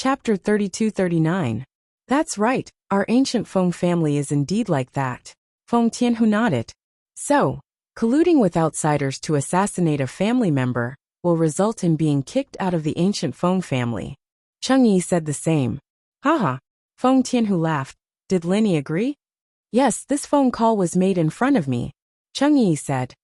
Chapter 32-39. That's right, our ancient Feng family is indeed like that. Feng Tianhu nodded. So, colluding with outsiders to assassinate a family member will result in being kicked out of the ancient Feng family. Cheng Yi said the same. Haha. Feng Tianhu laughed. Did Linny agree? Yes, this phone call was made in front of me. Cheng Yi said.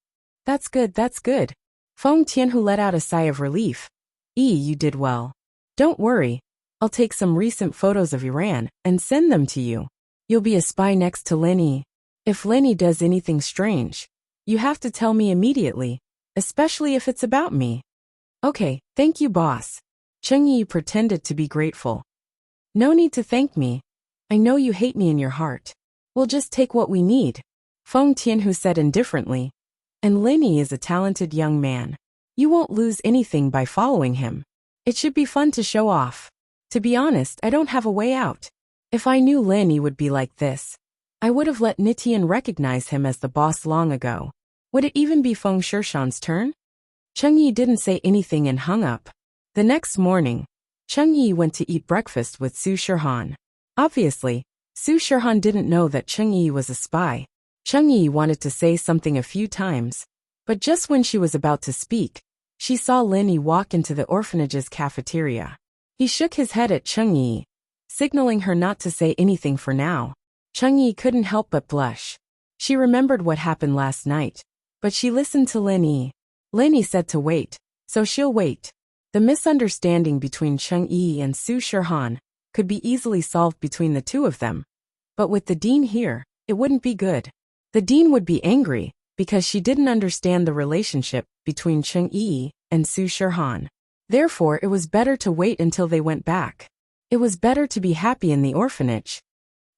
That's good, that's good. Feng Tianhu let out a sigh of relief. You did well. Don't worry. I'll take some recent photos of Iran and send them to you. You'll be a spy next to Linny. If Linny does anything strange, you have to tell me immediately, especially if it's about me. Okay, thank you, boss. Cheng Yi pretended to be grateful. No need to thank me. I know you hate me in your heart. We'll just take what we need. Feng Tianhu said indifferently. And Linny is a talented young man. You won't lose anything by following him. It should be fun to show off. To be honest, I don't have a way out. If I knew Linny would be like this, I would have let Nitian recognize him as the boss long ago. Would it even be Feng Shirshan's turn? Cheng Yi didn't say anything and hung up. The next morning, Cheng Yi went to eat breakfast with Su Shihan. Obviously, Su Shihan didn't know that Cheng Yi was a spy. Cheng Yi wanted to say something a few times, but just when she was about to speak, she saw Linny walk into the orphanage's cafeteria. He shook his head at Cheng Yi, signaling her not to say anything for now. Cheng Yi couldn't help but blush. She remembered what happened last night, but she listened to Linny. Linny said to wait, so she'll wait. The misunderstanding between Cheng Yi and Su Shihan could be easily solved between the two of them. But with the dean here, it wouldn't be good. The dean would be angry because she didn't understand the relationship between Cheng Yi and Su Shihan. Therefore, it was better to wait until they went back. It was better to be happy in the orphanage.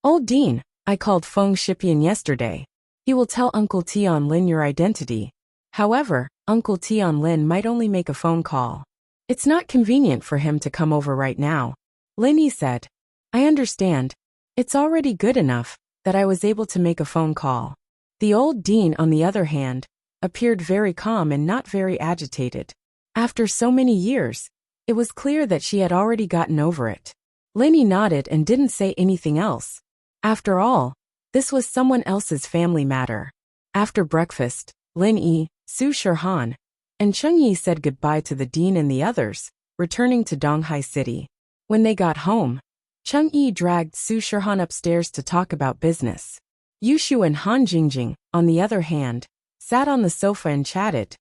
Old Dean, I called Feng Shipian yesterday. He will tell Uncle Tian Lin your identity. However, Uncle Tian Lin might only make a phone call. It's not convenient for him to come over right now. Linny said. I understand. It's already good enough that I was able to make a phone call. The old dean, on the other hand, appeared very calm and not very agitated. After so many years, it was clear that she had already gotten over it. Linny nodded and didn't say anything else. After all, this was someone else's family matter. After breakfast, Linny, Su Shihan, and Cheng Yi said goodbye to the dean and the others, returning to Donghai City. When they got home, Cheng Yi dragged Su Shihan upstairs to talk about business. Yushu and Han Jingjing, on the other hand, sat on the sofa and chatted.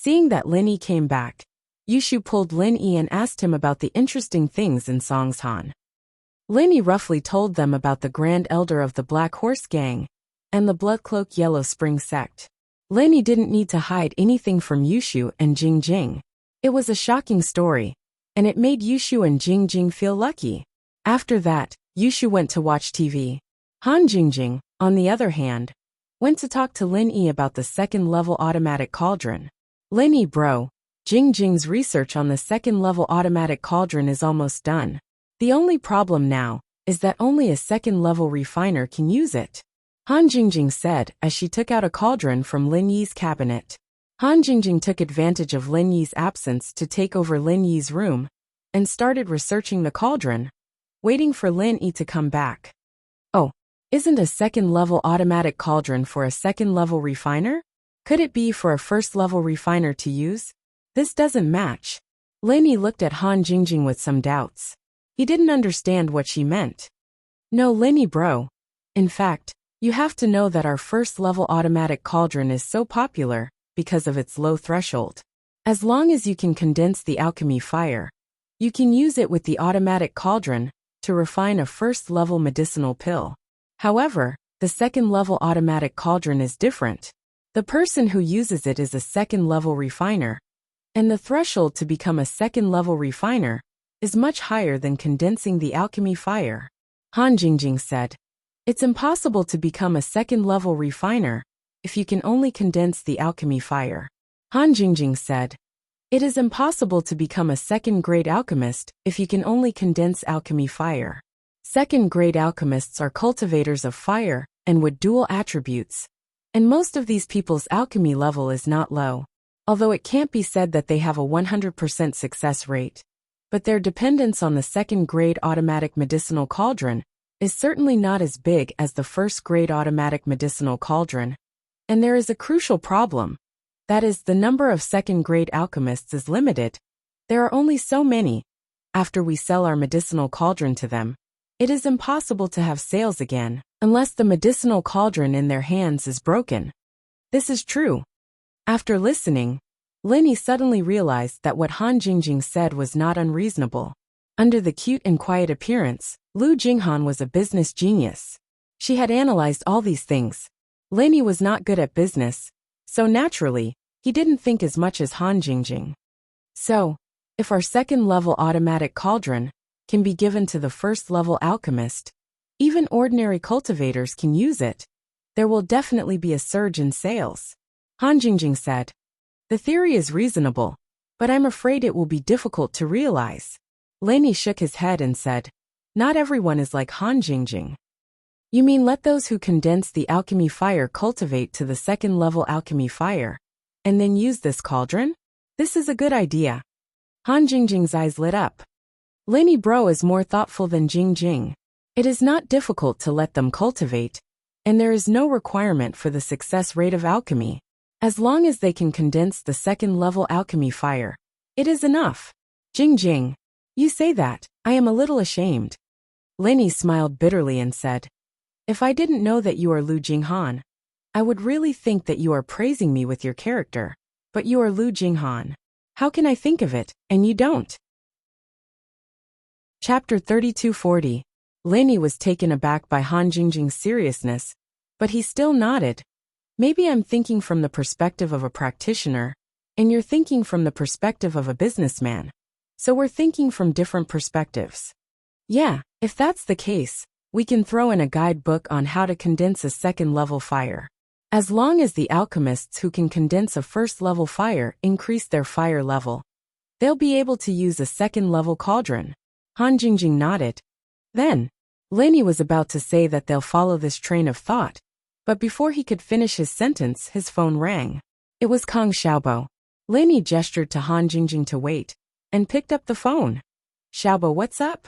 Seeing that Linny came back, Yushu pulled Linny and asked him about the interesting things in Songshan. Linny roughly told them about the Grand Elder of the Black Horse Gang and the Bloodcloak Yellow Spring sect. Linny didn't need to hide anything from Yushu and Jingjing. It was a shocking story, and it made Yushu and Jingjing feel lucky. After that, Yushu went to watch TV. Han Jingjing, on the other hand, went to talk to Linny about the second-level automatic cauldron. Linny bro, Jingjing's research on the second-level automatic cauldron is almost done. The only problem now is that only a second-level refiner can use it. Han Jingjing said as she took out a cauldron from Lin Yi's cabinet. Han Jingjing took advantage of Lin Yi's absence to take over Lin Yi's room and started researching the cauldron, waiting for Lin Yi to come back. Oh, isn't a second-level automatic cauldron for a second-level refiner? Could it be for a first-level refiner to use? This doesn't match. Lin Yi looked at Han Jingjing with some doubts. He didn't understand what she meant. No, Lin Yi bro. In fact, you have to know that our first-level automatic cauldron is so popular because of its low threshold. As long as you can condense the alchemy fire, you can use it with the automatic cauldron to refine a first-level medicinal pill. However, the second-level automatic cauldron is different. The person who uses it is a second-level refiner, and the threshold to become a second-level refiner is much higher than condensing the alchemy fire. Han Jingjing said, it's impossible to become a second-level refiner if you can only condense the alchemy fire. Han Jingjing said, it is impossible to become a second-grade alchemist if you can only condense alchemy fire. Second-grade alchemists are cultivators of fire and with dual attributes, and most of these people's alchemy level is not low, although it can't be said that they have a 100% success rate. but their dependence on the second-grade automatic medicinal cauldron is certainly not as big as the first-grade automatic medicinal cauldron. And there is a crucial problem. That is, the number of second-grade alchemists is limited. There are only so many. After we sell our medicinal cauldron to them, it is impossible to have sales again, unless the medicinal cauldron in their hands is broken. This is true. After listening, Lenny suddenly realized that what Han Jingjing said was not unreasonable. Under the cute and quiet appearance, Lu Jinghan was a business genius. She had analyzed all these things. Lenny was not good at business, so naturally, he didn't think as much as Han Jingjing. So, if our second-level automatic cauldron can be given to the first-level alchemist, even ordinary cultivators can use it, there will definitely be a surge in sales. Han Jingjing said, "The theory is reasonable, but I'm afraid it will be difficult to realize." Lenny shook his head and said, "Not everyone is like Han Jingjing." "You mean let those who condense the alchemy fire cultivate to the second-level alchemy fire, and then use this cauldron? This is a good idea." Han Jingjing's eyes lit up. Lenny Bro is more thoughtful than Jingjing. It is not difficult to let them cultivate, and there is no requirement for the success rate of alchemy. As long as they can condense the second-level alchemy fire, it is enough. Jingjing, you say that, I am a little ashamed. Lenny smiled bitterly and said, "If I didn't know that you are Lu Jinghan, I would really think that you are praising me with your character. But you are Lu Jinghan. How can I think of it, and you don't?" Chapter 3240. Lenny was taken aback by Han Jingjing's seriousness, but he still nodded. "Maybe I'm thinking from the perspective of a practitioner, and you're thinking from the perspective of a businessman. So we're thinking from different perspectives. Yeah, if that's the case, we can throw in a guidebook on how to condense a second-level fire. As long as the alchemists who can condense a first-level fire increase their fire level, they'll be able to use a second-level cauldron." Han Jingjing nodded. Then, Lenny was about to say that they'll follow this train of thought, but before he could finish his sentence, his phone rang. It was Kong Xiaobo. Lenny gestured to Han Jingjing to wait, and picked up the phone. "Xiaobo, what's up?"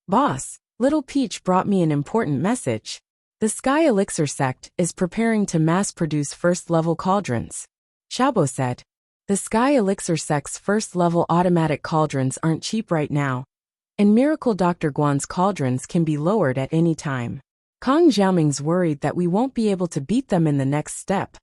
"Boss, Little Peach brought me an important message. The Sky Elixir sect is preparing to mass-produce first-level cauldrons," Xiaobo said. "The Sky Elixir sect's first-level automatic cauldrons aren't cheap right now, and Miracle Dr. Guan's cauldrons can be lowered at any time. Kong Xiaoming's worried that we won't be able to beat them in the next step,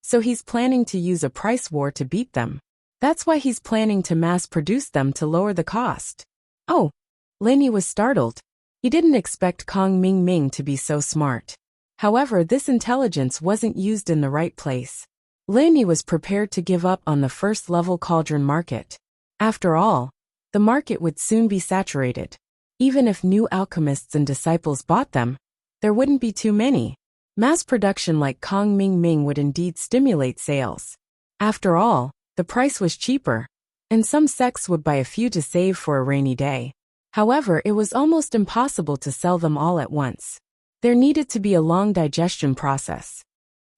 so he's planning to use a price war to beat them. That's why he's planning to mass-produce them to lower the cost." Oh, Lenny was startled. He didn't expect Kong Ming to be so smart. However, this intelligence wasn't used in the right place. Lenny was prepared to give up on the first-level cauldron market. After all, the market would soon be saturated. Even if new alchemists and disciples bought them, there wouldn't be too many. Mass production like Kong Ming would indeed stimulate sales. After all, the price was cheaper, and some sects would buy a few to save for a rainy day. However, it was almost impossible to sell them all at once. There needed to be a long digestion process.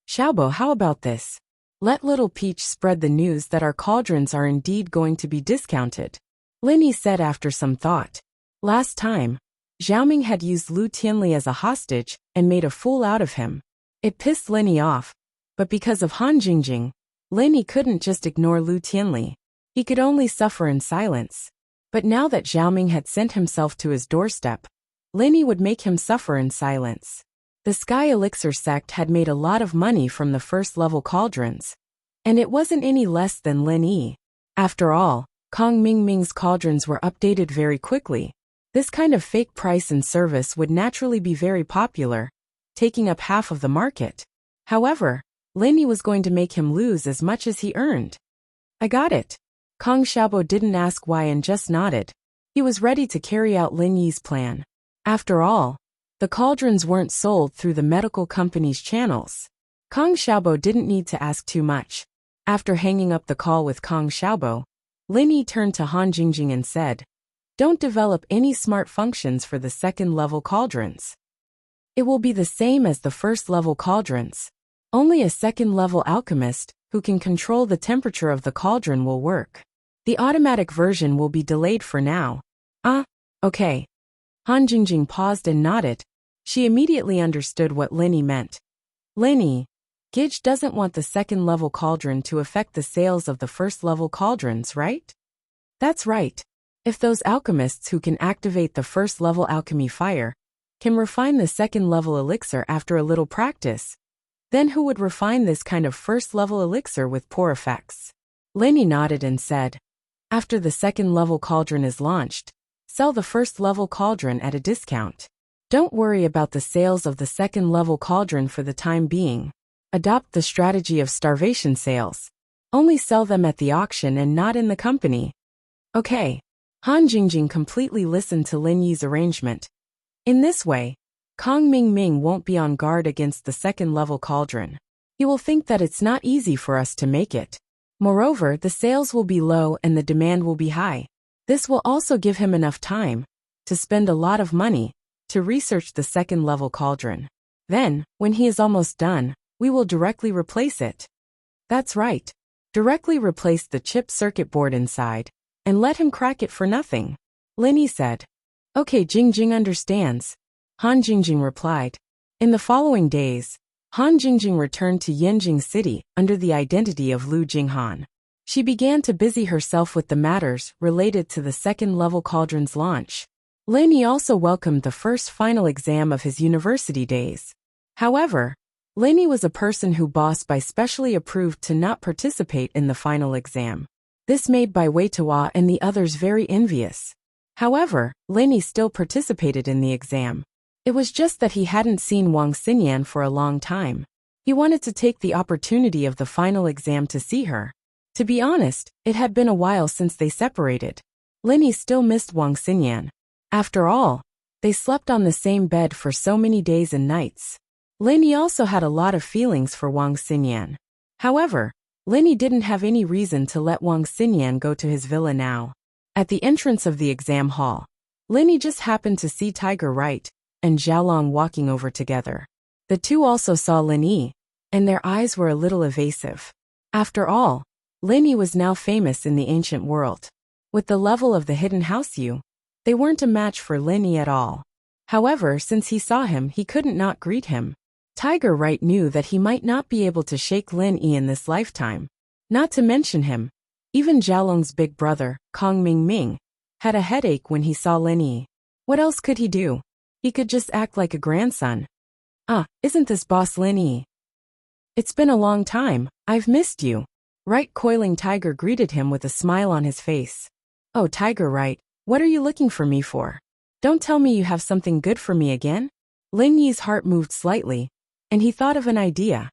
"Xiaobo, how about this? Let Little Peach spread the news that our cauldrons are indeed going to be discounted," Lenny said after some thought. Last time, Xiaoming had used Lu Tianli as a hostage and made a fool out of him. It pissed Lenny off, but because of Han Jingjing, Lenny couldn't just ignore Lu Tianli. He could only suffer in silence. But now that Xiaoming had sent himself to his doorstep, Lenny would make him suffer in silence. The Sky Elixir sect had made a lot of money from the first-level cauldrons, and it wasn't any less than Lenny. After all, Kong Ming's cauldrons were updated very quickly. This kind of fake price and service would naturally be very popular, taking up half of the market. However, Lenny was going to make him lose as much as he earned. "I got it." Kong Xiaobo didn't ask why and just nodded. He was ready to carry out Lin Yi's plan. After all, the cauldrons weren't sold through the medical company's channels. Kong Xiaobo didn't need to ask too much. After hanging up the call with Kong Xiaobo, Lin Yi turned to Han Jingjing and said, "Don't develop any smart functions for the second-level cauldrons. It will be the same as the first-level cauldrons. Only a second-level alchemist who can control the temperature of the cauldron will work. The automatic version will be delayed for now. Ah, okay. Han Jingjing paused and nodded. She immediately understood what Linny meant. Linny, Gidge doesn't want the second-level cauldron to affect the sales of the first-level cauldrons, right? That's right. If those alchemists who can activate the first-level alchemy fire can refine the second-level elixir after a little practice, then who would refine this kind of first-level elixir with poor effects? Linny nodded and said, after the second-level cauldron is launched, sell the first-level cauldron at a discount. Don't worry about the sales of the second-level cauldron for the time being. Adopt the strategy of starvation sales. Only sell them at the auction and not in the company. Okay. Han Jingjing completely listened to Lin Yi's arrangement. In this way, Kong Ming won't be on guard against the second-level cauldron. He will think that it's not easy for us to make it. Moreover, the sales will be low and the demand will be high. This will also give him enough time to spend a lot of money to research the second-level cauldron. Then, when he is almost done, we will directly replace it. That's right. Directly replace the chip circuit board inside and let him crack it for nothing. Linny said. Okay, Jingjing understands. Han Jingjing replied. In the following days, Han Jingjing returned to Yanjing City under the identity of Lu Jinghan. She began to busy herself with the matters related to the second-level cauldron's launch. Linny also welcomed the first final exam of his university days. However, Linny was a person who Boss Bai specially approved to not participate in the final exam. This made Bai Weitawa and the others very envious. However, Linny still participated in the exam. It was just that he hadn't seen Wang Xinyan for a long time. He wanted to take the opportunity of the final exam to see her. To be honest, it had been a while since they separated. Linny still missed Wang Xinyan. After all, they slept on the same bed for so many days and nights. Linny also had a lot of feelings for Wang Xinyan. However, Linny didn't have any reason to let Wang Xinyan go to his villa now. At the entrance of the exam hall, Linny just happened to see Tiger Wright and Xiaolong walking over together. The two also saw Linny, and their eyes were a little evasive. After all, Linny was now famous in the ancient world. With the level of the hidden house Yu, they weren't a match for Linny at all. However, since he saw him, he couldn't not greet him. Tiger Wright knew that he might not be able to shake Lin Yi in this lifetime. Not to mention him, even Xiaolong's big brother, Kong Ming, had a headache when he saw Lin Yi. What else could he do? He could just act like a grandson. Isn't this boss Lin Yi? It's been a long time, I've missed you. Wright Coiling Tiger greeted him with a smile on his face. Oh, Tiger Wright, what are you looking for me for? Don't tell me you have something good for me again? Lin Yi's heart moved slightly, and he thought of an idea.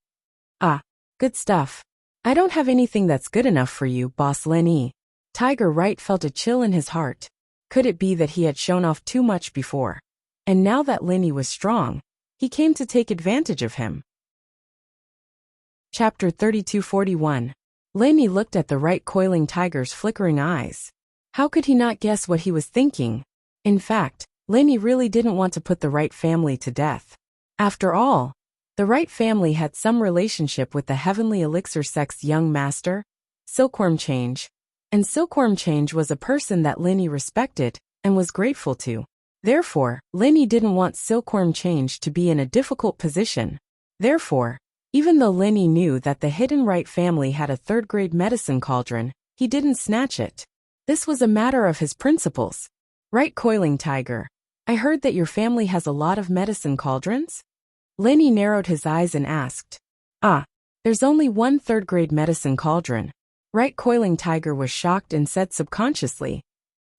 Good stuff. I don't have anything that's good enough for you, boss Lin Yi. Tiger Wright felt a chill in his heart. Could it be that he had shown off too much before? And now that Lin Yi was strong, he came to take advantage of him. Chapter 3241. Lin Yi looked at the Wright Coiling Tiger's flickering eyes. How could he not guess what he was thinking? In fact, Lin Yi really didn't want to put the Wright family to death. After all, the Wright family had some relationship with the Heavenly Elixir sect's young master, Silkworm Change, and Silkworm Change was a person that Lin Yi respected and was grateful to. Therefore, Lin Yi didn't want Silkworm Change to be in a difficult position. Therefore, even though Lin Yi knew that the hidden Wright family had a third-grade medicine cauldron, he didn't snatch it. This was a matter of his principles. Wright Coiling Tiger, I heard that your family has a lot of medicine cauldrons? Lin Yi narrowed his eyes and asked. There's only one third-grade medicine cauldron. Wright Coiling Tiger was shocked and said subconsciously.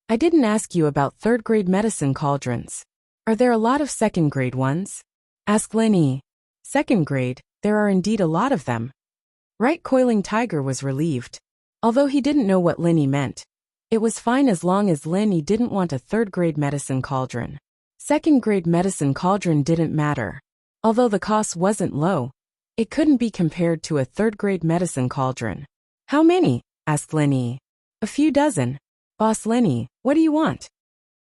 I didn't ask you about third-grade medicine cauldrons. Are there a lot of second-grade ones? Asked Lin Yi. Second grade, there are indeed a lot of them. Wright Coiling Tiger was relieved. Although he didn't know what Lin Yi meant, it was fine as long as Lin Yi didn't want a third-grade medicine cauldron. Second-grade medicine cauldron didn't matter. Although the cost wasn't low, it couldn't be compared to a third-grade medicine cauldron. How many? Asked Lin Yi. A few dozen. Boss Lin Yi, what do you want?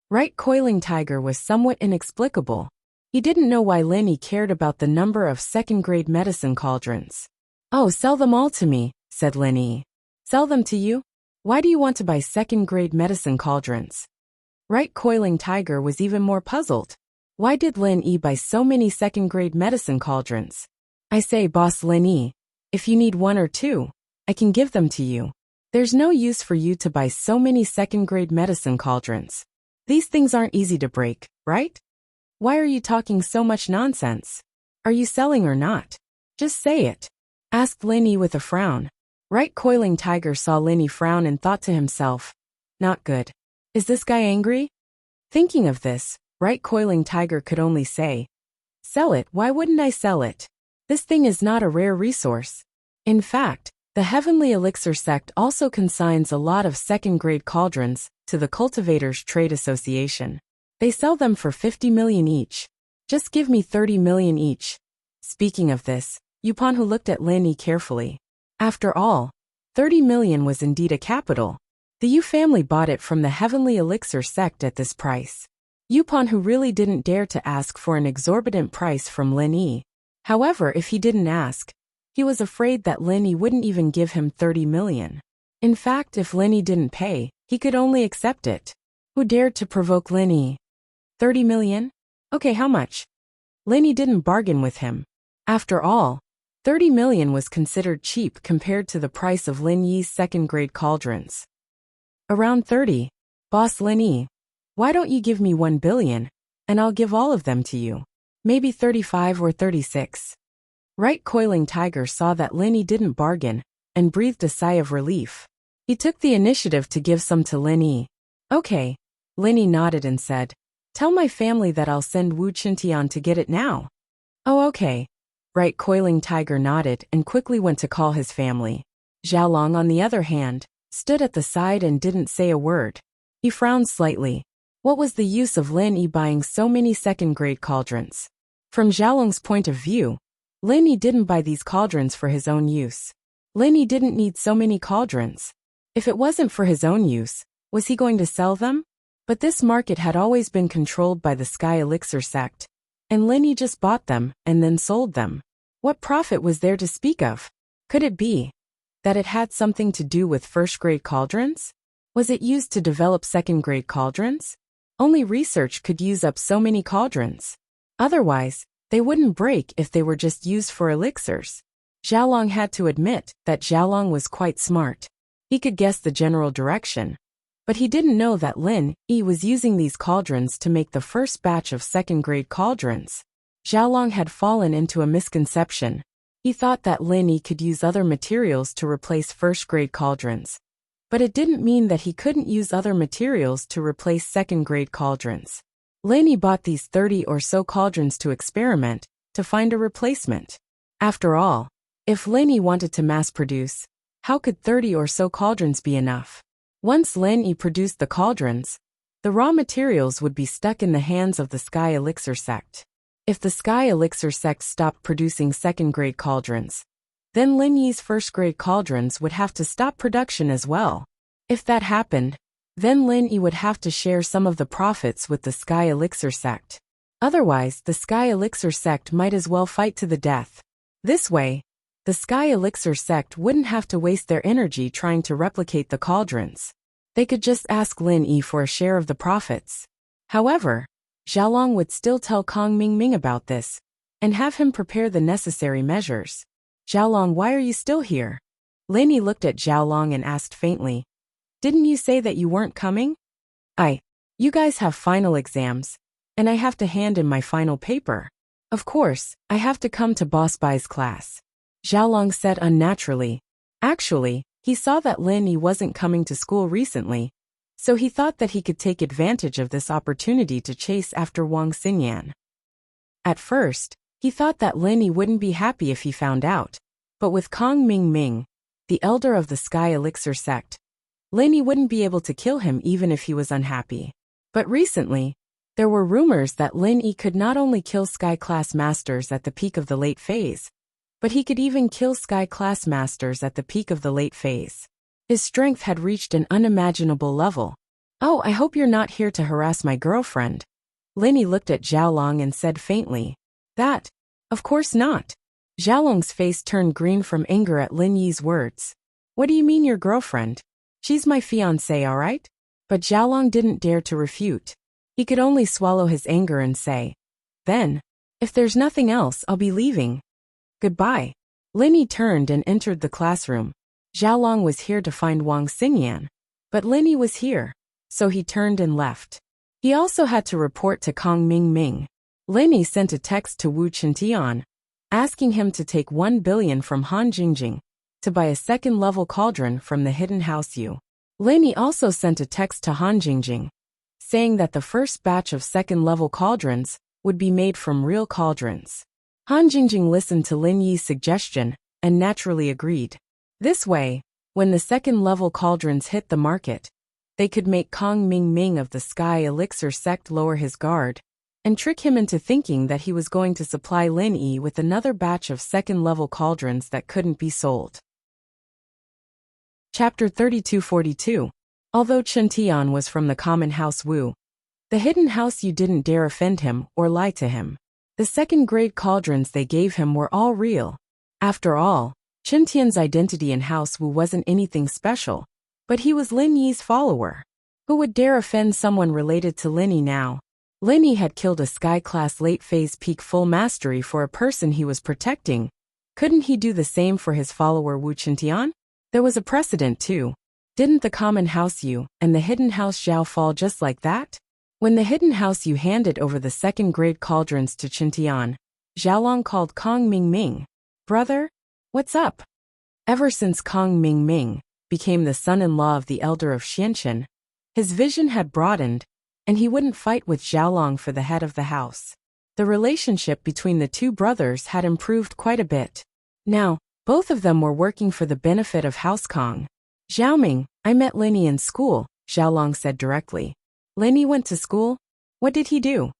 Wright Coiling Tiger was somewhat inexplicable. He didn't know why Lin Yi cared about the number of second-grade medicine cauldrons. Oh, sell them all to me, said Lin Yi. Sell them to you? Why do you want to buy second-grade medicine cauldrons? Right Coiling Tiger was even more puzzled. Why did Lin Yi buy so many second-grade medicine cauldrons? I say, Boss Lin Yi, if you need one or two, I can give them to you. There's no use for you to buy so many second-grade medicine cauldrons. These things aren't easy to break, right? Why are you talking so much nonsense? Are you selling or not? Just say it, asked Lin Yi with a frown. Right Coiling Tiger saw Lin Yi frown and thought to himself, not good. Is this guy angry? Thinking of this, Right Coiling Tiger could only say, sell it, why wouldn't I sell it? This thing is not a rare resource. In fact, the Heavenly Elixir sect also consigns a lot of second-grade cauldrons to the Cultivators Trade Association. They sell them for 50 million each. Just give me 30 million each. Speaking of this, Yupanhu looked at Lin Yi carefully. After all, 30 million was indeed a capital. The Yu family bought it from the Heavenly Elixir sect at this price. Yupanhu really didn't dare to ask for an exorbitant price from Lin Yi. However, if he didn't ask, he was afraid that Lin Yi wouldn't even give him 30 million. In fact, if Lin Yi didn't pay, he could only accept it. Who dared to provoke Lin Yi? 30 million? Okay, how much? Lin Yi didn't bargain with him. After all, 30 million was considered cheap compared to the price of Lin Yi's second-grade cauldrons. Around 30. Boss Lin Yi, why don't you give me 1 billion, and I'll give all of them to you. Maybe 35 or 36. Right Coiling Tiger saw that Lin Yi didn't bargain, and breathed a sigh of relief. He took the initiative to give some to Lin Yi. Okay. Lin Yi nodded and said, tell my family that I'll send Wu Qintian to get it now. Oh, okay. Right Coiling Tiger nodded and quickly went to call his family. Xiaolong, on the other hand, stood at the side and didn't say a word. He frowned slightly. What was the use of Lin Yi buying so many second-grade cauldrons? From Xiaolong's point of view, Lin Yi didn't buy these cauldrons for his own use. Lin Yi didn't need so many cauldrons. If it wasn't for his own use, was he going to sell them? But this market had always been controlled by the Sky Elixir sect, and Lin Yi just bought them and then sold them. What profit was there to speak of? Could it be that it had something to do with first-grade cauldrons? Was it used to develop second-grade cauldrons? Only research could use up so many cauldrons. Otherwise, they wouldn't break if they were just used for elixirs. Xiaolong had to admit that Xiaolong was quite smart. He could guess the general direction, but he didn't know that Lin Yi was using these cauldrons to make the first batch of second-grade cauldrons. Xiaolong had fallen into a misconception. He thought that Lin Yi could use other materials to replace first-grade cauldrons. But it didn't mean that he couldn't use other materials to replace second-grade cauldrons. Lin Yi bought these 30 or so cauldrons to experiment, to find a replacement. After all, if Lin Yi wanted to mass-produce, how could 30 or so cauldrons be enough? Once Lin Yi produced the cauldrons, the raw materials would be stuck in the hands of the Sky Elixir sect. If the Sky Elixir sect stopped producing second-grade cauldrons, then Lin Yi's first-grade cauldrons would have to stop production as well. If that happened, then Lin Yi would have to share some of the profits with the Sky Elixir sect. Otherwise, the Sky Elixir sect might as well fight to the death. This way, the Sky Elixir sect wouldn't have to waste their energy trying to replicate the cauldrons. They could just ask Lin Yi for a share of the profits. However, Xiaolong would still tell Kong Mingming about this, and have him prepare the necessary measures. Xiaolong, why are you still here? Lin Yi looked at Xiaolong and asked faintly, didn't you say that you weren't coming? You guys have final exams, and I have to hand in my final paper. Of course, I have to come to Boss Bai's class. Xiaolong said unnaturally. Actually, he saw that Lin Yi wasn't coming to school recently, so he thought that he could take advantage of this opportunity to chase after Wang Xinyan. At first, he thought that Lin Yi wouldn't be happy if he found out, but with Kong Mingming, the elder of the Sky Elixir sect, Lin Yi wouldn't be able to kill him even if he was unhappy. But recently, there were rumors that Lin Yi could not only kill Sky Class Masters at the peak of the late phase, but he could even kill Sky Class Masters at the peak of the late phase. His strength had reached an unimaginable level. Oh, I hope you're not here to harass my girlfriend. Lin Yi looked at Xiaolong and said faintly, that, of course not. Xiaolong's face turned green from anger at Lin Yi's words. What do you mean your girlfriend? She's my fiancée, all right? But Xiaolong didn't dare to refute. He could only swallow his anger and say, "Then, if there's nothing else, I'll be leaving. Goodbye." Lin Yi turned and entered the classroom. Xiaolong was here to find Wang Xingyan, but Lin Yi was here, so he turned and left. He also had to report to Kong Mingming. Lin Yi sent a text to Wu Qintian, asking him to take 1 billion from Han Jingjing to buy a second-level cauldron from the hidden house Yu. Lin Yi also sent a text to Han Jingjing, saying that the first batch of second-level cauldrons would be made from real cauldrons. Han Jingjing listened to Lin Yi's suggestion and naturally agreed. This way, when the second-level cauldrons hit the market, they could make Kong Mingming of the Sky Elixir sect lower his guard and trick him into thinking that he was going to supply Lin Yi with another batch of second-level cauldrons that couldn't be sold. Chapter 3242. Although Qintian was from the common house Wu, the hidden house Yu didn't dare offend him or lie to him. The second-grade cauldrons they gave him were all real. After all, Qintian's identity in House Wu wasn't anything special, but he was Lin Yi's follower. Who would dare offend someone related to Lin Yi now? Lin Yi had killed a sky-class late-phase peak full mastery for a person he was protecting. Couldn't he do the same for his follower Wu Qintian? There was a precedent too. Didn't the common house Yu and the hidden house Zhao fall just like that? When the hidden house Yu handed over the second-grade cauldrons to Qintian, Xiaolong called Kong Mingming. "Brother, what's up?" Ever since Kong Mingming became the son-in-law of the elder of Xianchen, his vision had broadened, and he wouldn't fight with Xiaolong for the head of the house. The relationship between the two brothers had improved quite a bit. Now, both of them were working for the benefit of House Kong. "Xiaoming, I met Lin Yi in school," Xiaolong said directly. "Lin Yi went to school? What did he do?"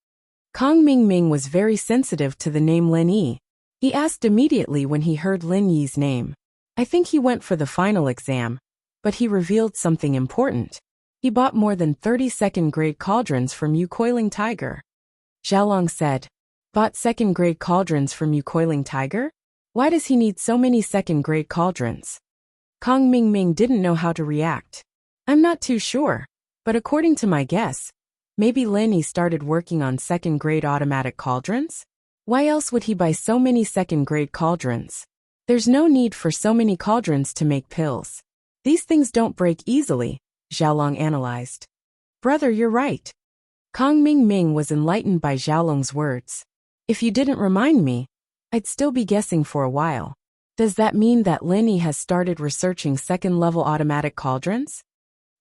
Kong Mingming was very sensitive to the name Lin Yi. He asked immediately when he heard Lin Yi's name. "I think he went for the final exam, but he revealed something important. He bought more than 30 second-grade cauldrons from Yu Coiling Tiger." Xiaolong said, "Bought second-grade cauldrons from Yu Coiling Tiger? Why does he need so many second-grade cauldrons?" Kong Mingming didn't know how to react. "I'm not too sure, but according to my guess, maybe Lin Yi started working on second-grade automatic cauldrons? Why else would he buy so many second-grade cauldrons? There's no need for so many cauldrons to make pills. These things don't break easily," Xiaolong analyzed. "Brother, you're right." Kong Mingming was enlightened by Xiaolong's words. "If you didn't remind me, I'd still be guessing for a while. Does that mean that Lin Yi has started researching second-level automatic cauldrons?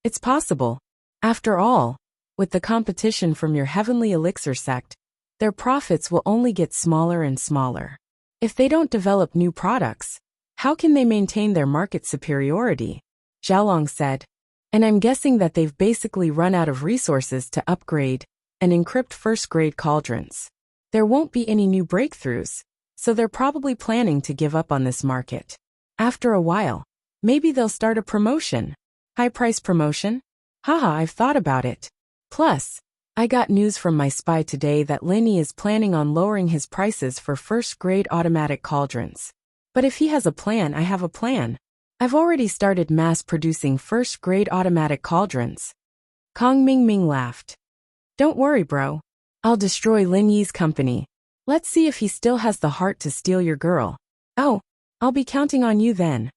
It's possible. After all, with the competition from your heavenly elixir sect, their profits will only get smaller and smaller. If they don't develop new products, how can they maintain their market superiority?" Xiaolong said. "And I'm guessing that they've basically run out of resources to upgrade and encrypt first-grade cauldrons. There won't be any new breakthroughs, so they're probably planning to give up on this market. After a while, maybe they'll start a promotion. High-price promotion? Haha, I've thought about it. Plus, I got news from my spy today that Lin Yi is planning on lowering his prices for first-grade automatic cauldrons. But if he has a plan, I have a plan. I've already started mass-producing first-grade automatic cauldrons." Kong Mingming laughed. "Don't worry, bro. I'll destroy Lin Yi's company. Let's see if he still has the heart to steal your girl. Oh, I'll be counting on you then."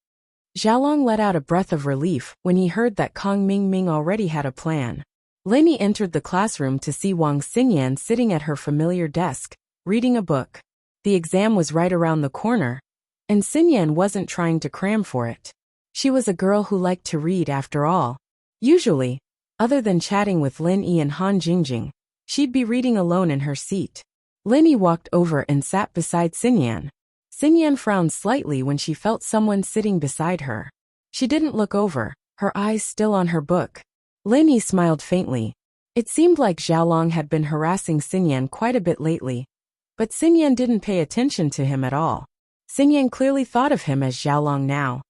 Xiaolong let out a breath of relief when he heard that Kong Mingming already had a plan. Lin Yi entered the classroom to see Wang Xingyan sitting at her familiar desk, reading a book. The exam was right around the corner, and Xingyan wasn't trying to cram for it. She was a girl who liked to read after all. Usually, other than chatting with Lin Yi and Han Jingjing, she'd be reading alone in her seat. Lin Yi walked over and sat beside Xingyan. Xingyan frowned slightly when she felt someone sitting beside her. She didn't look over, her eyes still on her book. Lin Yi smiled faintly. It seemed like Xiaolong had been harassing Xingyan quite a bit lately, but Xingyan didn't pay attention to him at all. Xingyan clearly thought of him as Xiaolong now.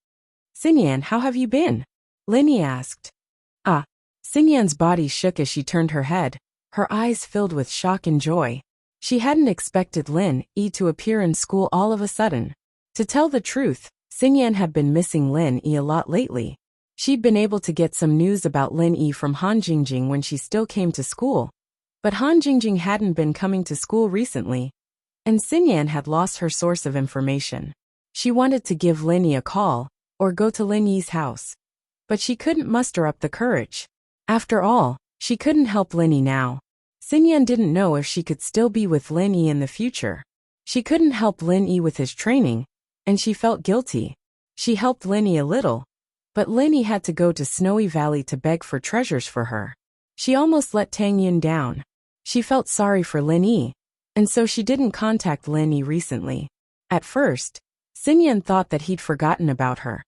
"Xingyan, how have you been?" Lin Yi asked. "Ah." Xingyan's body shook as she turned her head, her eyes filled with shock and joy. She hadn't expected Lin Yi to appear in school all of a sudden. To tell the truth, Xingyan had been missing Lin Yi a lot lately. She'd been able to get some news about Lin Yi from Han Jingjing when she still came to school, but Han Jingjing hadn't been coming to school recently, and Xinyan had lost her source of information. She wanted to give Lin Yi a call, or go to Lin Yi's house, but she couldn't muster up the courage. After all, she couldn't help Lin Yi now. Xinyan didn't know if she could still be with Lin Yi in the future. She couldn't help Lin Yi with his training, and she felt guilty. She helped Lin Yi a little, but Lin Yi had to go to Snowy Valley to beg for treasures for her. She almost let Tang Yun down. She felt sorry for Lin Yi, and so she didn't contact Lin Yi recently. At first, Xinyan thought that he'd forgotten about her.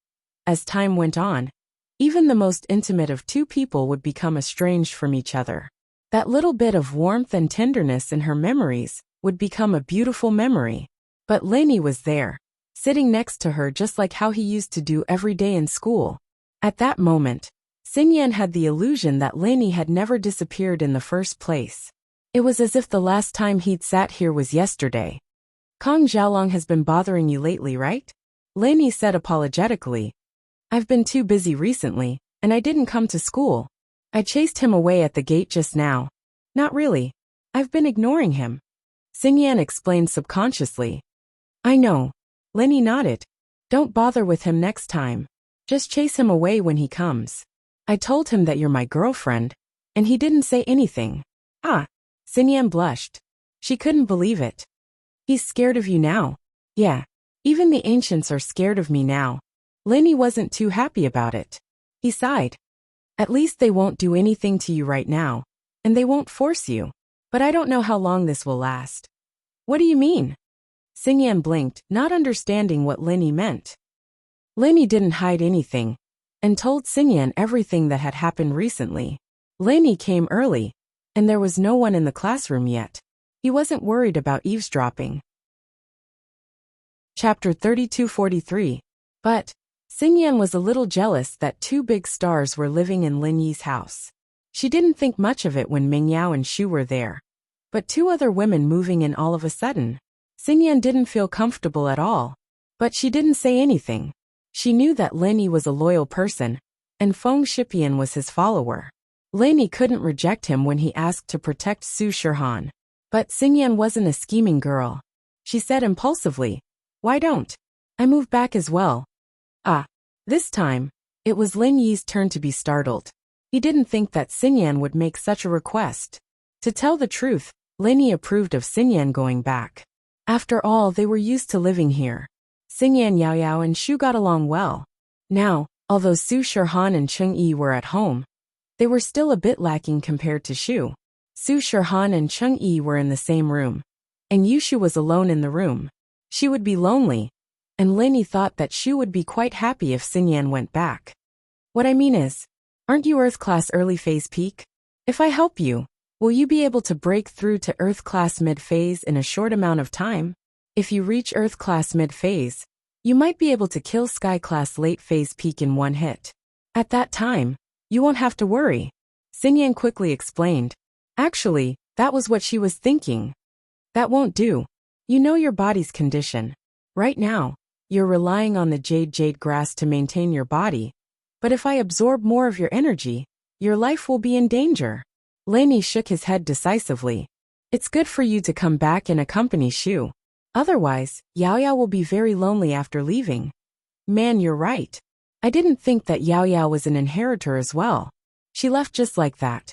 As time went on, even the most intimate of two people would become estranged from each other. That little bit of warmth and tenderness in her memories would become a beautiful memory. But Lin Yi was there, sitting next to her just like how he used to do every day in school. At that moment, Xinyan had the illusion that Lin Yi had never disappeared in the first place. It was as if the last time he'd sat here was yesterday. Kong Xiaolong has been bothering you lately, right? Lin Yi said apologetically. I've been too busy recently, and I didn't come to school. I chased him away at the gate just now. Not really. I've been ignoring him. Xinyan explained subconsciously. I know. Lin Yi nodded. Don't bother with him next time. Just chase him away when he comes. I told him that you're my girlfriend, and he didn't say anything. Ah. Xinyan blushed. She couldn't believe it. He's scared of you now. Yeah. Even the ancients are scared of me now. Lin Yi wasn't too happy about it. He sighed. At least they won't do anything to you right now, and they won't force you. But I don't know how long this will last. What do you mean? Xinyan blinked, not understanding what Lin Yi meant. Lin Yi didn't hide anything, and told Xinyan everything that had happened recently. Lin Yi came early, and there was no one in the classroom yet. He wasn't worried about eavesdropping. Chapter 3243. But Xinyan was a little jealous that two big stars were living in Lin Yi's house. She didn't think much of it when Ming Yao and Shu were there. But two other women moving in all of a sudden. Xinyan didn't feel comfortable at all. But she didn't say anything. She knew that Lin Yi was a loyal person, and Feng Shipian was his follower. Lin Yi couldn't reject him when he asked to protect Su Shirhan. But Xinyan wasn't a scheming girl. She said impulsively, Why don't I move back as well? This time, it was Lin Yi's turn to be startled. He didn't think that Xinyan would make such a request. To tell the truth, Lin Yi approved of Xinyan going back. After all, they were used to living here. Xinyan, Yao Yao and Shu got along well. Now, although Su Shirhan and Cheng Yi were at home, they were still a bit lacking compared to Shu. Su Shirhan and Cheng Yi were in the same room, and Yushu was alone in the room. She would be lonely, and Lin Yi thought that Shu would be quite happy if Xinyan went back. What I mean is, aren't you Earth Class Early Phase Peak? If I help you, will you be able to break through to Earth Class Mid Phase in a short amount of time? If you reach Earth Class Mid Phase, you might be able to kill Sky Class Late Phase Peak in one hit. At that time, you won't have to worry. Xinyan quickly explained. Actually, that was what she was thinking. That won't do. You know your body's condition. Right now, you're relying on the jade grass to maintain your body. But if I absorb more of your energy, your life will be in danger. Lin Yi shook his head decisively. It's good for you to come back and accompany Shu. Otherwise, Yao Yao will be very lonely after leaving. Man, you're right. I didn't think that Yao Yao was an inheritor as well. She left just like that.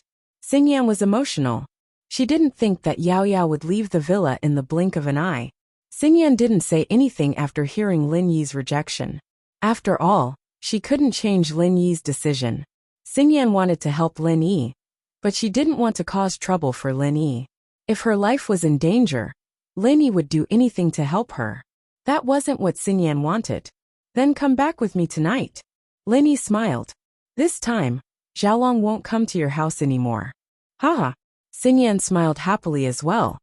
Xinyan was emotional. She didn't think that Yao Yao would leave the villa in the blink of an eye. Xinyan didn't say anything after hearing Lin Yi's rejection. After all, she couldn't change Lin Yi's decision. Xinyan wanted to help Lin Yi, but she didn't want to cause trouble for Lin Yi. If her life was in danger, Lin Yi would do anything to help her. That wasn't what Xinyan wanted. Then come back with me tonight. Lin Yi smiled. This time, Xiaolong won't come to your house anymore. Haha. Xinyan smiled happily as well.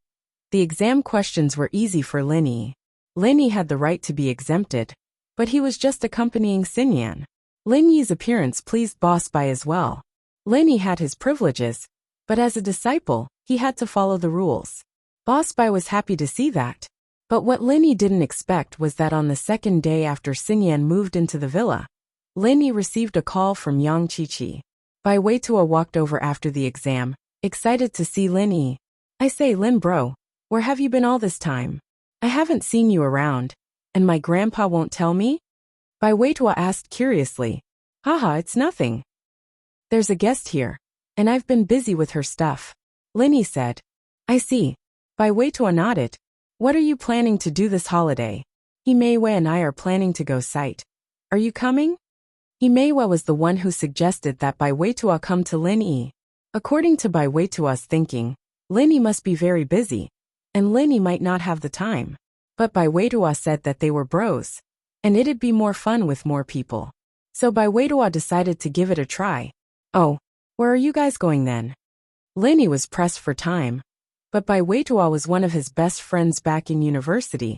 The exam questions were easy for Lin Yi. Lin Yi had the right to be exempted, but he was just accompanying Xinyan. Lin Yi's appearance pleased Boss Bai as well. Lin Yi had his privileges, but as a disciple, he had to follow the rules. Boss Bai was happy to see that. But what Lin Yi didn't expect was that on the second day after Xinyan moved into the villa, Lin Yi received a call from Yang Qiqi. Bai Weitua walked over after the exam, excited to see Lin Yi. I say, Lin bro, where have you been all this time? I haven't seen you around. And my grandpa won't tell me? Bai Weitua asked curiously. Haha, it's nothing. There's a guest here, and I've been busy with her stuff. Lin Yi said. I see. Bai Weitua nodded. What are you planning to do this holiday? Meiwei and I are planning to go sight. Are you coming? Meiwei was the one who suggested that Bai Weitua come to Lin Yi. According to Bai Weitua's thinking, Lin Yi must be very busy, and Lin Yi might not have the time. But Bai Weitua said that they were bros, and it'd be more fun with more people. So Bai Weitua decided to give it a try. Oh, where are you guys going then? Lin Yi was pressed for time, but Bai Weitua was one of his best friends back in university,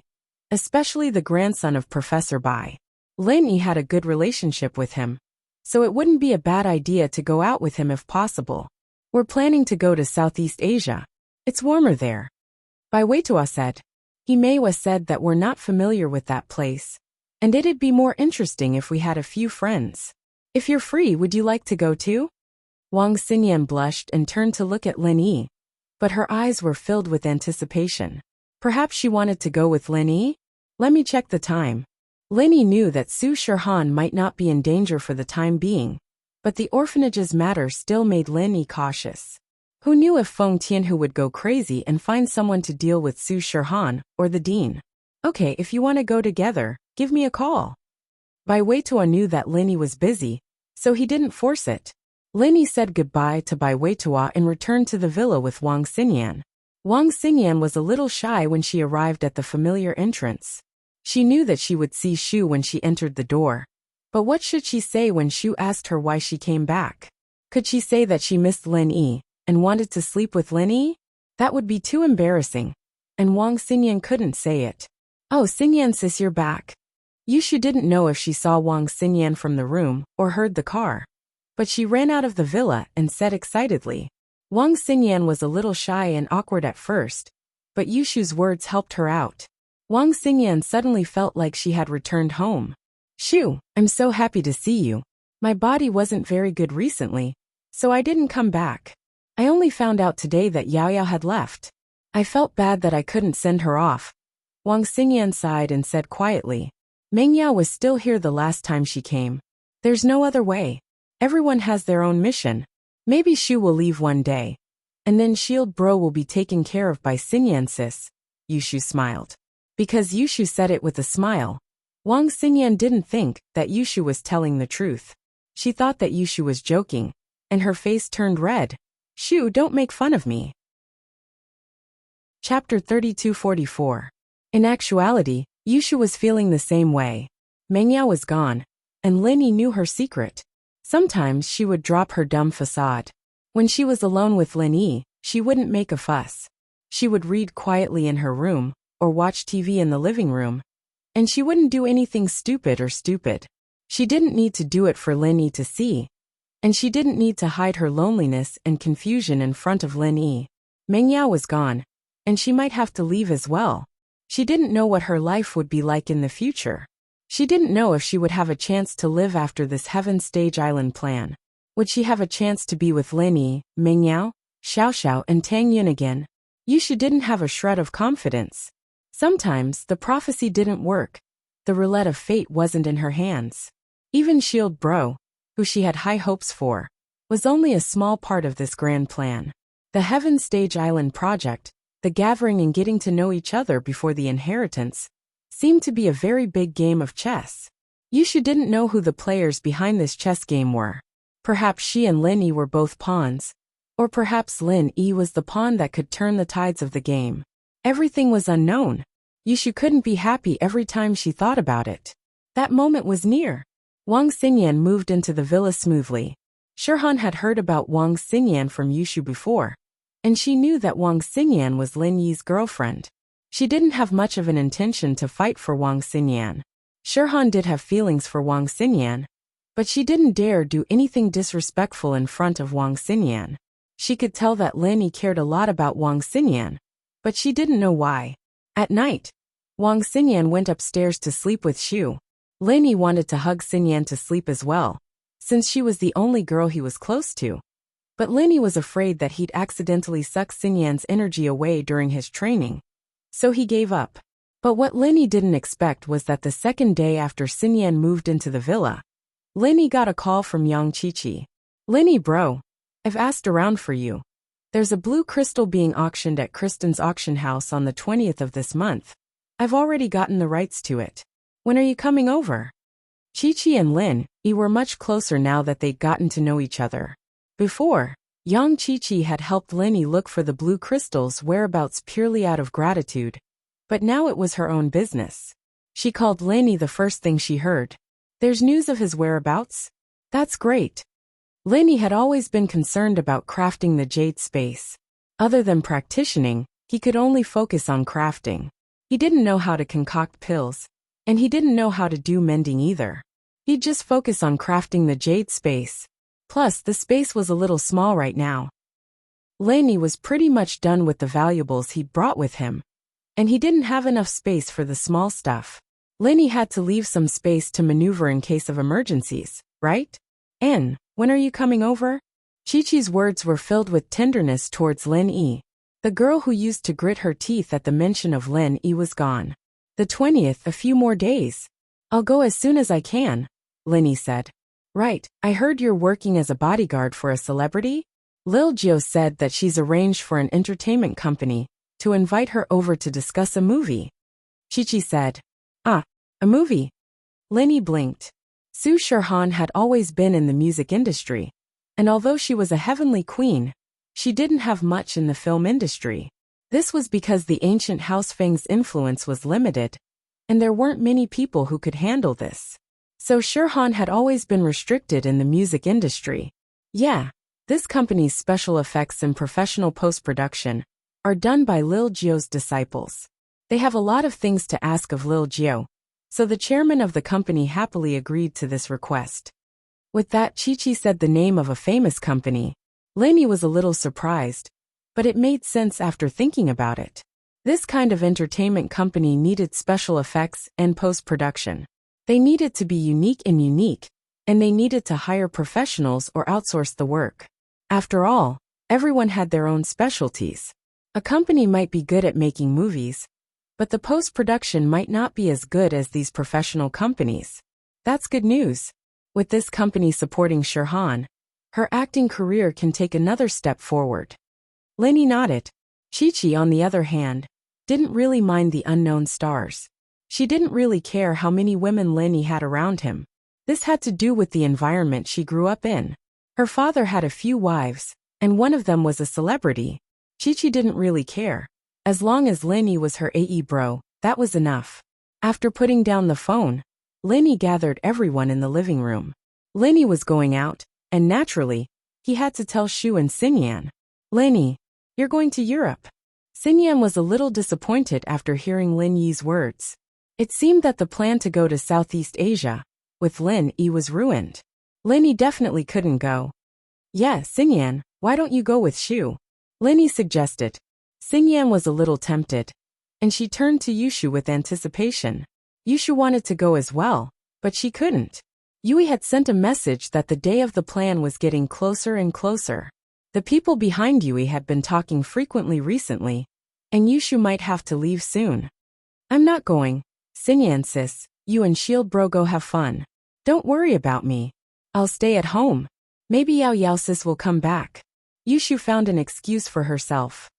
especially the grandson of Professor Bai. Lin Yi had a good relationship with him, so it wouldn't be a bad idea to go out with him if possible. We're planning to go to Southeast Asia. It's warmer there. Bai Weitua said. Meiwei said that we're not familiar with that place, and it'd be more interesting if we had a few friends. If you're free, would you like to go too? Wang Xinyan blushed and turned to look at Lin Yi, but her eyes were filled with anticipation. Perhaps she wanted to go with Lin Yi? Let me check the time. Lin Yi knew that Su Shirhan might not be in danger for the time being, but the orphanage's matter still made Lin Yi cautious. Who knew if Feng Tianhu would go crazy and find someone to deal with Su Shirhan or the dean? Okay, if you want to go together, give me a call. Bai Weitua knew that Lin Yi was busy, so he didn't force it. Lin Yi said goodbye to Bai Weitua and returned to the villa with Wang Xinyan. Wang Xinyan was a little shy when she arrived at the familiar entrance. She knew that she would see Shu when she entered the door. But what should she say when Shu asked her why she came back? Could she say that she missed Lin Yi and wanted to sleep with Lin Yi? That would be too embarrassing. And Wang Xinyan couldn't say it. Oh, Xinyan sis, you're back. Yushu didn't know if she saw Wang Xinyan from the room or heard the car. But she ran out of the villa and said excitedly. Wang Xinyan was a little shy and awkward at first, but Yushu's words helped her out. Wang Xinyan suddenly felt like she had returned home. Shu, I'm so happy to see you. My body wasn't very good recently, so I didn't come back. I only found out today that Yao Yao had left. I felt bad that I couldn't send her off. Wang Xinyan sighed and said quietly. Meng Yao was still here the last time she came. There's no other way. Everyone has their own mission. Maybe Shu will leave one day, and then Shield Bro will be taken care of by Xinyan sis. Yushu smiled. Because Yushu said it with a smile, Wang Xinyan didn't think that Yushu was telling the truth. She thought that Yushu was joking, and her face turned red. Shu, don't make fun of me. Chapter 3244. In actuality, Yushu was feeling the same way. Meng Yao was gone, and Lin Yi knew her secret. Sometimes she would drop her dumb facade. When she was alone with Lin Yi, she wouldn't make a fuss. She would read quietly in her room, or watch TV in the living room. And she wouldn't do anything stupid. She didn't need to do it for Lin Yi to see. And she didn't need to hide her loneliness and confusion in front of Lin Yi. Meng Yao was gone, and she might have to leave as well. She didn't know what her life would be like in the future. She didn't know if she would have a chance to live after this Heaven Stage Island plan. Would she have a chance to be with Lin Yi, Meng Yao, Xiao and Tang Yun again? Yushu didn't have a shred of confidence. Sometimes the prophecy didn't work. The roulette of fate wasn't in her hands. Even Shield Bro, who she had high hopes for, was only a small part of this grand plan. The Heaven Stage Island project, the gathering and getting to know each other before the inheritance, seemed to be a very big game of chess. Yushu didn't know who the players behind this chess game were. Perhaps she and Lin Yi were both pawns, or perhaps Lin Yi was the pawn that could turn the tides of the game. Everything was unknown. Yushu couldn't be happy every time she thought about it. That moment was near. Wang Xinyan moved into the villa smoothly. Shirhan had heard about Wang Xinyan from Yushu before, and she knew that Wang Xinyan was Lin Yi's girlfriend. She didn't have much of an intention to fight for Wang Xinyan. Shirhan did have feelings for Wang Xinyan, but she didn't dare do anything disrespectful in front of Wang Xinyan. She could tell that Lin Yi cared a lot about Wang Xinyan, but she didn't know why. At night, Wang Xinyan went upstairs to sleep with Shu. Lenny wanted to hug Xinyan to sleep as well, since she was the only girl he was close to. But Lenny was afraid that he'd accidentally suck Xinyan's energy away during his training, so he gave up. But what Lenny didn't expect was that the second day after Xinyan moved into the villa, Lenny got a call from Yang Qiqi. "Lenny bro, I've asked around for you. There's a blue crystal being auctioned at Kristen's auction house on the 20th of this month. I've already gotten the rights to it. When are you coming over?" Qiqi and Lin Yi were much closer now that they'd gotten to know each other. Before, Yang Qiqi had helped Lenny look for the blue crystal's whereabouts purely out of gratitude, but now it was her own business. She called Lenny the first thing she heard. "There's news of his whereabouts? That's great." Lenny had always been concerned about crafting the jade space. Other than practicing, he could only focus on crafting. He didn't know how to concoct pills, and he didn't know how to do mending either. He'd just focus on crafting the jade space. Plus, the space was a little small right now. Lenny was pretty much done with the valuables he'd brought with him, and he didn't have enough space for the small stuff. Lenny had to leave some space to maneuver in case of emergencies, right? "And when are you coming over?" Qiqi's words were filled with tenderness towards Lin Yi. The girl who used to grit her teeth at the mention of Lin Yi was gone. "The 20th, a few more days. I'll go as soon as I can," Lin Yi said. "Right, I heard you're working as a bodyguard for a celebrity?" Lil Jio said that she's arranged for an entertainment company to invite her over to discuss a movie. Qiqi said, "Ah, a movie?" Lin Yi blinked. Su Shirhan had always been in the music industry, and although she was a heavenly queen, she didn't have much in the film industry. This was because the ancient House Feng's influence was limited, and there weren't many people who could handle this. So Shirhan had always been restricted in the music industry. Yeah, this company's special effects and professional post-production are done by Lil Jio's disciples. They have a lot of things to ask of Lil Jio, so the chairman of the company happily agreed to this request. With that, Qiqi said the name of a famous company. Lin Yi was a little surprised, but it made sense after thinking about it. This kind of entertainment company needed special effects and post-production. They needed to be unique, and they needed to hire professionals or outsource the work. After all, everyone had their own specialties. A company might be good at making movies, but the post-production might not be as good as these professional companies. That's good news. With this company supporting Shirhan, her acting career can take another step forward. Lin Yi nodded. Qiqi, on the other hand, didn't really mind the unknown stars. She didn't really care how many women Lin Yi had around him. This had to do with the environment she grew up in. Her father had a few wives, and one of them was a celebrity. Qiqi didn't really care. As long as Lin Yi was her AE bro, that was enough. After putting down the phone, Lin Yi gathered everyone in the living room. Lin Yi was going out, and naturally, he had to tell Shu and Xinyan. "Lin Yi, you're going to Europe." Xinyan was a little disappointed after hearing Lin Yi's words. It seemed that the plan to go to Southeast Asia with Lin Yi was ruined. Lin Yi definitely couldn't go. "Yeah, Xinyan, why don't you go with Shu?" Lin Yi suggested. Xinyan was a little tempted, and she turned to Yushu with anticipation. Yushu wanted to go as well, but she couldn't. Yui had sent a message that the day of the plan was getting closer and closer. The people behind Yui had been talking frequently recently, and Yushu might have to leave soon. "I'm not going. Xinyan sis, you and Shield bro go have fun. Don't worry about me. I'll stay at home. Maybe Yao Yao sis will come back." Yushu found an excuse for herself.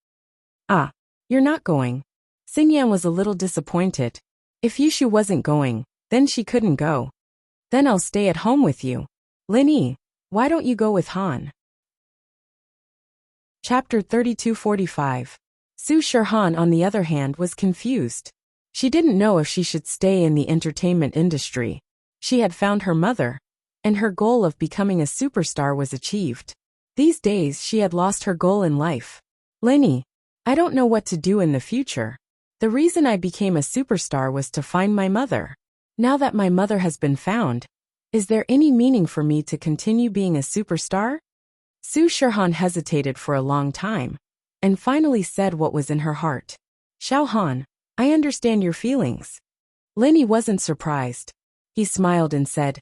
"Ah, you're not going." Xinyan was a little disappointed. If Yushu wasn't going, then she couldn't go. "Then I'll stay at home with you. Lin Yi, why don't you go with Han?" Chapter 3245. Su Shirhan, on the other hand, was confused. She didn't know if she should stay in the entertainment industry. She had found her mother, and her goal of becoming a superstar was achieved. These days she had lost her goal in life. "Lin Yi, I don't know what to do in the future. The reason I became a superstar was to find my mother. Now that my mother has been found, is there any meaning for me to continue being a superstar?" Su Shirhan hesitated for a long time, and finally said what was in her heart. "Xiao Han, I understand your feelings." Lin Yi wasn't surprised. He smiled and said,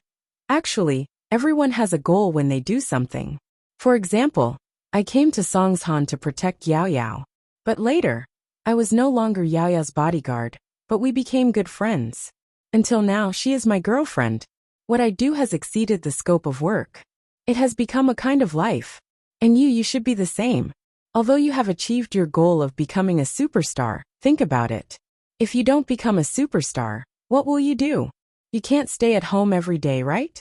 actually, everyone has a goal when they do something. For example, I came to Songshan to protect Yao Yao. But later, I was no longer Yao Yao's bodyguard, but we became good friends. Until now, she is my girlfriend. What I do has exceeded the scope of work. It has become a kind of life. And you should be the same. Although you have achieved your goal of becoming a superstar, think about it. If you don't become a superstar, what will you do? You can't stay at home every day, right?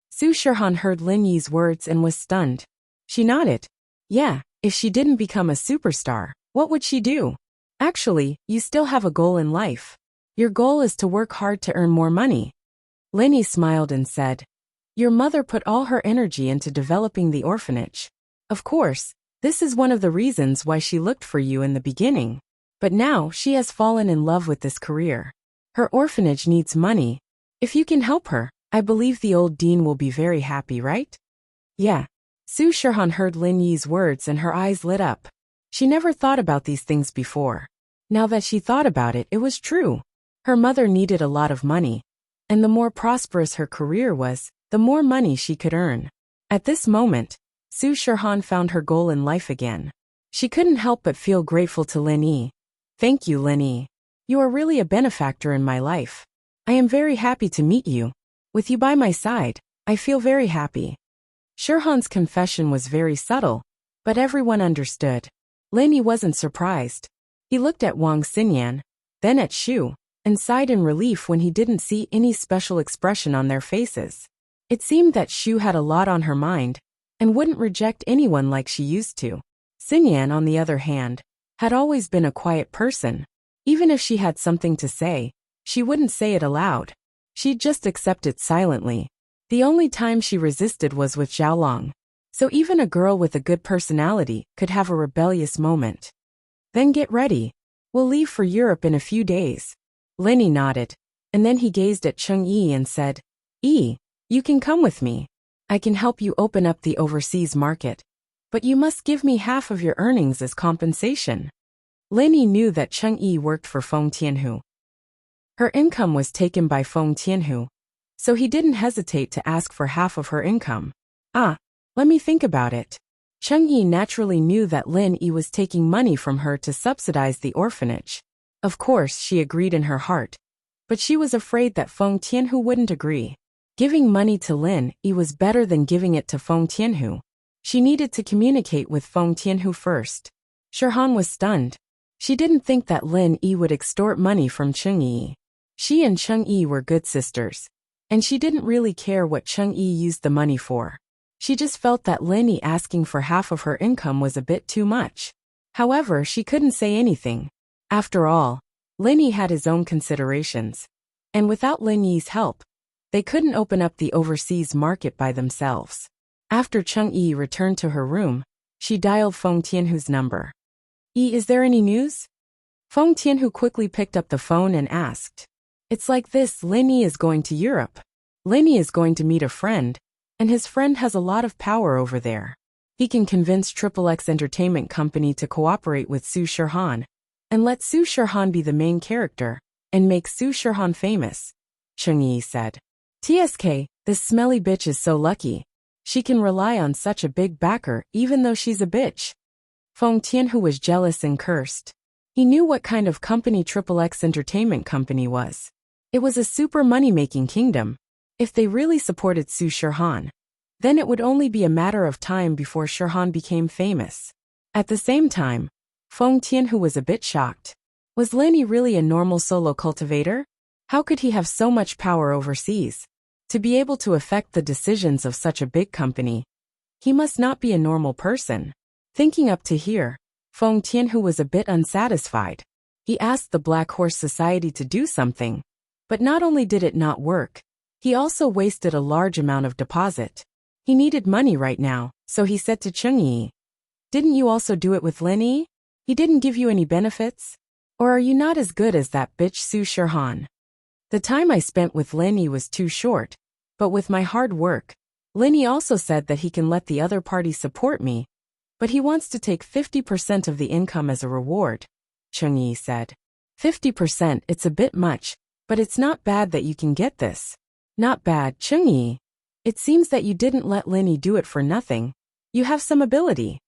Su Shirhan heard Lin Yi's words and was stunned. She nodded. Yeah, if she didn't become a superstar, what would she do? Actually, you still have a goal in life. Your goal is to work hard to earn more money. Lin Yi smiled and said, your mother put all her energy into developing the orphanage. Of course, this is one of the reasons why she looked for you in the beginning. But now she has fallen in love with this career. Her orphanage needs money. If you can help her, I believe the old dean will be very happy, right? Yeah. Su Shirhan heard Lin Yi's words and her eyes lit up. She never thought about these things before. Now that she thought about it, it was true. Her mother needed a lot of money. And the more prosperous her career was, the more money she could earn. At this moment, Su Shirhan found her goal in life again. She couldn't help but feel grateful to Lin Yi. Thank you, Lin Yi. You are really a benefactor in my life. I am very happy to meet you. With you by my side, I feel very happy. Shirhan's confession was very subtle, but everyone understood. Lin Yi wasn't surprised. He looked at Wang Xinyan, then at Shu, and sighed in relief when he didn't see any special expression on their faces. It seemed that Shu had a lot on her mind, and wouldn't reject anyone like she used to. Xinyan, on the other hand, had always been a quiet person. Even if she had something to say, she wouldn't say it aloud. She'd just accept it silently. The only time she resisted was with Xiaolong. So even a girl with a good personality could have a rebellious moment. Then get ready. We'll leave for Europe in a few days. Lin Yi nodded, and then he gazed at Cheng Yi and said, Yi, you can come with me. I can help you open up the overseas market. But you must give me half of your earnings as compensation. Lin Yi knew that Cheng Yi worked for Feng Tianhu. Her income was taken by Feng Tianhu, so he didn't hesitate to ask for half of her income. Let me think about it. Cheng Yi naturally knew that Lin Yi was taking money from her to subsidize the orphanage. Of course, she agreed in her heart, but she was afraid that Feng Tianhu wouldn't agree. Giving money to Lin Yi was better than giving it to Feng Tianhu. She needed to communicate with Feng Tianhu first. Shirhan was stunned. She didn't think that Lin Yi would extort money from Cheng Yi. She and Cheng Yi were good sisters, and she didn't really care what Cheng Yi used the money for. She just felt that Lin Yi asking for half of her income was a bit too much. However, she couldn't say anything. After all, Lin Yi had his own considerations. And without Lin Yi's help, they couldn't open up the overseas market by themselves. After Cheng Yi returned to her room, she dialed Feng Tianhu's number. Yi, is there any news? Feng Tianhu quickly picked up the phone and asked. It's like this, Lin Yi is going to Europe. Lin Yi is going to meet a friend, and his friend has a lot of power over there. He can convince XXX Entertainment Company to cooperate with Su Shirhan, and let Su Shirhan be the main character, and make Su Shirhan famous, Cheng Yi said. TSK, this smelly bitch is so lucky. She can rely on such a big backer even though she's a bitch. Feng Tianhu was jealous and cursed. He knew what kind of company XXX Entertainment Company was. It was a super money-making kingdom. If they really supported Su Shirhan, then it would only be a matter of time before Shirhan became famous. At the same time, Feng Tianhu was a bit shocked. Was Lin Yi really a normal solo cultivator? How could he have so much power overseas? To be able to affect the decisions of such a big company, he must not be a normal person. Thinking up to here, Feng Tianhu was a bit unsatisfied. He asked the Black Horse Society to do something, but not only did it not work, he also wasted a large amount of deposit. He needed money right now, so he said to Cheng Yi, didn't you also do it with Lin Yi? He didn't give you any benefits? Or are you not as good as that bitch Su Shirhan? The time I spent with Lin Yi was too short, but with my hard work, Lin Yi also said that he can let the other party support me, but he wants to take 50% of the income as a reward, Cheng Yi said. 50%, it's a bit much, but it's not bad that you can get this. Not bad, Chungyi. It seems that you didn't let Linny do it for nothing. You have some ability.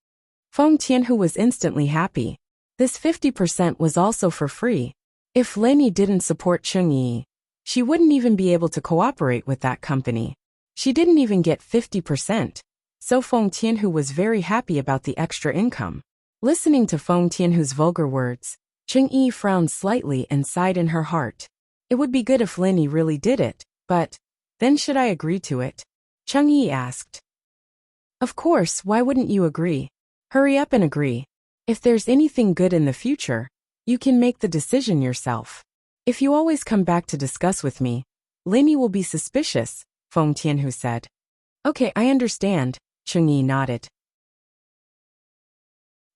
Feng Tianhu was instantly happy. This 50% was also for free. If Linny didn't support Chungyi, she wouldn't even be able to cooperate with that company. She didn't even get 50%. So Feng Tianhu was very happy about the extra income. Listening to Feng Tianhu's vulgar words, Chungyi frowned slightly and sighed in her heart. It would be good if Linny really did it, but then should I agree to it? Chungyi asked. Of course, why wouldn't you agree? Hurry up and agree. If there's anything good in the future, you can make the decision yourself. If you always come back to discuss with me, Linny will be suspicious, Feng Tianhu said. Okay, I understand, Chungyi nodded.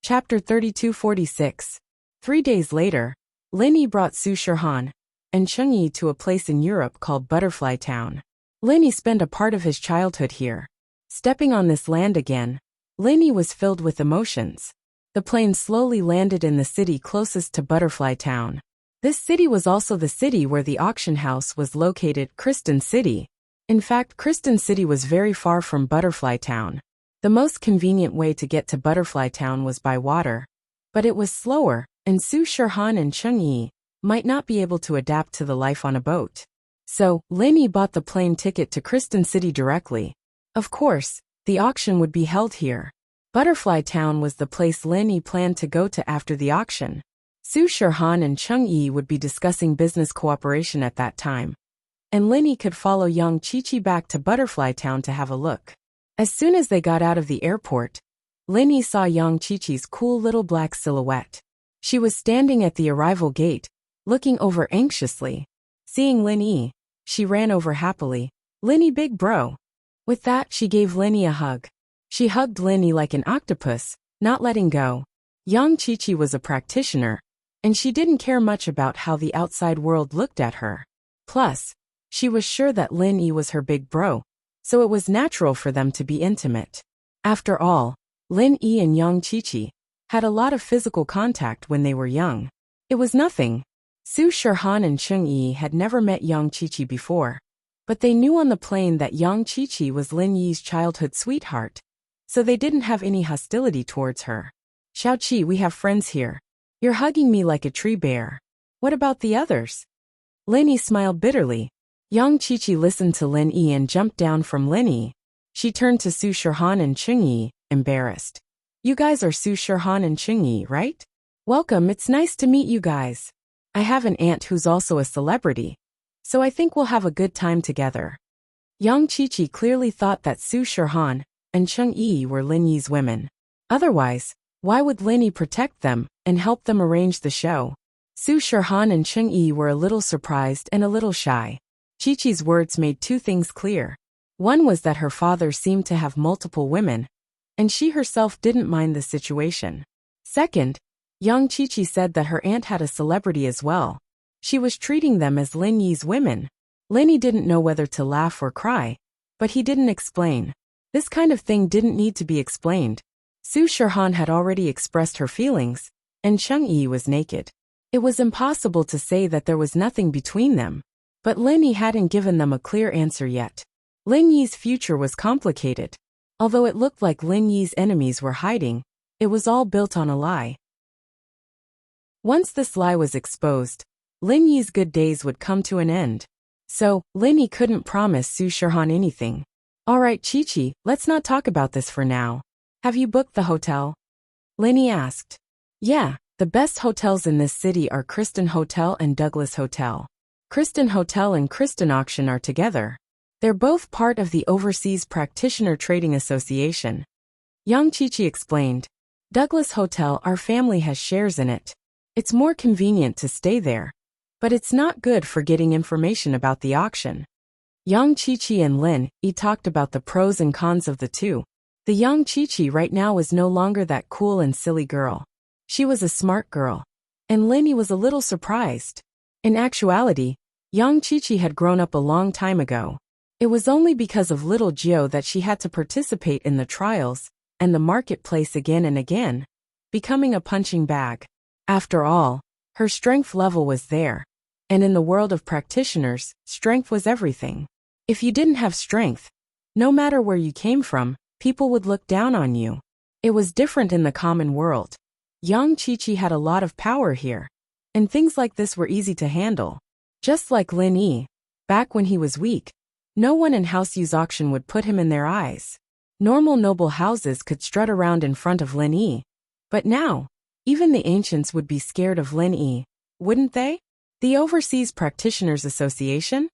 Chapter 3246. 3 days later, Linny brought Su Shirhan and Chungyi to a place in Europe called Butterfly Town. Linny spent a part of his childhood here. Stepping on this land again, Linny was filled with emotions. The plane slowly landed in the city closest to Butterfly Town. This city was also the city where the auction house was located, Kristen City. In fact, Kristen City was very far from Butterfly Town. The most convenient way to get to Butterfly Town was by water. But it was slower, and Su Shirhan and Chungyi might not be able to adapt to the life on a boat. So, Linny bought the plane ticket to Kristen City directly. Of course, the auction would be held here. Butterfly Town was the place Linny planned to go to after the auction. Su Shirhan and Chungyi would be discussing business cooperation at that time. And Linny could follow Yang Qiqi back to Butterfly Town to have a look. As soon as they got out of the airport, Linny saw Yang Qiqi's cool little black silhouette. She was standing at the arrival gate, looking over anxiously. Seeing Linny, she ran over happily. Linny, big bro. With that, she gave Linny a hug. She hugged Linny like an octopus, not letting go. Yang Qiqi was a practitioner, and she didn't care much about how the outside world looked at her. Plus, she was sure that Linny was her big bro, so it was natural for them to be intimate. After all, Linny and Yang Qiqi had a lot of physical contact when they were young. It was nothing. Su Shirhan and Chungyi had never met Yang Qiqi before, but they knew on the plane that Yang Qiqi was Linny's childhood sweetheart, so they didn't have any hostility towards her. Xiaoqi, we have friends here. You're hugging me like a tree bear. What about the others? Linny smiled bitterly. Yang Qiqi listened to Linny and jumped down from Linny. She turned to Su Shirhan and Chungyi, embarrassed. You guys are Su Shirhan and Chungyi, right? Welcome, it's nice to meet you guys. I have an aunt who's also a celebrity, so I think we'll have a good time together. Yang Qiqi clearly thought that Su Shirhan and Chungyi were Linny's women. Otherwise, why would Linny protect them and help them arrange the show? Su Shirhan and Chungyi were a little surprised and a little shy. Qiqi's words made two things clear. One was that her father seemed to have multiple women, and she herself didn't mind the situation. Second, Yang Qiqi said that her aunt had a celebrity as well. She was treating them as Linny's women. Linny didn't know whether to laugh or cry, but he didn't explain. This kind of thing didn't need to be explained. Su Shirhan had already expressed her feelings, and Chungyi was naked. It was impossible to say that there was nothing between them. But Linny hadn't given them a clear answer yet. Linny's future was complicated. Although it looked like Linny's enemies were hiding, it was all built on a lie. Once this lie was exposed, Linny's good days would come to an end. So, Linny couldn't promise Su Shirhan anything. Alright Qiqi, let's not talk about this for now. Have you booked the hotel? Linny asked. Yeah, the best hotels in this city are Kristen Hotel and Douglas Hotel. Kristen Hotel and Kristen Auction are together. They're both part of the Overseas Practitioner Trading Association. Yang Qiqi explained. Douglas Hotel, our family has shares in it. It's more convenient to stay there. But it's not good for getting information about the auction. Yang Qiqi and Lin Yi talked about the pros and cons of the two. The Yang Qiqi right now was no longer that cool and silly girl. She was a smart girl. And Lin Yi was a little surprised. In actuality, Yang Qiqi had grown up a long time ago. It was only because of little Jiu that she had to participate in the trials and the marketplace again and again, becoming a punching bag. After all, her strength level was there, and in the world of practitioners, strength was everything. If you didn't have strength, no matter where you came from, people would look down on you. It was different in the common world. Young Chi-Chi had a lot of power here, and things like this were easy to handle. Just like Lin Yi, back when he was weak, no one in House Yu's auction would put him in their eyes. Normal noble houses could strut around in front of Lin Yi, but now, even the ancients would be scared of Lin Yi, wouldn't they? The Overseas Practitioners Association?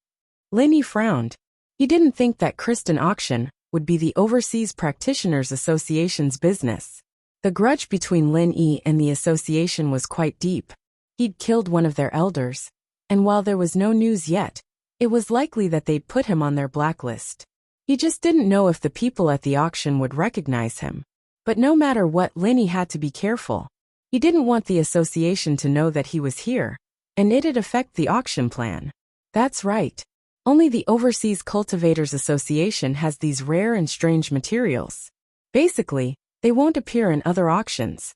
Lin Yi frowned. He didn't think that Kristen auction would be the Overseas Practitioners Association's business. The grudge between Lin Yi and the association was quite deep. He'd killed one of their elders, and while there was no news yet, it was likely that they'd put him on their blacklist. He just didn't know if the people at the auction would recognize him. But no matter what, Lin Yi had to be careful. He didn't want the association to know that he was here, and it'd affect the auction plan. That's right. Only the Overseas Cultivators Association has these rare and strange materials. Basically, they won't appear in other auctions.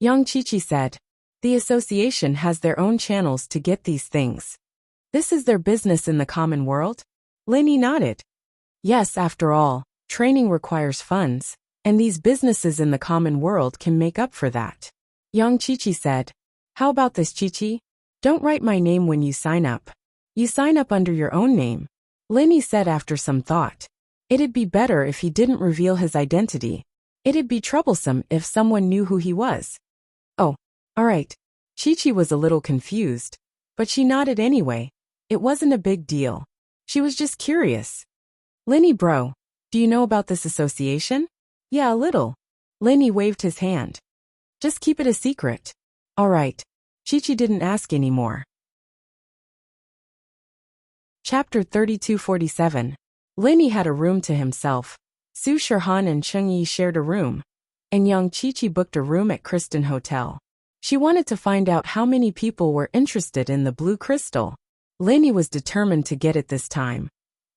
Young Chi-Chi said, the association has their own channels to get these things. This is their business in the common world? Lin Yi nodded. Yes, after all, training requires funds, and these businesses in the common world can make up for that. Young Chi-Chi said, how about this, Chi-Chi? Don't write my name when you sign up. You sign up under your own name. Lin Yi said after some thought. It'd be better if he didn't reveal his identity. It'd be troublesome if someone knew who he was. Oh, all right. Chi-Chi was a little confused, but she nodded anyway. It wasn't a big deal. She was just curious. Lin Yi bro, do you know about this association? Yeah, a little. Lin Yi waved his hand. Just keep it a secret. All right. Chi-Chi didn't ask anymore. Chapter 3247. Lin Yi had a room to himself. Su Shirhan and Cheng Yi shared a room, and young Chi-Chi booked a room at Kristen Hotel. She wanted to find out how many people were interested in the blue crystal. Lin Yi was determined to get it this time,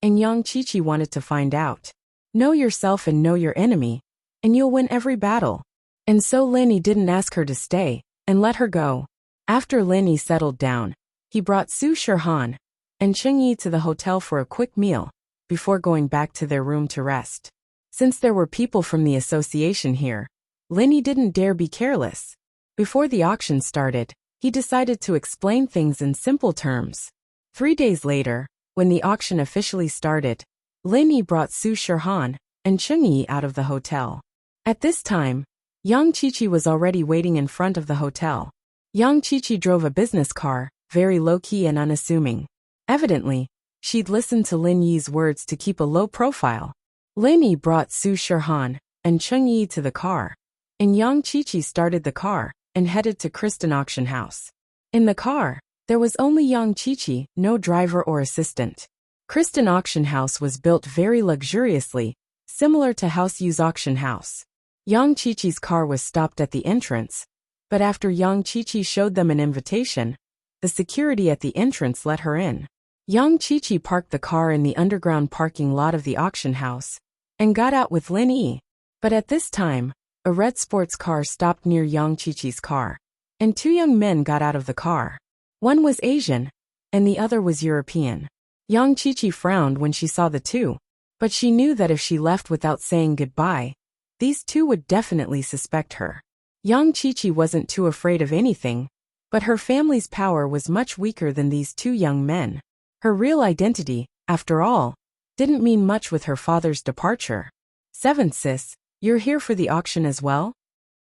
and young Chi-Chi wanted to find out. Know yourself and know your enemy, and you'll win every battle. And so Lin Yi didn't ask her to stay, and let her go. After Lin Yi settled down, he brought Su Shirhan and Cheng Yi to the hotel for a quick meal, before going back to their room to rest. Since there were people from the association here, Lin Yi didn't dare be careless. Before the auction started, he decided to explain things in simple terms. 3 days later, when the auction officially started, Lin Yi brought Su Shirhan and Cheng Yi out of the hotel. At this time, young Chi-Chi was already waiting in front of the hotel. Young Chi-Chi drove a business car, very low-key and unassuming. Evidently, she'd listened to Lin Yi's words to keep a low profile. Lin Yi brought Su Shirhan and Cheng Yi to the car, and young Chi-Chi started the car and headed to Kristen Auction House. In the car, there was only young Chi-Chi, no driver or assistant. Kristen Auction House was built very luxuriously, similar to House Yu's auction house. Young Chi-Chi's car was stopped at the entrance, but after young Chi-Chi showed them an invitation, the security at the entrance let her in. Young Chi-Chi parked the car in the underground parking lot of the auction house and got out with Lin Yi. But at this time, a red sports car stopped near young Chi-Chi's car, and 2 young men got out of the car. One was Asian, and the other was European. Young Chi-Chi frowned when she saw the two, but she knew that if she left without saying goodbye, these two would definitely suspect her. Young Chi-Chi wasn't too afraid of anything, but her family's power was much weaker than these 2 young men. Her real identity, after all, didn't mean much with her father's departure. 7 sis, you're here for the auction as well?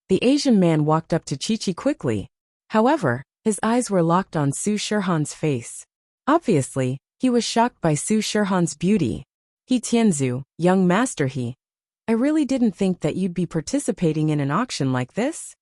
The Asian man walked up to Chi-Chi quickly. However, his eyes were locked on Su Shirhan's face. Obviously, he was shocked by Su Shirhan's beauty. He Tianzu, young master he. I really didn't think that you'd be participating in an auction like this.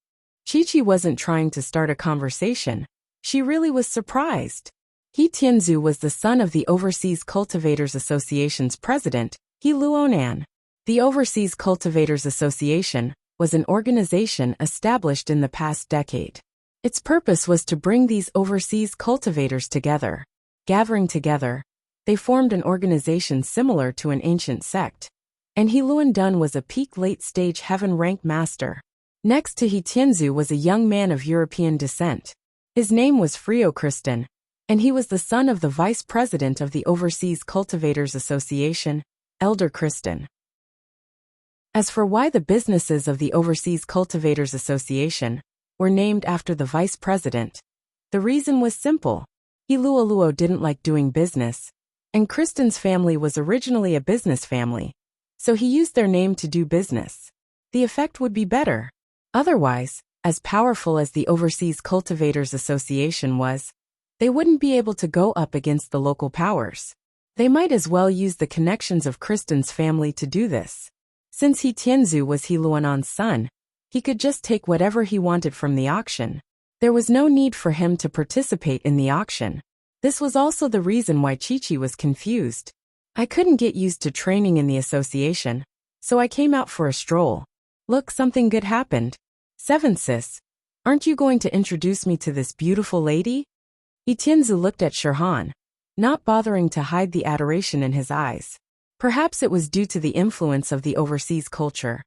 Chi-Chi wasn't trying to start a conversation. She really was surprised. He Tianzu was the son of the Overseas Cultivators Association's president, He Luonan. The Overseas Cultivators Association was an organization established in the past decade. Its purpose was to bring these overseas cultivators together. Gathering together, they formed an organization similar to an ancient sect, and He Luonan was a peak late-stage heaven-rank master. Next to He Tianzu was a young man of European descent. His name was Frio Kristen, and he was the son of the vice president of the Overseas Cultivators Association, Elder Kristen. As for why the businesses of the Overseas Cultivators Association were named after the vice president, the reason was simple. Iluoluo didn't like doing business, and Kristen's family was originally a business family, so he used their name to do business. The effect would be better. Otherwise, as powerful as the Overseas Cultivators Association was, they wouldn't be able to go up against the local powers. They might as well use the connections of Kristen's family to do this. Since He Tianzu was He Luanan's son, he could just take whatever he wanted from the auction. There was no need for him to participate in the auction. This was also the reason why Chi-Chi was confused. I couldn't get used to training in the association, so I came out for a stroll. Look, something good happened. 7 sis, aren't you going to introduce me to this beautiful lady? Itianzu looked at Shirhan, not bothering to hide the adoration in his eyes. Perhaps it was due to the influence of the overseas culture.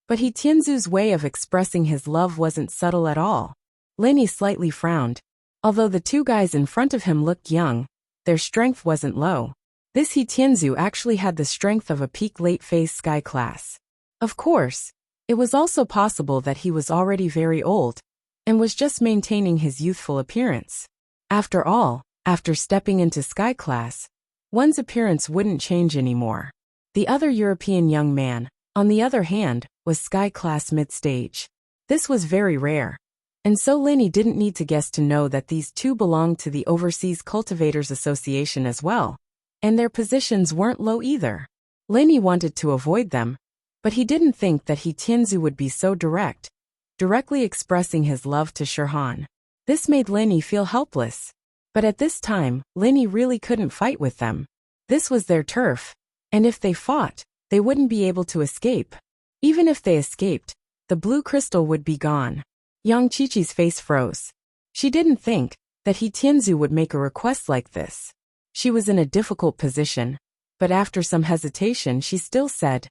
But Itianzu's way of expressing his love wasn't subtle at all. Lenny slightly frowned. Although the two guys in front of him looked young, their strength wasn't low. This Itianzu actually had the strength of a peak late-phase sky class. Of course, it was also possible that he was already very old, and was just maintaining his youthful appearance. After all, after stepping into sky class, one's appearance wouldn't change anymore. The other European young man, on the other hand, was sky class mid-stage. This was very rare. And so Lenny didn't need to guess to know that these two belonged to the Overseas Cultivators Association as well, and their positions weren't low either. Lenny wanted to avoid them, but he didn't think that He Tianzu would be so directly expressing his love to Shirhan. This made Lenny feel helpless. But at this time, Lenny really couldn't fight with them. This was their turf, and if they fought, they wouldn't be able to escape. Even if they escaped, the blue crystal would be gone. Yang Chi-Chi's face froze. She didn't think that He Tianzu would make a request like this. She was in a difficult position, but after some hesitation she still said,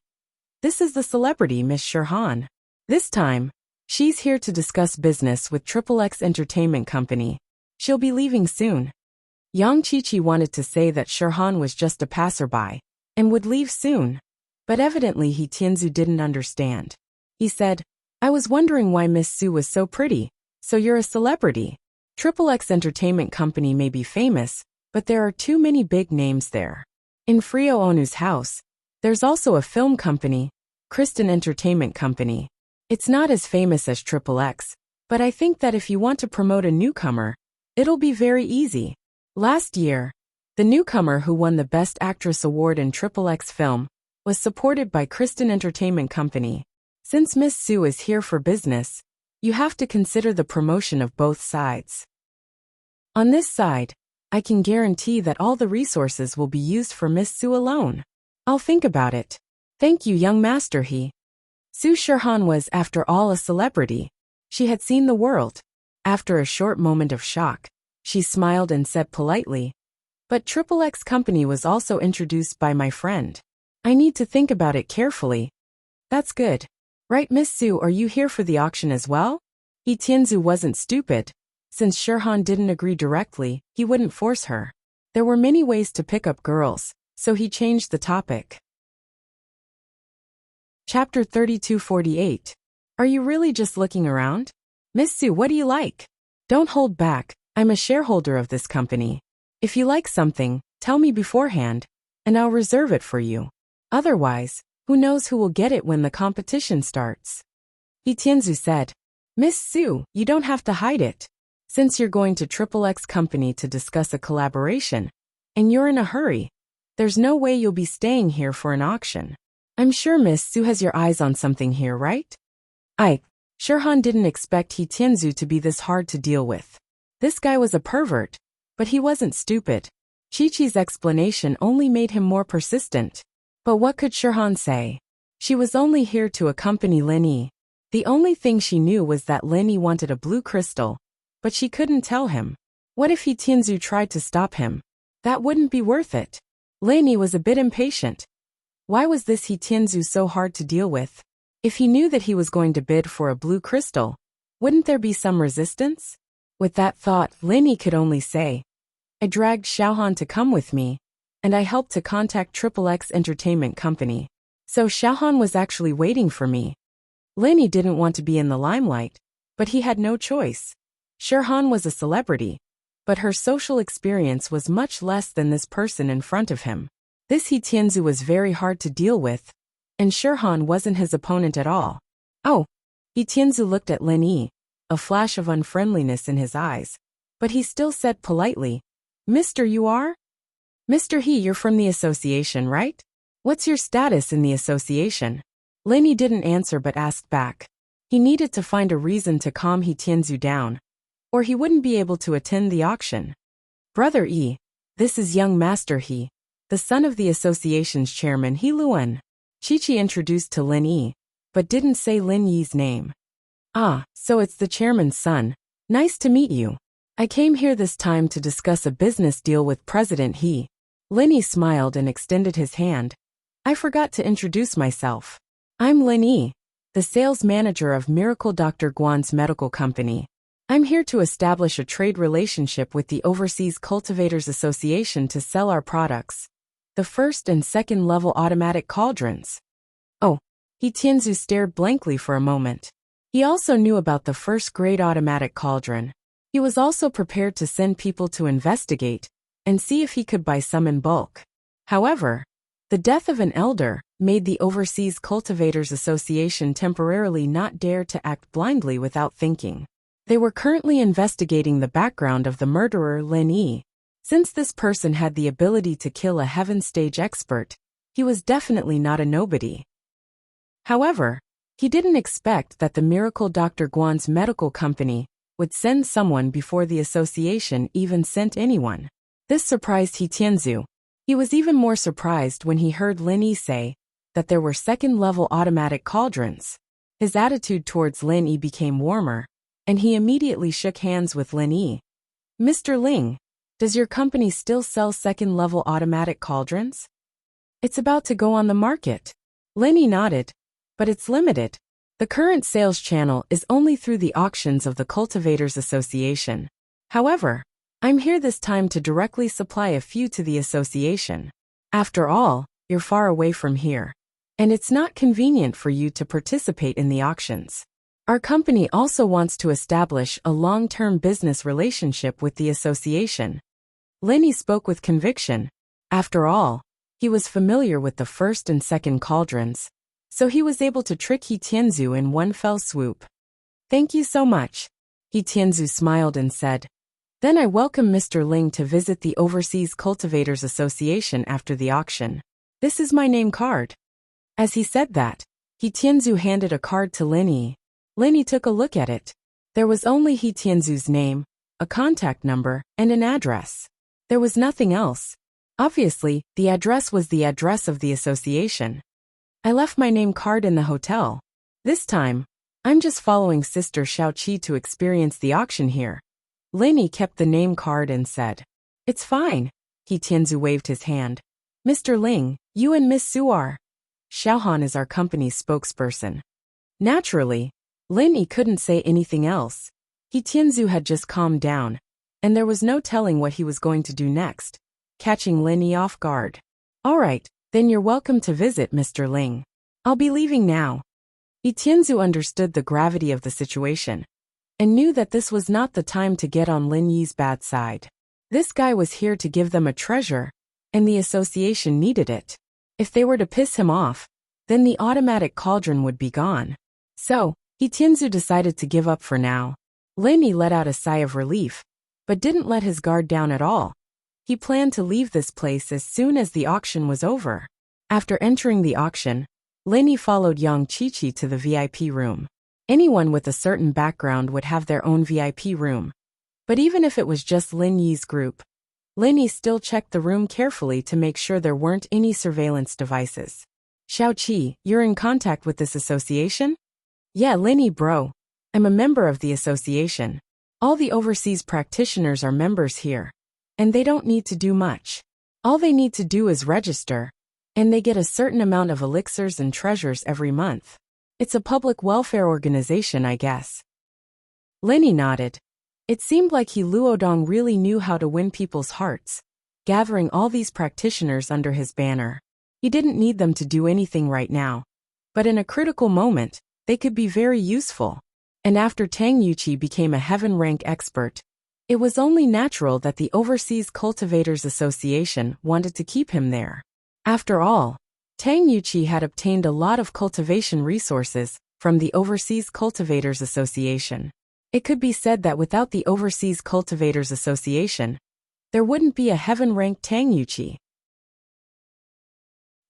"This is the celebrity, Miss Shirhan. This time, she's here to discuss business with XXX Entertainment Company. She'll be leaving soon." Yang Chi-Chi wanted to say that Shirhan was just a passerby, and would leave soon. But evidently He Tianzu didn't understand. He said, "I was wondering why Miss Su was so pretty. So you're a celebrity. XXX Entertainment Company may be famous, but there are too many big names there. In Frio Onu's house, there's also a film company, Kristen Entertainment Company. It's not as famous as XXX, but I think that if you want to promote a newcomer, it'll be very easy." Last year, the newcomer who won the Best Actress award in XXX film was supported by Kristen Entertainment Company. Since Miss Su is here for business, you have to consider the promotion of both sides. On this side, I can guarantee that all the resources will be used for Miss Su alone. I'll think about it. Thank you, young master. Su Shirhan was, after all, a celebrity. She had seen the world. After a short moment of shock, she smiled and said politely, "But XXX Company was also introduced by my friend. I need to think about it carefully." "That's good. Right, Miss Su, are you here for the auction as well?" He Tianzu wasn't stupid. Since Shirhan didn't agree directly, he wouldn't force her. There were many ways to pick up girls, so he changed the topic. Chapter 3248. Are you really just looking around? Miss Su, what do you like? Don't hold back, I'm a shareholder of this company. If you like something, tell me beforehand, and I'll reserve it for you. Otherwise, who knows who will get it when the competition starts? He Tianzu said, "Miss Su, you don't have to hide it. Since you're going to XXX Company to discuss a collaboration, and you're in a hurry, there's no way you'll be staying here for an auction. I'm sure Miss Su has your eyes on something here, right?" Shirhan didn't expect He Tianzu to be this hard to deal with. This guy was a pervert, but he wasn't stupid. Chi-Chi's explanation only made him more persistent. But what could Shirhan say? She was only here to accompany Lenny. The only thing she knew was that Lenny wanted a blue crystal, but she couldn't tell him. What if He Tianzu tried to stop him? That wouldn't be worth it. Lenny was a bit impatient. Why was this He Tianzu so hard to deal with? If he knew that he was going to bid for a blue crystal, wouldn't there be some resistance? With that thought, Lenny could only say, I dragged Xiaohan to come with me, and I helped to contact XXX Entertainment Company. So Xiaohan was actually waiting for me. Linny didn't want to be in the limelight, but he had no choice. Xiaohan was a celebrity, but her social experience was much less than this person in front of him. This He Tianzu was very hard to deal with, and Xiaohan wasn't his opponent at all. Oh, He Tianzu looked at Lin Yi, a flash of unfriendliness in his eyes, but he still said politely, "Mr. You are? Mr. He, you're from the association, right? What's your status in the association?" Lin Yi didn't answer but asked back. He needed to find a reason to calm He Tianzu down, or he wouldn't be able to attend the auction. "Brother Yi, this is young Master He, the son of the association's chairman He Luan." Chi introduced to Lin Yi, but didn't say Lin Yi's name. "Ah, so it's the chairman's son. Nice to meet you. I came here this time to discuss a business deal with President He." Lin Yi smiled and extended his hand. "I forgot to introduce myself. I'm Lin Yi, the sales manager of Miracle Dr. Guan's medical company. I'm here to establish a trade relationship with the Overseas Cultivators Association to sell our products, the first and second level automatic cauldrons." Oh, He Tianzu stared blankly for a moment. He also knew about the first grade automatic cauldron. He was also prepared to send people to investigate and see if he could buy some in bulk. However, the death of an elder made the Overseas Cultivators Association temporarily not dare to act blindly without thinking. They were currently investigating the background of the murderer Lin Yi. Since this person had the ability to kill a heaven stage expert, he was definitely not a nobody. However, he didn't expect that the Miracle Dr. Guan's medical company would send someone before the association even sent anyone. This surprised He Tianzu. He was even more surprised when he heard Lin Yi say that there were second-level automatic cauldrons. His attitude towards Lin Yi became warmer, and he immediately shook hands with Lin Yi. "Mr. Ling, does your company still sell second-level automatic cauldrons?" "It's about to go on the market." Lin Yi nodded. "But it's limited. The current sales channel is only through the auctions of the Cultivators Association. However, I'm here this time to directly supply a few to the association. After all, you're far away from here, and it's not convenient for you to participate in the auctions. Our company also wants to establish a long-term business relationship with the association." Lin Yi spoke with conviction. After all, he was familiar with the first and second cauldrons, so he was able to trick He Tianzu in one fell swoop. "Thank you so much." He Tianzu smiled and said, "Then I welcome Mr. Ling to visit the Overseas Cultivators Association after the auction. This is my name card." As he said that, He Tianzu handed a card to Lin Yi. Lin Yi took a look at it. There was only He Tianzu's name, a contact number, and an address. There was nothing else. Obviously, the address was the address of the association. "I left my name card in the hotel. This time, I'm just following Sister Xiaoqi to experience the auction here." Lin Yi kept the name card and said, "It's fine." He Tianzu waved his hand. "Mr. Ling, you and Miss Su are." "Xiaohan is our company's spokesperson." Naturally, Lin Yi couldn't say anything else. He Tianzu had just calmed down, and there was no telling what he was going to do next, catching Lin Yi off guard. "All right, then you're welcome to visit, Mr. Ling. I'll be leaving now." He Tianzu understood the gravity of the situation and knew that this was not the time to get on Lin Yi's bad side. This guy was here to give them a treasure, and the association needed it. If they were to piss him off, then the automatic cauldron would be gone. So, He Tianzu decided to give up for now. Lin Yi let out a sigh of relief, but didn't let his guard down at all. He planned to leave this place as soon as the auction was over. After entering the auction, Lin Yi followed Yang Qiqi to the VIP room. Anyone with a certain background would have their own VIP room. But even if it was just Lin Yi's group, Lin Yi still checked the room carefully to make sure there weren't any surveillance devices. "Xiaoqi, you're in contact with this association?" "Yeah, Lin Yi bro. I'm a member of the association. All the overseas practitioners are members here, and they don't need to do much. All they need to do is register, and they get a certain amount of elixirs and treasures every month. It's a public welfare organization, I guess." Lin Yi nodded. It seemed like He Luodong really knew how to win people's hearts, gathering all these practitioners under his banner. He didn't need them to do anything right now, but in a critical moment, they could be very useful. And after Tang Yuqi became a heaven-rank expert, it was only natural that the Overseas Cultivators Association wanted to keep him there. After all, Tang Yuqi had obtained a lot of cultivation resources from the Overseas Cultivators Association. It could be said that without the Overseas Cultivators Association, there wouldn't be a heaven-ranked Tang Yuqi.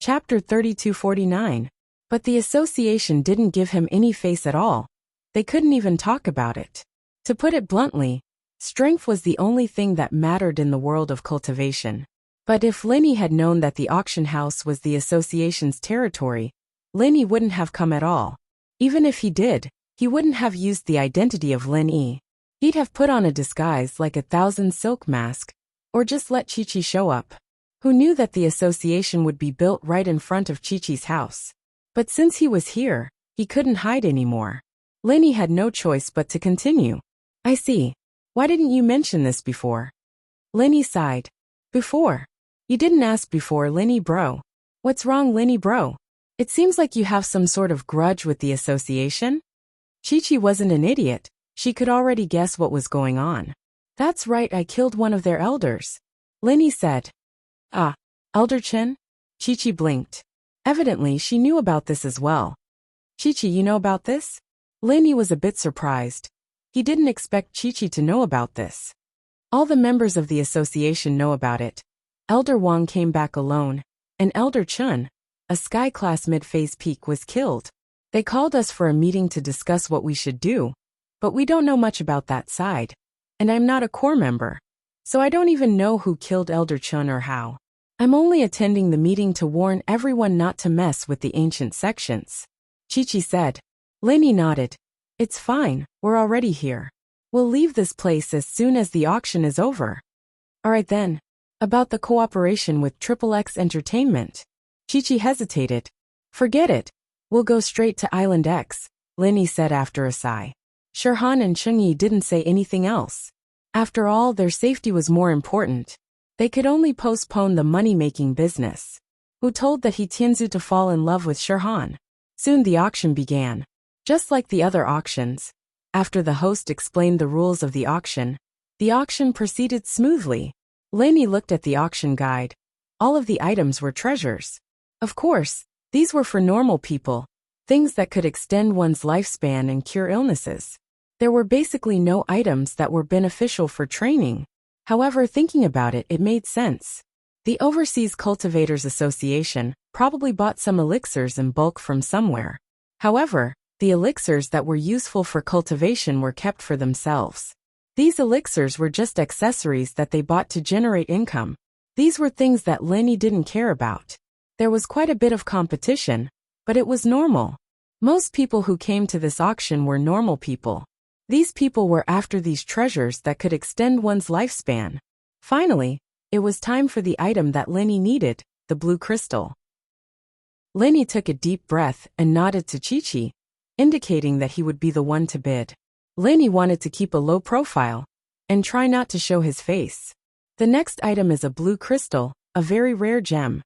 Chapter 3249. But the association didn't give him any face at all. They couldn't even talk about it. To put it bluntly, strength was the only thing that mattered in the world of cultivation. But if Linny had known that the auction house was the association's territory, Linny wouldn't have come at all. Even if he did, he wouldn't have used the identity of Lin Yi. He'd have put on a disguise like a 1,000 silk mask, or just let Chi-Chi show up. Who knew that the association would be built right in front of Chi-Chi's house? But since he was here, he couldn't hide anymore. Linny had no choice but to continue. I see. Why didn't you mention this before? Linny sighed. Before? You didn't ask before, Linny bro. What's wrong, Linny bro? It seems like you have some sort of grudge with the association? Chi-Chi wasn't an idiot. She could already guess what was going on. That's right, I killed one of their elders. Linny said. Ah, Elder Chen? Chi-Chi blinked. Evidently, she knew about this as well. Chi-Chi, you know about this? Linny was a bit surprised. He didn't expect Chi-Chi to know about this. All the members of the association know about it. Elder Wang came back alone, and Elder Chun, a sky-class mid-phase peak, was killed. They called us for a meeting to discuss what we should do, but we don't know much about that side. And I'm not a core member, so I don't even know who killed Elder Chun or how. I'm only attending the meeting to warn everyone not to mess with the ancient sections. Chi-Chi said. Linny nodded. It's fine, we're already here. We'll leave this place as soon as the auction is over. Alright then. About the cooperation with XXX Entertainment. Chi-Chi hesitated. Forget it. We'll go straight to Island X, Linny said after a sigh. Shirhan and Chengyi didn't say anything else. After all, their safety was more important. They could only postpone the money-making business. Who told that he Tianzu to fall in love with Shirhan? Soon the auction began. Just like the other auctions. After the host explained the rules of the auction proceeded smoothly. Linny looked at the auction guide. All of the items were treasures. Of course, these were for normal people, things that could extend one's lifespan and cure illnesses. There were basically no items that were beneficial for training. However, thinking about it, it made sense. The Overseas Cultivators Association probably bought some elixirs in bulk from somewhere. However, the elixirs that were useful for cultivation were kept for themselves. These elixirs were just accessories that they bought to generate income. These were things that Linny didn't care about. There was quite a bit of competition, but it was normal. Most people who came to this auction were normal people. These people were after these treasures that could extend one's lifespan. Finally, it was time for the item that Linny needed, the blue crystal. Linny took a deep breath and nodded to Chi-Chi, indicating that he would be the one to bid. Linny wanted to keep a low profile and try not to show his face. The next item is a blue crystal, a very rare gem.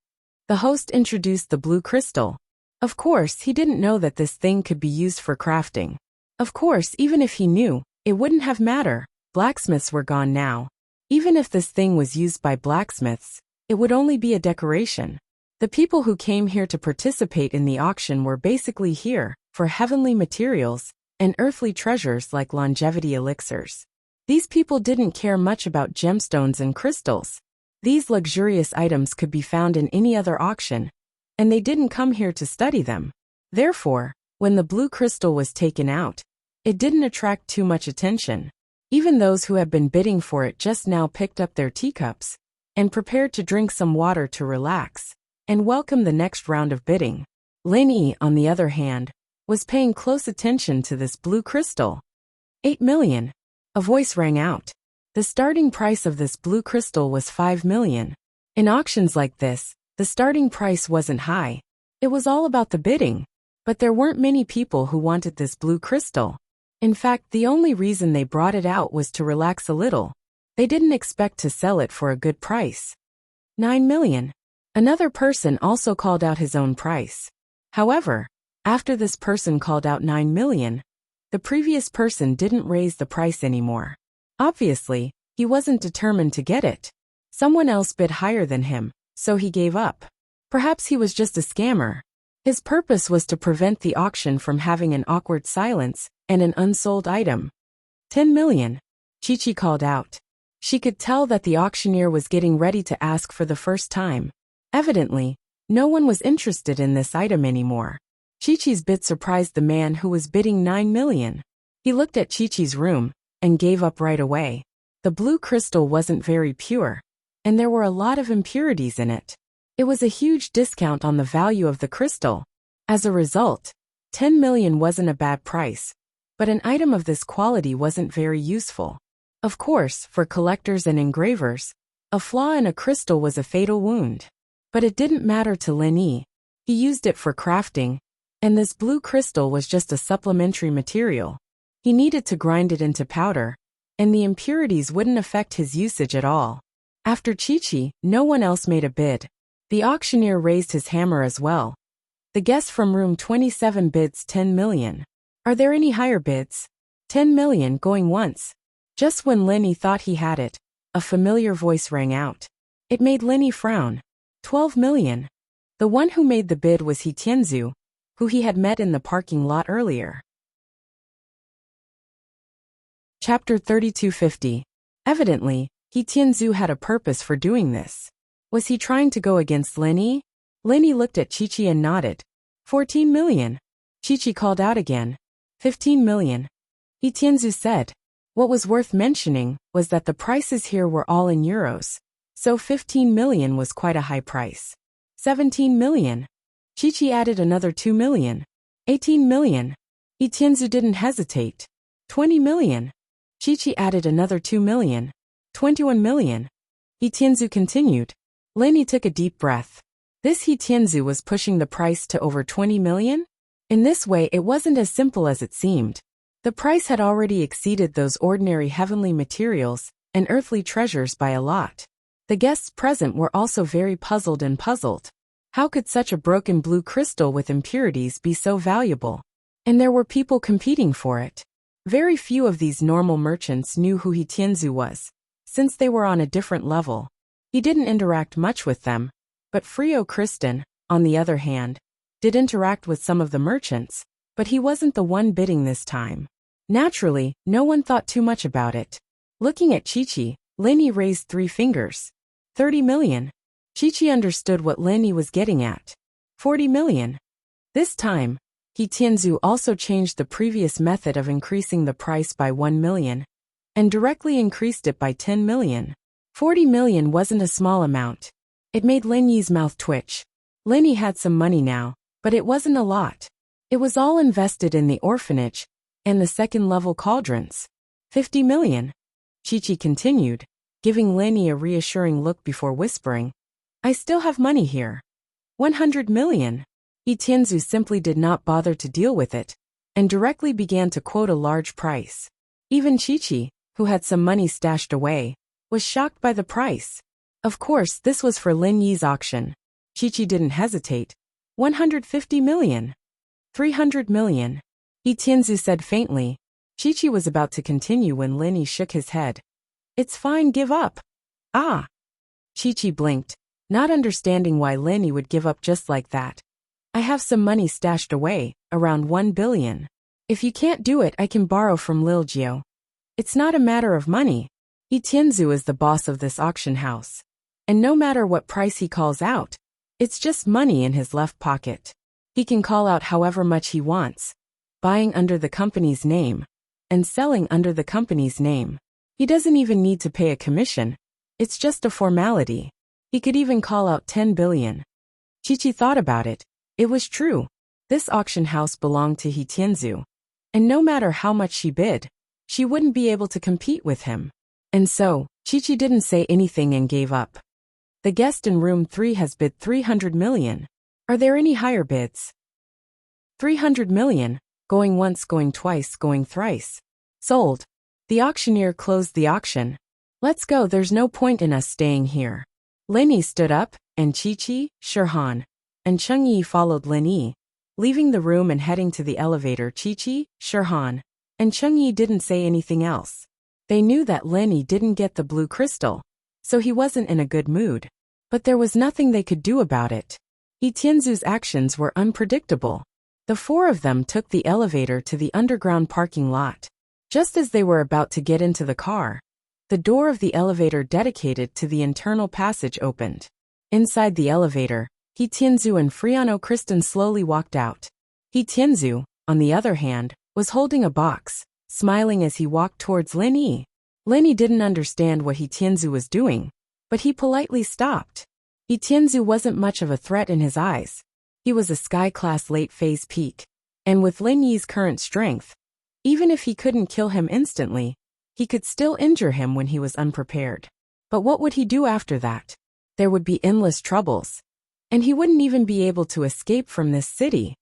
The host introduced the blue crystal. Of course, he didn't know that this thing could be used for crafting. Of course, even if he knew, it wouldn't have mattered. Blacksmiths were gone now. Even if this thing was used by blacksmiths, it would only be a decoration. The people who came here to participate in the auction were basically here for heavenly materials and earthly treasures like longevity elixirs. These people didn't care much about gemstones and crystals. These luxurious items could be found in any other auction, and they didn't come here to study them. Therefore, when the blue crystal was taken out, it didn't attract too much attention. Even those who had been bidding for it just now picked up their teacups and prepared to drink some water to relax and welcome the next round of bidding. Linny, on the other hand, was paying close attention to this blue crystal. 8 million. A voice rang out. The starting price of this blue crystal was 5 million. In auctions like this, the starting price wasn't high. It was all about the bidding. But there weren't many people who wanted this blue crystal. In fact, the only reason they brought it out was to relax a little. They didn't expect to sell it for a good price. 9 million. Another person also called out his own price. However, after this person called out 9 million, the previous person didn't raise the price anymore. Obviously, he wasn't determined to get it. Someone else bid higher than him, so he gave up. Perhaps he was just a scammer. His purpose was to prevent the auction from having an awkward silence and an unsold item. 10 million. Chi-Chi called out. She could tell that the auctioneer was getting ready to ask for the first time. Evidently, no one was interested in this item anymore. Chi-Chi's bid surprised the man who was bidding 9 million. He looked at Chi-Chi's room and gave up right away. The blue crystal wasn't very pure, and there were a lot of impurities in it. It was a huge discount on the value of the crystal. As a result, 10 million wasn't a bad price, but an item of this quality wasn't very useful. Of course, for collectors and engravers, a flaw in a crystal was a fatal wound. But it didn't matter to Lin Yi. He used it for crafting, and this blue crystal was just a supplementary material. He needed to grind it into powder, and the impurities wouldn't affect his usage at all. After Chi-Chi, no one else made a bid. The auctioneer raised his hammer as well. The guest from room 27 bids 10 million. Are there any higher bids? 10 million going once. Just when Lin Yi thought he had it, a familiar voice rang out. It made Lin Yi frown. 12 million. The one who made the bid was He Tianzu, who he had met in the parking lot earlier. Chapter 3250. Evidently, He Tianzu had a purpose for doing this. Was he trying to go against Lin Yi? Lin Yi looked at Chi-Chi and nodded. 14 million. Chi-Chi called out again. 15 million. He Tianzu said. What was worth mentioning was that the prices here were all in euros, so 15 million was quite a high price. 17 million. Chi-Chi added another 2 million. 18 million. He Tianzu didn't hesitate. 20 million. Chi-Chi added another 2 million. 21 million. He Tianzu continued. Lin Yi took a deep breath. This He Tianzu was pushing the price to over 20 million? In this way, it wasn't as simple as it seemed. The price had already exceeded those ordinary heavenly materials and earthly treasures by a lot. The guests present were also very puzzled and puzzled. How could such a broken blue crystal with impurities be so valuable? And there were people competing for it. Very few of these normal merchants knew who He Tianzu was, since they were on a different level. He didn't interact much with them, but Frio Kristen, on the other hand, did interact with some of the merchants, but he wasn't the one bidding this time. Naturally, no one thought too much about it. Looking at Chi-Chi, Lin Yi raised 3 fingers. 30 million. Chi-Chi understood what Lin Yi was getting at. 40 million. This time, He Tianzu also changed the previous method of increasing the price by 1 million, and directly increased it by 10 million. 40 million wasn't a small amount. It made Lin Yi's mouth twitch. Lin Yi had some money now, but it wasn't a lot. It was all invested in the orphanage and the second-level cauldrons. 50 million. Chi-Chi continued, giving Lin Yi a reassuring look before whispering, I still have money here. 100 million. He Tianzu simply did not bother to deal with it, and directly began to quote a large price. Even Chi-Chi, who had some money stashed away, was shocked by the price. Of course, this was for Lin Yi's auction. Chi-Chi didn't hesitate. 150 million. 300 million. He Tianzu said faintly. Chi-Chi was about to continue when Lin Yi shook his head. It's fine, give up. Ah. Chi-Chi blinked, not understanding why Lin Yi would give up just like that. I have some money stashed away, around 1 billion. If you can't do it, I can borrow from Lil Jiao. It's not a matter of money. He Tianzu is the boss of this auction house. And no matter what price he calls out, it's just money in his left pocket. He can call out however much he wants, buying under the company's name, and selling under the company's name. He doesn't even need to pay a commission. It's just a formality. He could even call out 10 billion. Chi-Chi thought about it. It was true. This auction house belonged to He Tianzu. And no matter how much she bid, she wouldn't be able to compete with him. And so, Chi-Chi didn't say anything and gave up. The guest in room 3 has bid 300 million. Are there any higher bids? 300 million, Going once, going twice, going thrice. Sold. The auctioneer closed the auction. Let's go, there's no point in us staying here. Lin Yi stood up, and Chi-Chi, Shirhan, and Cheng-Yi followed Lin Yi. Leaving the room and heading to the elevator, Chi-Chi, Shirhan, and Cheng-Yi didn't say anything else. They knew that Lin Yi didn't get the blue crystal, so he wasn't in a good mood. But there was nothing they could do about it. He Tianzu's actions were unpredictable. The four of them took the elevator to the underground parking lot. Just as they were about to get into the car, the door of the elevator dedicated to the internal passage opened. Inside the elevator, He Tianzu and Friano Kristen slowly walked out. He Tianzu, on the other hand, was holding a box, smiling as he walked towards Lin Yi. Lin Yi didn't understand what He Tianzu was doing, but he politely stopped. He Tianzu wasn't much of a threat in his eyes. He was a sky-class late-phase peak, and with Lin Yi's current strength, even if he couldn't kill him instantly, he could still injure him when he was unprepared. But what would he do after that? There would be endless troubles, and he wouldn't even be able to escape from this city.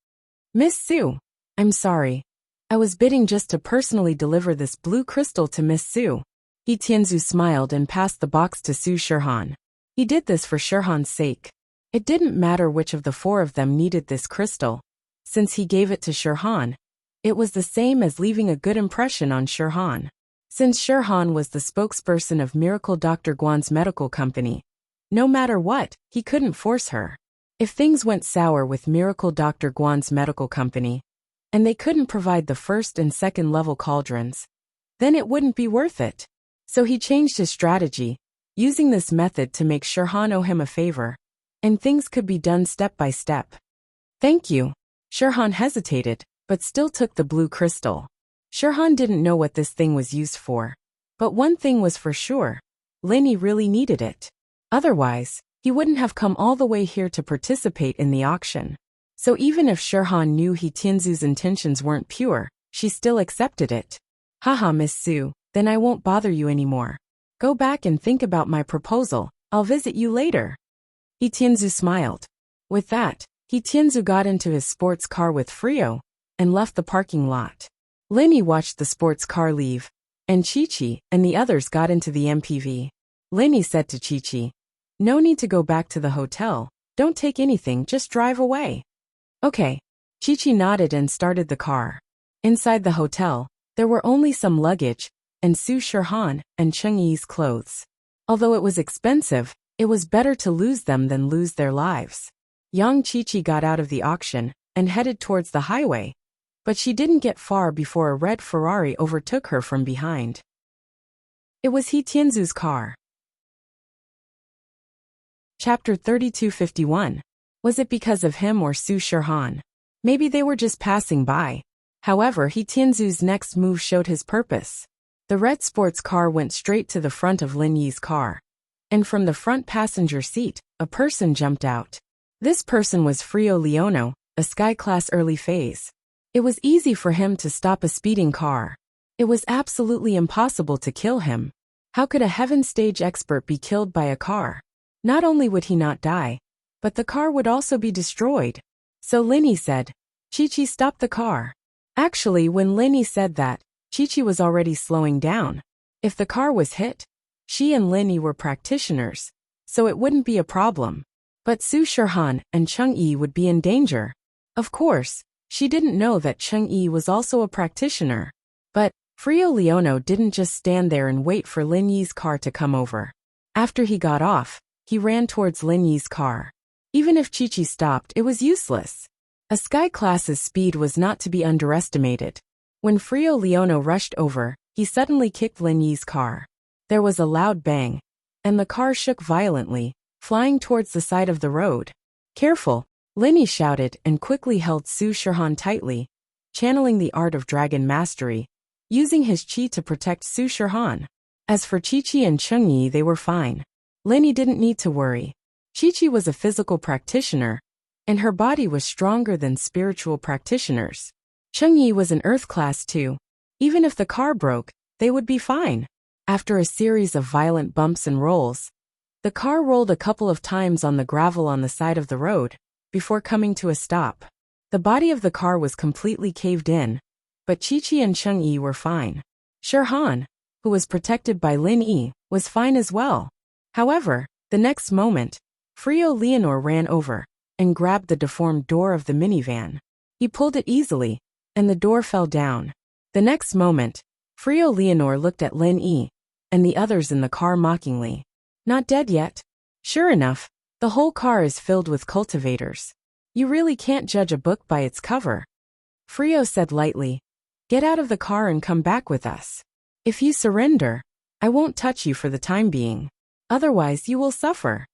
Miss Su, I'm sorry. I was bidding just to personally deliver this blue crystal to Miss Su. He Tianzu smiled and passed the box to Su Shirhan. He did this for Shirhan's sake. It didn't matter which of the four of them needed this crystal. Since he gave it to Shirhan, it was the same as leaving a good impression on Shirhan. Since Shirhan was the spokesperson of Miracle Dr. Guan's medical company, no matter what, he couldn't force her. If things went sour with Miracle Dr. Guan's medical company, and they couldn't provide the first and second level cauldrons, then it wouldn't be worth it. So he changed his strategy, using this method to make Shirhan owe him a favor, and things could be done step by step. Thank you. Shirhan hesitated, but still took the blue crystal. Shirhan didn't know what this thing was used for, but one thing was for sure, Lin Yi really needed it. Otherwise, he wouldn't have come all the way here to participate in the auction. So even if Shirhan knew He Tianzu's intentions weren't pure, she still accepted it. Haha, Miss Su, then I won't bother you anymore. Go back and think about my proposal. I'll visit you later. He Tianzu smiled. With that, He Tianzu got into his sports car with Frio and left the parking lot. Lin Yi watched the sports car leave, and Chi-Chi and the others got into the MPV. Lin Yi said to Chi-Chi, "No need to go back to the hotel. Don't take anything, just drive away." Okay. Chi-Chi nodded and started the car. Inside the hotel, there were only some luggage, and Su Shirhan and Cheng-Yi's clothes. Although it was expensive, it was better to lose them than lose their lives. Young Chi-Chi got out of the auction and headed towards the highway, but she didn't get far before a red Ferrari overtook her from behind. It was He Tianzu's car. Chapter 3251. Was it because of him or Su Shirhan? Maybe they were just passing by. However, He Tianzu's next move showed his purpose. The red sports car went straight to the front of Lin Yi's car, and from the front passenger seat, a person jumped out. This person was Frio Leono, a sky-class early phase. It was easy for him to stop a speeding car. It was absolutely impossible to kill him. How could a heaven stage expert be killed by a car? Not only would he not die, but the car would also be destroyed. So Lin Yi said, "Chi-Chi, stop the car." Actually, when Lin Yi said that, Chi-Chi was already slowing down. If the car was hit, she and Lin Yi were practitioners, so it wouldn't be a problem. But Su Shirhan and Cheng-Yi would be in danger. Of course, she didn't know that Cheng-Yi was also a practitioner. But Frio Leono didn't just stand there and wait for Lin Yi's car to come over. After he got off, he ran towards Lin Yi's car. Even if Chi-Chi stopped, it was useless. A sky class's speed was not to be underestimated. When Frio Leono rushed over, he suddenly kicked Lin Yi's car. There was a loud bang, and the car shook violently, flying towards the side of the road. "Careful," Lin Yi shouted and quickly held Su Shirhan tightly, channeling the art of dragon mastery, using his chi to protect Su Shirhan. As for Chi-Chi and Cheng-Yi, they were fine. Lin Yi didn't need to worry. Chi-Chi was a physical practitioner, and her body was stronger than spiritual practitioners. Cheng-Yi was an earth class too. Even if the car broke, they would be fine. After a series of violent bumps and rolls, the car rolled a couple of times on the gravel on the side of the road, before coming to a stop. The body of the car was completely caved in, but Chi-Chi and Cheng-Yi were fine. Shirhan, who was protected by Lin-Yi, was fine as well. However, the next moment, Frio Leonor ran over and grabbed the deformed door of the minivan. He pulled it easily, and the door fell down. The next moment, Frio Leonor looked at Lin-Yi and the others in the car mockingly. Not dead yet? Sure enough, the whole car is filled with cultivators. You really can't judge a book by its cover. Frio said lightly, "Get out of the car and come back with us. If you surrender, I won't touch you for the time being. Otherwise you will suffer."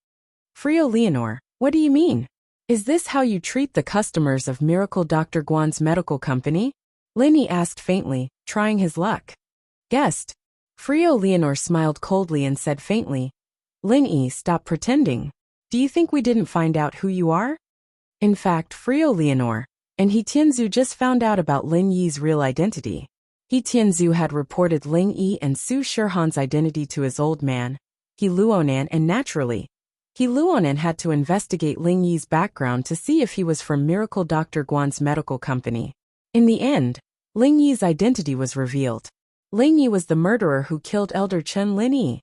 Frio Leonor, what do you mean? Is this how you treat the customers of Miracle Dr. Guan's medical company? Linny asked faintly, trying his luck. Guessed. Frio Leonor smiled coldly and said faintly, Linny, stop pretending. Do you think we didn't find out who you are? In fact, Frio Leonor and He Tianzu just found out about Lin Yi's real identity. He Tianzu had reported Ling Yi and Su Shirhan's identity to his old man, He Luonan, and naturally, He Luonan had to investigate Ling Yi's background to see if he was from Miracle Dr. Guan's medical company. In the end, Ling Yi's identity was revealed. Ling Yi was the murderer who killed Elder Chen Lin Yi.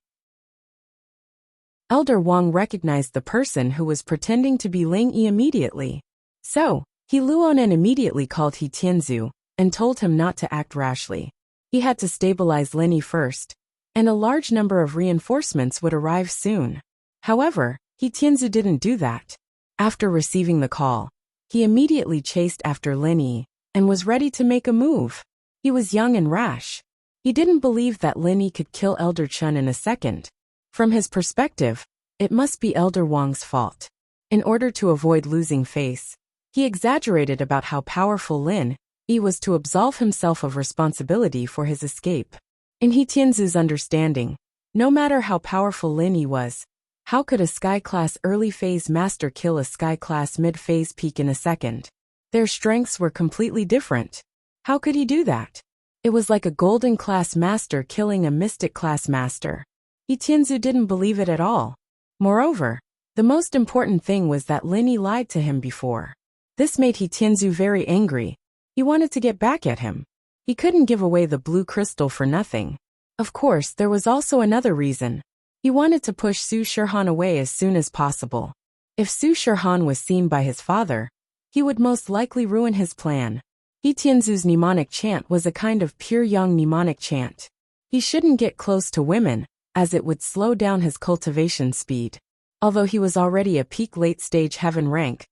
Elder Wang recognized the person who was pretending to be Ling Yi immediately. So, He Luonan immediately called He Tianzu and told him not to act rashly. He had to stabilize Lin Yi first, and a large number of reinforcements would arrive soon. However, He Tianzu didn't do that. After receiving the call, he immediately chased after Lin Yi and was ready to make a move. He was young and rash. He didn't believe that Lin Yi could kill Elder Chen in a second. From his perspective, it must be Elder Wang's fault. In order to avoid losing face, he exaggerated about how powerful Lin Yi was to absolve himself of responsibility for his escape. In He Tianzu's understanding, no matter how powerful Lin Yi was, how could a Sky-class early-phase master kill a Sky-class mid-phase peak in a second? Their strengths were completely different. How could he do that? It was like a Golden-class master killing a Mystic-class master. He Tianzu didn't believe it at all. Moreover, the most important thing was that Lin Yi lied to him before. This made He Tianzu very angry. He wanted to get back at him. He couldn't give away the blue crystal for nothing. Of course, there was also another reason. He wanted to push Su Shirhan away as soon as possible. If Su Shirhan was seen by his father, he would most likely ruin his plan. He Tianzu's mnemonic chant was a kind of pure young mnemonic chant. He shouldn't get close to women, as it would slow down his cultivation speed. Although he was already a peak late-stage heaven rank,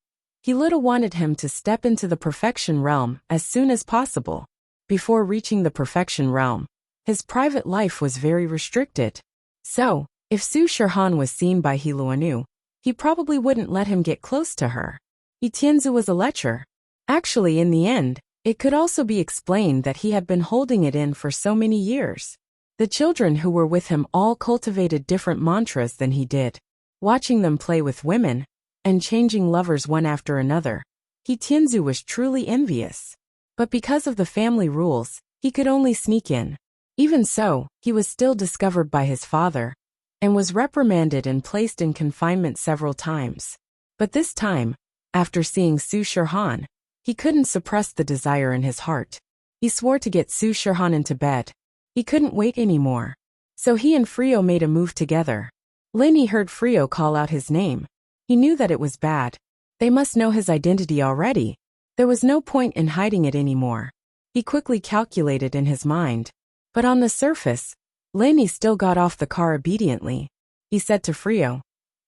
He little wanted him to step into the perfection realm as soon as possible. Before reaching the perfection realm, his private life was very restricted. So, if Su Shirhan was seen by He Luanu, he probably wouldn't let him get close to her. He Tianzu was a lecher. Actually, in the end, it could also be explained that he had been holding it in for so many years. The children who were with him all cultivated different mantras than he did. Watching them play with women, and changing lovers one after another, He Tianzu was truly envious. But because of the family rules, he could only sneak in. Even so, he was still discovered by his father, and was reprimanded and placed in confinement several times. But this time, after seeing Su Shirhan, he couldn't suppress the desire in his heart. He swore to get Su Shirhan into bed. He couldn't wait anymore. So he and Frio made a move together. Lin Yi heard Frio call out his name. He knew that it was bad. They must know his identity already. There was no point in hiding it anymore. He quickly calculated in his mind. But on the surface, Lin Yi still got off the car obediently. He said to Frio,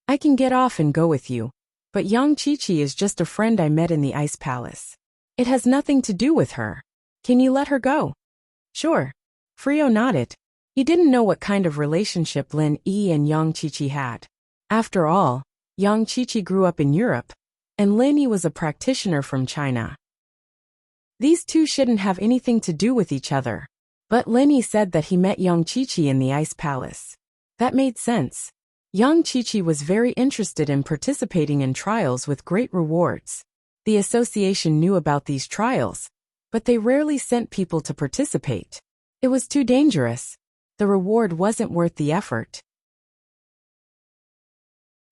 I can get off and go with you, but Yang Chi-Chi is just a friend I met in the Ice Palace. It has nothing to do with her. Can you let her go? Sure. Frio nodded. He didn't know what kind of relationship Lin Yi and Yang Chi-Chi had. After all, Yang Chi-Chi grew up in Europe, and Lin Yi was a practitioner from China. These two shouldn't have anything to do with each other. But Lin Yi said that he met Yang Chi-Chi in the Ice Palace. That made sense. Yang Chi-Chi was very interested in participating in trials with great rewards. The association knew about these trials, but they rarely sent people to participate. It was too dangerous. The reward wasn't worth the effort.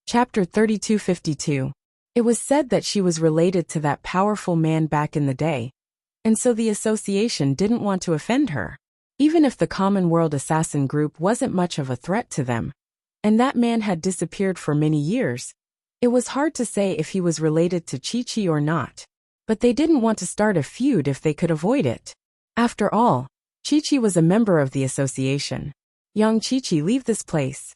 Chapter 3252. It was said that she was related to that powerful man back in the day, and so the association didn't want to offend her, even if the Common World Assassin group wasn't much of a threat to them, and that man had disappeared for many years. It was hard to say if he was related to Chi-Chi or not, but they didn't want to start a feud if they could avoid it. After all, Chi-Chi was a member of the association. Young Chi-Chi, leave this place.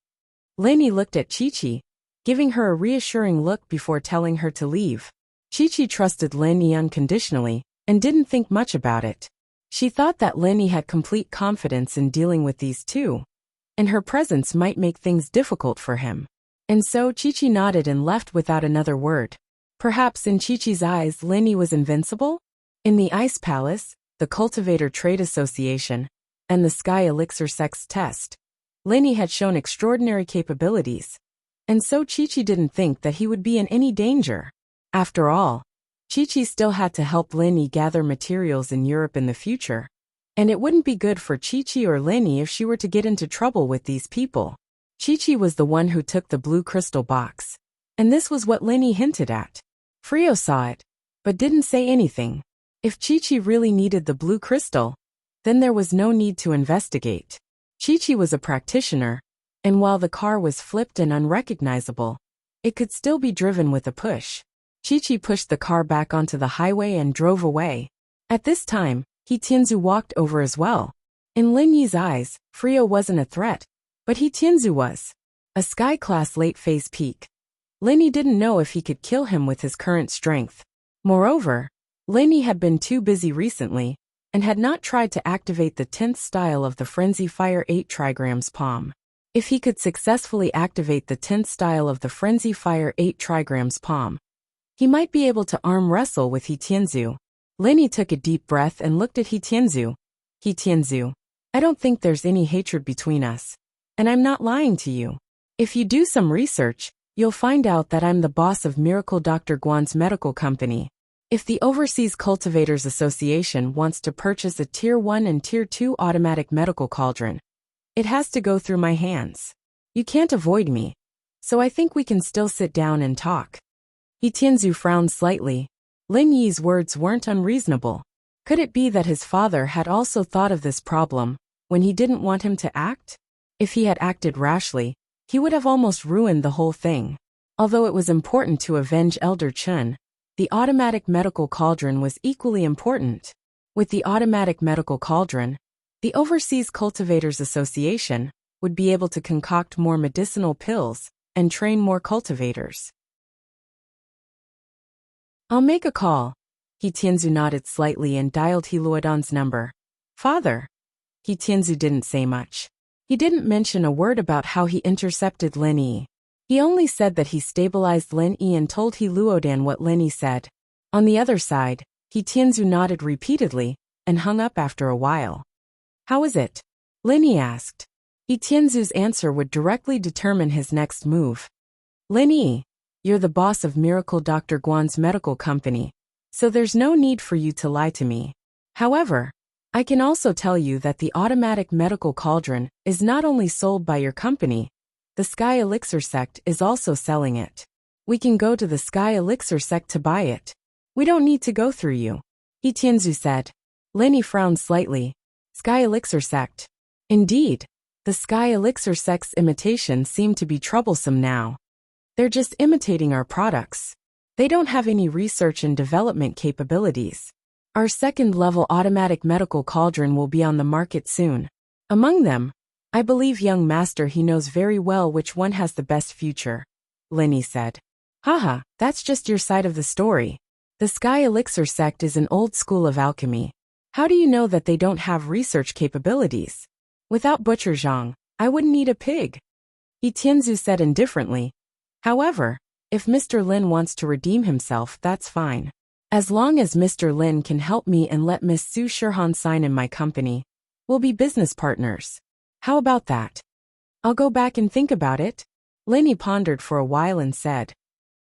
Lenny looked at Chi-Chi, giving her a reassuring look before telling her to leave. Chi-Chi trusted Lenny unconditionally and didn't think much about it. She thought that Lenny had complete confidence in dealing with these two, and her presence might make things difficult for him. And so Chi-Chi nodded and left without another word. Perhaps in Chi-Chi's eyes Lenny was invincible? In the Ice Palace, the Cultivator Trade Association, and the Sky Elixir Sex Test, Lenny had shown extraordinary capabilities, and so Chi-Chi didn't think that he would be in any danger. After all, Chi-Chi still had to help Lenny gather materials in Europe in the future, and it wouldn't be good for Chi-Chi or Lenny if she were to get into trouble with these people. Chi-Chi was the one who took the blue crystal box, and this was what Lenny hinted at. Frio saw it, but didn't say anything. If Chi-Chi really needed the blue crystal, then there was no need to investigate. Chi-Chi was a practitioner, and while the car was flipped and unrecognizable, it could still be driven with a push. Chi-Chi pushed the car back onto the highway and drove away. At this time, Tianzu walked over as well. In Lin Yi's eyes, Frio wasn't a threat, but Tianzu was. A sky-class late-phase peak. Lin Yi didn't know if he could kill him with his current strength. Moreover, Lin Yi had been too busy recently, and had not tried to activate the 10th style of the Frenzy Fire 8 trigrams palm. If he could successfully activate the 10th style of the Frenzy Fire 8 trigrams palm, he might be able to arm wrestle with Tianzu. Lin Yi took a deep breath and looked at Tianzu. Tianzu, I don't think there's any hatred between us. And I'm not lying to you. If you do some research, you'll find out that I'm the boss of Miracle Dr. Guan's medical company. If the Overseas Cultivators Association wants to purchase a Tier 1 and Tier 2 automatic medical cauldron, it has to go through my hands. You can't avoid me, so I think we can still sit down and talk. Tianzu frowned slightly. Lin Yi's words weren't unreasonable. Could it be that his father had also thought of this problem when he didn't want him to act? If he had acted rashly, he would have almost ruined the whole thing. Although it was important to avenge Elder Chun, the automatic medical cauldron was equally important. With the automatic medical cauldron, the Overseas Cultivators Association would be able to concoct more medicinal pills and train more cultivators. I'll make a call. Tianzu nodded slightly and dialed Luodan's number. Father. Tianzu didn't say much. He didn't mention a word about how he intercepted Lin Yi. He only said that he stabilized Lin Yi and told Luodan what Lin Yi said. On the other side, Tianzu nodded repeatedly and hung up after a while. How is it? Lin Yi asked. Tianzu's answer would directly determine his next move. Lin Yi, you're the boss of Miracle Dr. Guan's medical company, so there's no need for you to lie to me. However, I can also tell you that the automatic medical cauldron is not only sold by your company, the Sky Elixir sect is also selling it. We can go to the Sky Elixir sect to buy it. We don't need to go through you. Tianzu said. Lin Yi frowned slightly. Sky Elixir sect. Indeed, the Sky Elixir sect's imitations seem to be troublesome now. They're just imitating our products. They don't have any research and development capabilities. Our second-level automatic medical cauldron will be on the market soon. Among them, I believe young master he knows very well which one has the best future, Lin Yi said. Haha, that's just your side of the story. The Sky Elixir sect is an old school of alchemy. How do you know that they don't have research capabilities? Without Butcher Zhang, I wouldn't eat a pig. Tianzu said indifferently. However, if Mr. Lin wants to redeem himself, that's fine. As long as Mr. Lin can help me and let Miss Su Shirhan sign in my company, we'll be business partners. How about that? I'll go back and think about it. Lin Yi pondered for a while and said,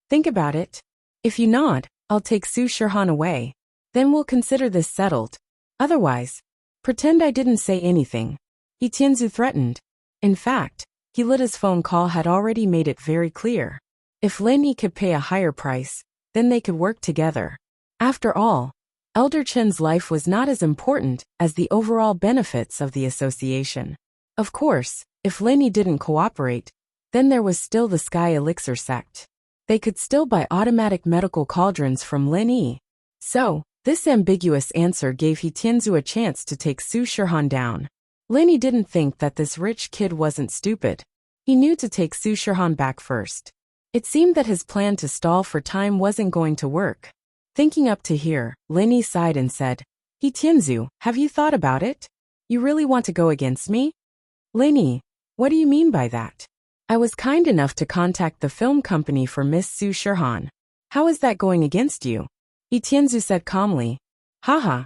Think about it. If you nod, I'll take Su Shirhan away. Then we'll consider this settled. Otherwise, pretend I didn't say anything. Tianzu threatened. In fact, Lida's phone call had already made it very clear. If Lin Yi could pay a higher price, then they could work together. After all, Elder Chen's life was not as important as the overall benefits of the association. Of course, if Lin didn't cooperate, then there was still the Sky Elixir sect. They could still buy automatic medical cauldrons from Lin. So, this ambiguous answer gave He Tianzu a chance to take Su Shihan down. Lin didn't think that this rich kid wasn't stupid. He knew to take Su Shihan back first. It seemed that his plan to stall for time wasn't going to work. Thinking up to here, Lin sighed and said, He Tianzu, have you thought about it? You really want to go against me? Lin, what do you mean by that? I was kind enough to contact the film company for Miss Su Shihan. How is that going against you? He Tianzu said calmly. Haha.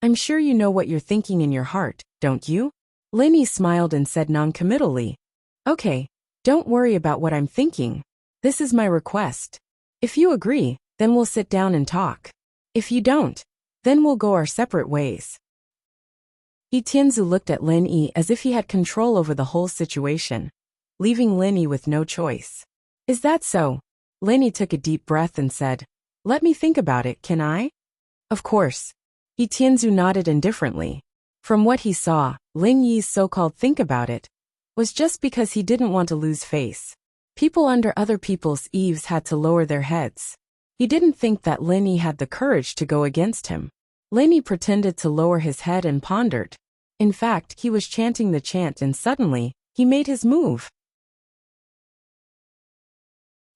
I'm sure you know what you're thinking in your heart, don't you? Lin smiled and said noncommittally. Okay, don't worry about what I'm thinking. This is my request. If you agree, then we'll sit down and talk. If you don't, then we'll go our separate ways. He Tianzu looked at Lin as if he had control over the whole situation, leaving Lin with no choice. Is that so? Lin took a deep breath and said, Let me think about it, can I? Of course. He Tianzu nodded indifferently. From what he saw, Lin Yi's so-called think about it was just because he didn't want to lose face. People under other people's eaves had to lower their heads. He didn't think that Lin had the courage to go against him. Lin pretended to lower his head and pondered. In fact, he was chanting the chant and suddenly, he made his move.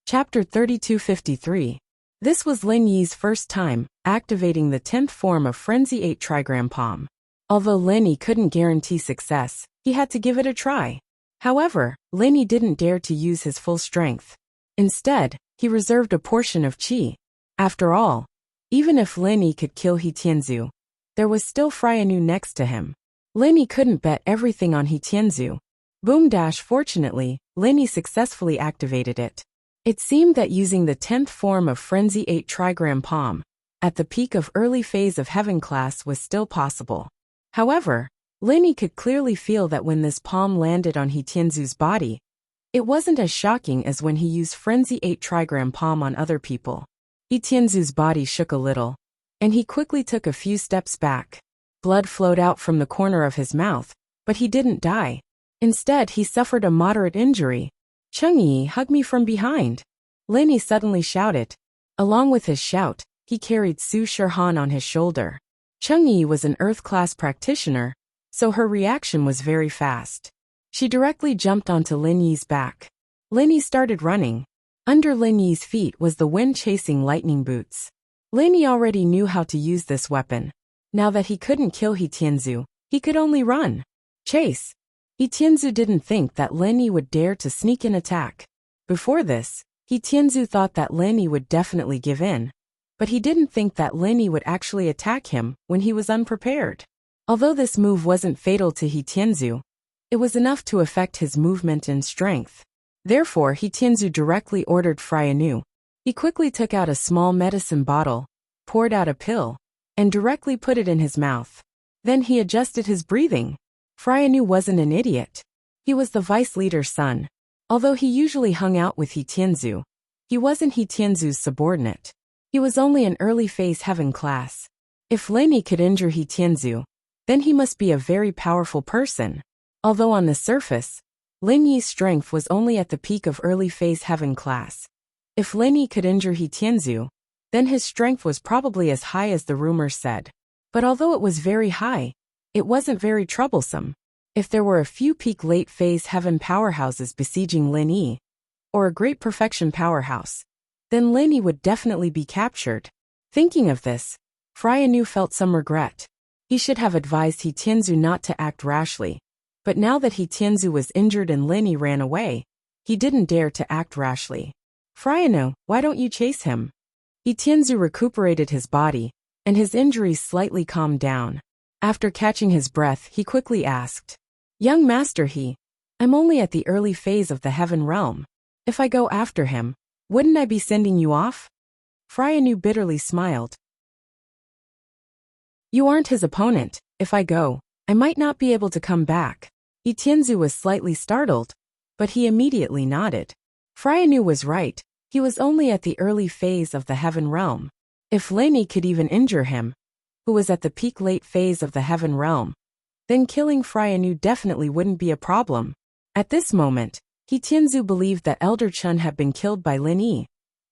Chapter 3253. This was Lin Yi's first time activating the 10th form of Frenzy 8 Trigram Palm. Although Lin couldn't guarantee success, he had to give it a try. However, Lin didn't dare to use his full strength. Instead, he reserved a portion of qi. After all, even if Lin could kill He Tianzu, there was still Fryanu next to him. Lin couldn't bet everything on He Tianzu. Boom dash fortunately, Lin successfully activated it. It seemed that using the 10th form of Frenzy 8 Trigram Palm, at the peak of early phase of Heaven class was still possible. However, Lin could clearly feel that when this palm landed on He Tianzu's body, it wasn't as shocking as when he used Frenzy 8 Trigram Palm on other people. He Tianzu's body shook a little, and he quickly took a few steps back. Blood flowed out from the corner of his mouth, but he didn't die. Instead, he suffered a moderate injury. Chengyi, hug me from behind. Lin suddenly shouted. Along with his shout, he carried Su Shihan on his shoulder. Chengyi was an Earth-class practitioner, so her reaction was very fast. She directly jumped onto Lin Yi's back. Lin Yi started running. Under Lin Yi's feet was the wind-chasing lightning boots. Lin Yi already knew how to use this weapon. Now that he couldn't kill He Tianzu, he could only run. Chase. He Tianzu didn't think that Lin Yi would dare to sneak in attack. Before this, He Tianzu thought that Lin Yi would definitely give in, but he didn't think that Lin Yi would actually attack him when he was unprepared. Although this move wasn't fatal to He Tianzu, it was enough to affect his movement and strength. Therefore, He Tianzu directly ordered Fryanu. He quickly took out a small medicine bottle, poured out a pill, and directly put it in his mouth. Then he adjusted his breathing. Fryanu wasn't an idiot. He was the vice leader's son. Although he usually hung out with He Tianzu, he wasn't He Tianzu's subordinate. He was only an early phase Heaven class. If Lin Yi could injure He Tianzu, then he must be a very powerful person. Although on the surface, Lin Yi's strength was only at the peak of early phase Heaven class. If Lin Yi could injure He Tianzu, then his strength was probably as high as the rumors said. But although it was very high, it wasn't very troublesome. If there were a few peak late phase Heaven powerhouses besieging Lin Yi, or a great perfection powerhouse, then Lin Yi would definitely be captured. Thinking of this, Fryanu felt some regret. He should have advised He Tianzu not to act rashly. But now that He Tianzu was injured and Lin Yi ran away, he didn't dare to act rashly. Fryanu, why don't you chase him? He Tianzu recuperated his body, and his injuries slightly calmed down. After catching his breath, he quickly asked, Young Master I'm only at the early phase of the Heaven realm. If I go after him, wouldn't I be sending you off? Fryanu bitterly smiled. You aren't his opponent. If I go, I might not be able to come back. He Tianzu was slightly startled, but he immediately nodded. Fryanu was right. He was only at the early phase of the heaven realm. If Lin Yi could even injure him, who was at the peak late phase of the heaven realm, then killing Freya Nu definitely wouldn't be a problem. At this moment, He Tianzu believed that Elder Chun had been killed by Lin Yi,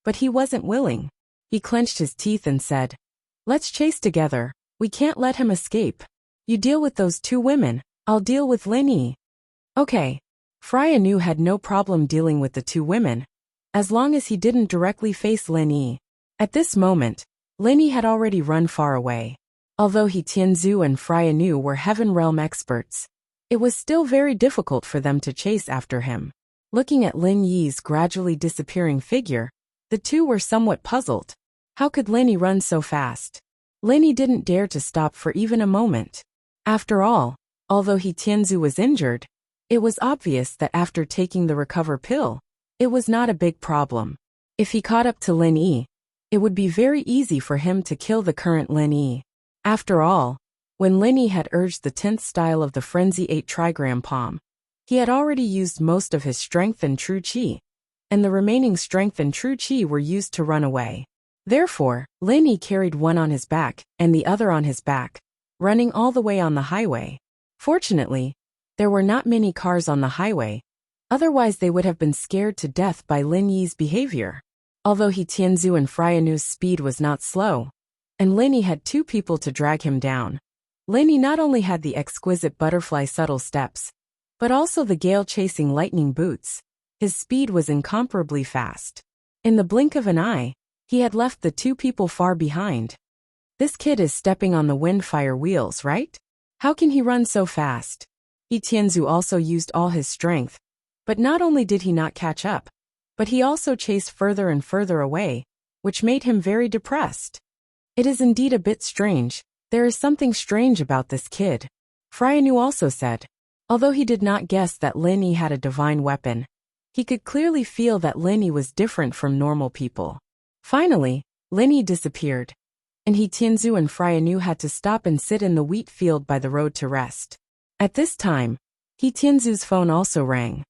but he wasn't willing. He clenched his teeth and said, "Let's chase together. We can't let him escape. You deal with those two women, I'll deal with Lin Yi." Okay. Freya Nu had no problem dealing with the two women, as long as he didn't directly face Lin Yi. At this moment, Lin Yi had already run far away. Although He Tianzu and Freya Nu were Heaven Realm experts, it was still very difficult for them to chase after him. Looking at Lin Yi's gradually disappearing figure, the two were somewhat puzzled. How could Lin Yi run so fast? Lin Yi didn't dare to stop for even a moment. After all, although He Tianzu was injured, it was obvious that after taking the recover pill, it was not a big problem. If he caught up to Lin Yi, it would be very easy for him to kill the current Lin Yi. After all, when Lin Yi had urged the 10th style of the Frenzy 8 trigram palm, he had already used most of his strength and true qi, and the remaining strength and true qi were used to run away. Therefore, Lin Yi carried one on his back and the other on his back, running all the way on the highway. Fortunately, there were not many cars on the highway, otherwise they would have been scared to death by Lin Yi's behavior. Although He Tianzu and Freya Nu's speed was not slow, and Lin Yi had two people to drag him down, Lin Yi not only had the exquisite butterfly subtle steps, but also the gale-chasing lightning boots. His speed was incomparably fast. In the blink of an eye, he had left the two people far behind. This kid is stepping on the windfire wheels, right? How can he run so fast? He Tianzu also used all his strength, but not only did he not catch up, but he also chased further and further away, which made him very depressed. It is indeed a bit strange. There is something strange about this kid. Freya Nu also said. Although he did not guess that Lin Yi had a divine weapon, he could clearly feel that Lin Yi was different from normal people. Finally, Lin Yi disappeared, and He Tianzu and Freya Nu had to stop and sit in the wheat field by the road to rest. At this time, He Tianzu's phone also rang.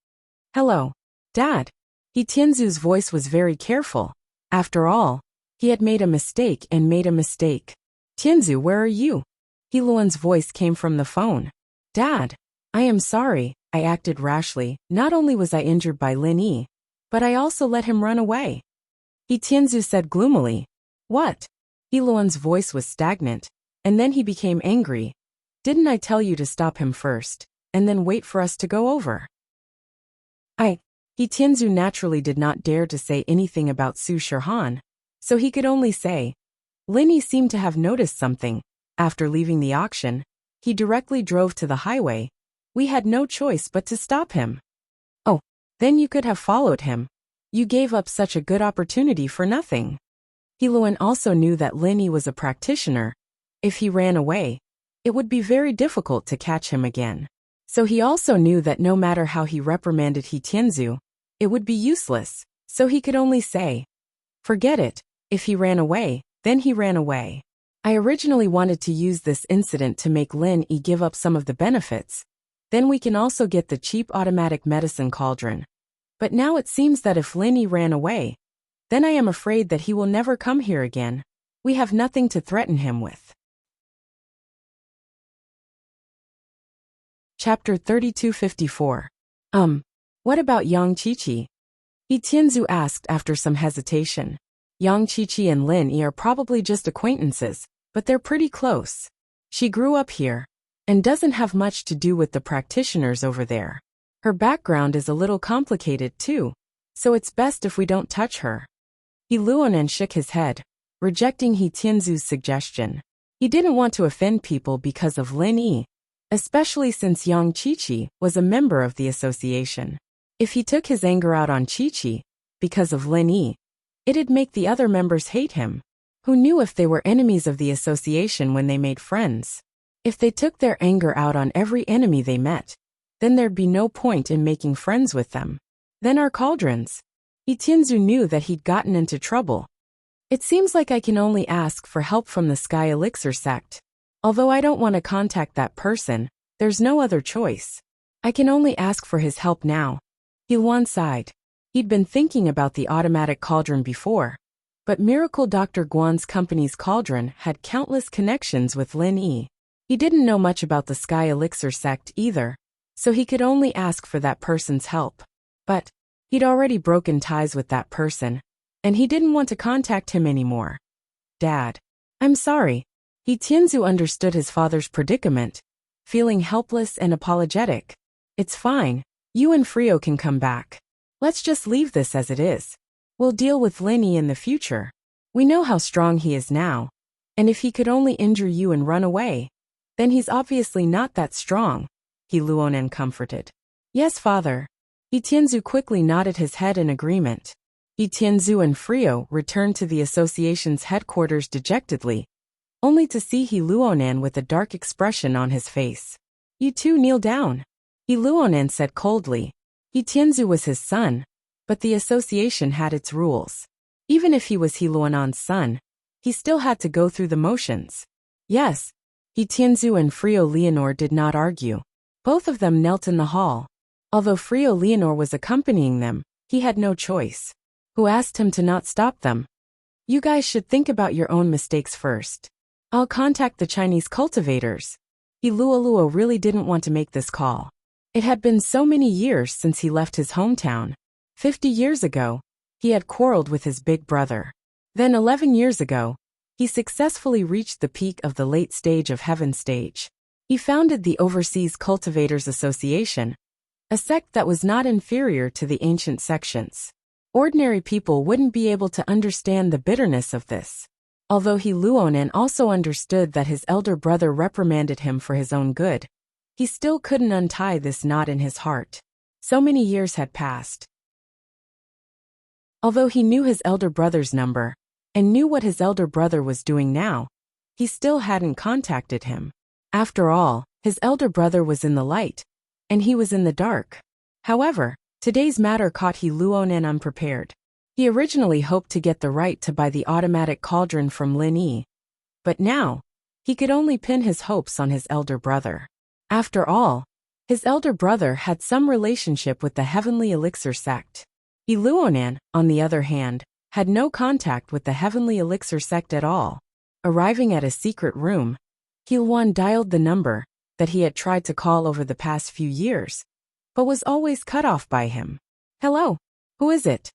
"Hello, Dad." He Tianzu's voice was very careful. After all, he had made a mistake and made a mistake. "Tianzu, where are you?" He Luan's voice came from the phone. "Dad, I am sorry, I acted rashly. Not only was I injured by Lin Yi, but I also let him run away." He Tianzu said gloomily. "What?" He Luan's voice was stagnant, and then he became angry. "Didn't I tell you to stop him first, and then wait for us to go over?" He Tianzu naturally did not dare to say anything about Su Shirhan, so he could only say, Lin Yi seemed to have noticed something. After leaving the auction, he directly drove to the highway. We had no choice but to stop him. "Oh, then you could have followed him. You gave up such a good opportunity for nothing." He Luan also knew that Lin Yi was a practitioner. If he ran away, it would be very difficult to catch him again. So he also knew that no matter how he reprimanded He Tianzu, it would be useless, so he could only say, "Forget it. If he ran away, then he ran away. I originally wanted to use this incident to make Lin Yi give up some of the benefits. Then we can also get the cheap automatic medicine cauldron. But now it seems that if Lin Yi ran away, then I am afraid that he will never come here again. We have nothing to threaten him with." Chapter 3254. What about Yang Qiqi? He Tianzu asked after some hesitation. Yang Qiqi and Lin Yi are probably just acquaintances, but they're pretty close. She grew up here, and doesn't have much to do with the practitioners over there. Her background is a little complicated too, so it's best if we don't touch her. He Luonan shook his head, rejecting He Tianzu's suggestion. He didn't want to offend people because of Lin Yi, especially since Yang Qiqi was a member of the association. If he took his anger out on Qiqi, because of Lin Yi, it'd make the other members hate him. Who knew if they were enemies of the association when they made friends? If they took their anger out on every enemy they met, then there'd be no point in making friends with them. Then our cauldrons. He Tianzu knew that he'd gotten into trouble. It seems like I can only ask for help from the Sky Elixir sect. Although I don't want to contact that person, there's no other choice. I can only ask for his help now. He Luan sighed. He'd been thinking about the automatic cauldron before, but Miracle Dr. Guan's company's cauldron had countless connections with Lin Yi. He didn't know much about the Sky Elixir sect either, so he could only ask for that person's help. But he'd already broken ties with that person, and he didn't want to contact him anymore. Dad, I'm sorry. He Tianzu understood his father's predicament, feeling helpless and apologetic. It's fine. You and Frio can come back. Let's just leave this as it is. We'll deal with Lin Yi in the future. We know how strong he is now, and if he could only injure you and run away, then he's obviously not that strong, He Luonan comforted. Yes, father. He Tianzu quickly nodded his head in agreement. He Tianzu and Frio returned to the association's headquarters dejectedly, only to see He Luonan with a dark expression on his face. You two kneel down, He Luonan said coldly. He Tianzu was his son, but the association had its rules. Even if he was He Luonan's son, he still had to go through the motions. Yes, He Tianzu and Frio Leonor did not argue. Both of them knelt in the hall. Although Frio Leonor was accompanying them, he had no choice. Who asked him to not stop them? You guys should think about your own mistakes first. I'll contact the Chinese cultivators. He Luoluo really didn't want to make this call. It had been so many years since he left his hometown. 50 years ago, he had quarreled with his big brother. Then 11 years ago, he successfully reached the peak of the late stage of Heaven stage. He founded the Overseas Cultivators Association, a sect that was not inferior to the ancient sections. Ordinary people wouldn't be able to understand the bitterness of this. Although He Luonan also understood that his elder brother reprimanded him for his own good, he still couldn't untie this knot in his heart. So many years had passed. Although he knew his elder brother's number, and knew what his elder brother was doing now, he still hadn't contacted him. After all, his elder brother was in the light, and he was in the dark. However, today's matter caught He Luonan unprepared. He originally hoped to get the right to buy the automatic cauldron from Lin Yi, but now, he could only pin his hopes on his elder brother. After all, his elder brother had some relationship with the Heavenly Elixir sect. He Luonan, on the other hand, had no contact with the Heavenly Elixir sect at all. Arriving at a secret room, He Luan dialed the number that he had tried to call over the past few years, but was always cut off by him. Hello, who is it?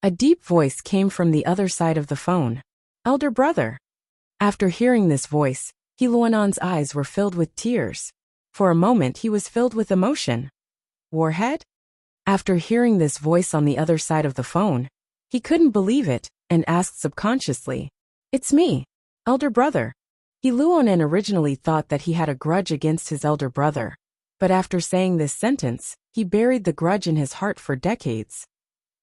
A deep voice came from the other side of the phone. Elder brother. After hearing this voice, He Luonan's eyes were filled with tears. For a moment he was filled with emotion. Warhead? After hearing this voice on the other side of the phone, he couldn't believe it, and asked subconsciously, It's me, elder brother. He Luonan originally thought that he had a grudge against his elder brother, but after saying this sentence, he buried the grudge in his heart for decades.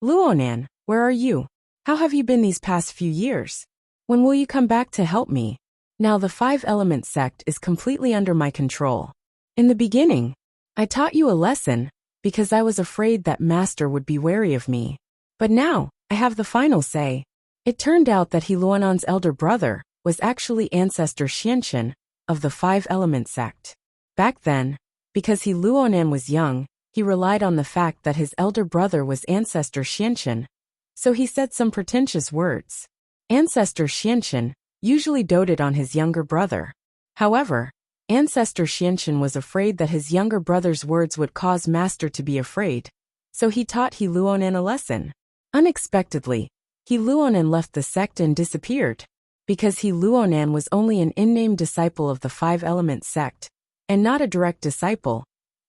Luonan, where are you? How have you been these past few years? When will you come back to help me? Now the 5-element sect is completely under my control. In the beginning, I taught you a lesson, because I was afraid that Master would be wary of me. But now, I have the final say. It turned out that He Luonan's elder brother was actually Ancestor Xianxin of the 5-element sect. Back then, because He Luonan was young, he relied on the fact that his elder brother was Ancestor Xianxin, so he said some pretentious words. Ancestor Xianxin usually doted on his younger brother. However, Ancestor Xianxin was afraid that his younger brother's words would cause Master to be afraid, so he taught He Luonan a lesson. Unexpectedly, He Luonan left the sect and disappeared. Because He Luonan was only an in-name disciple of the 5-element sect, and not a direct disciple,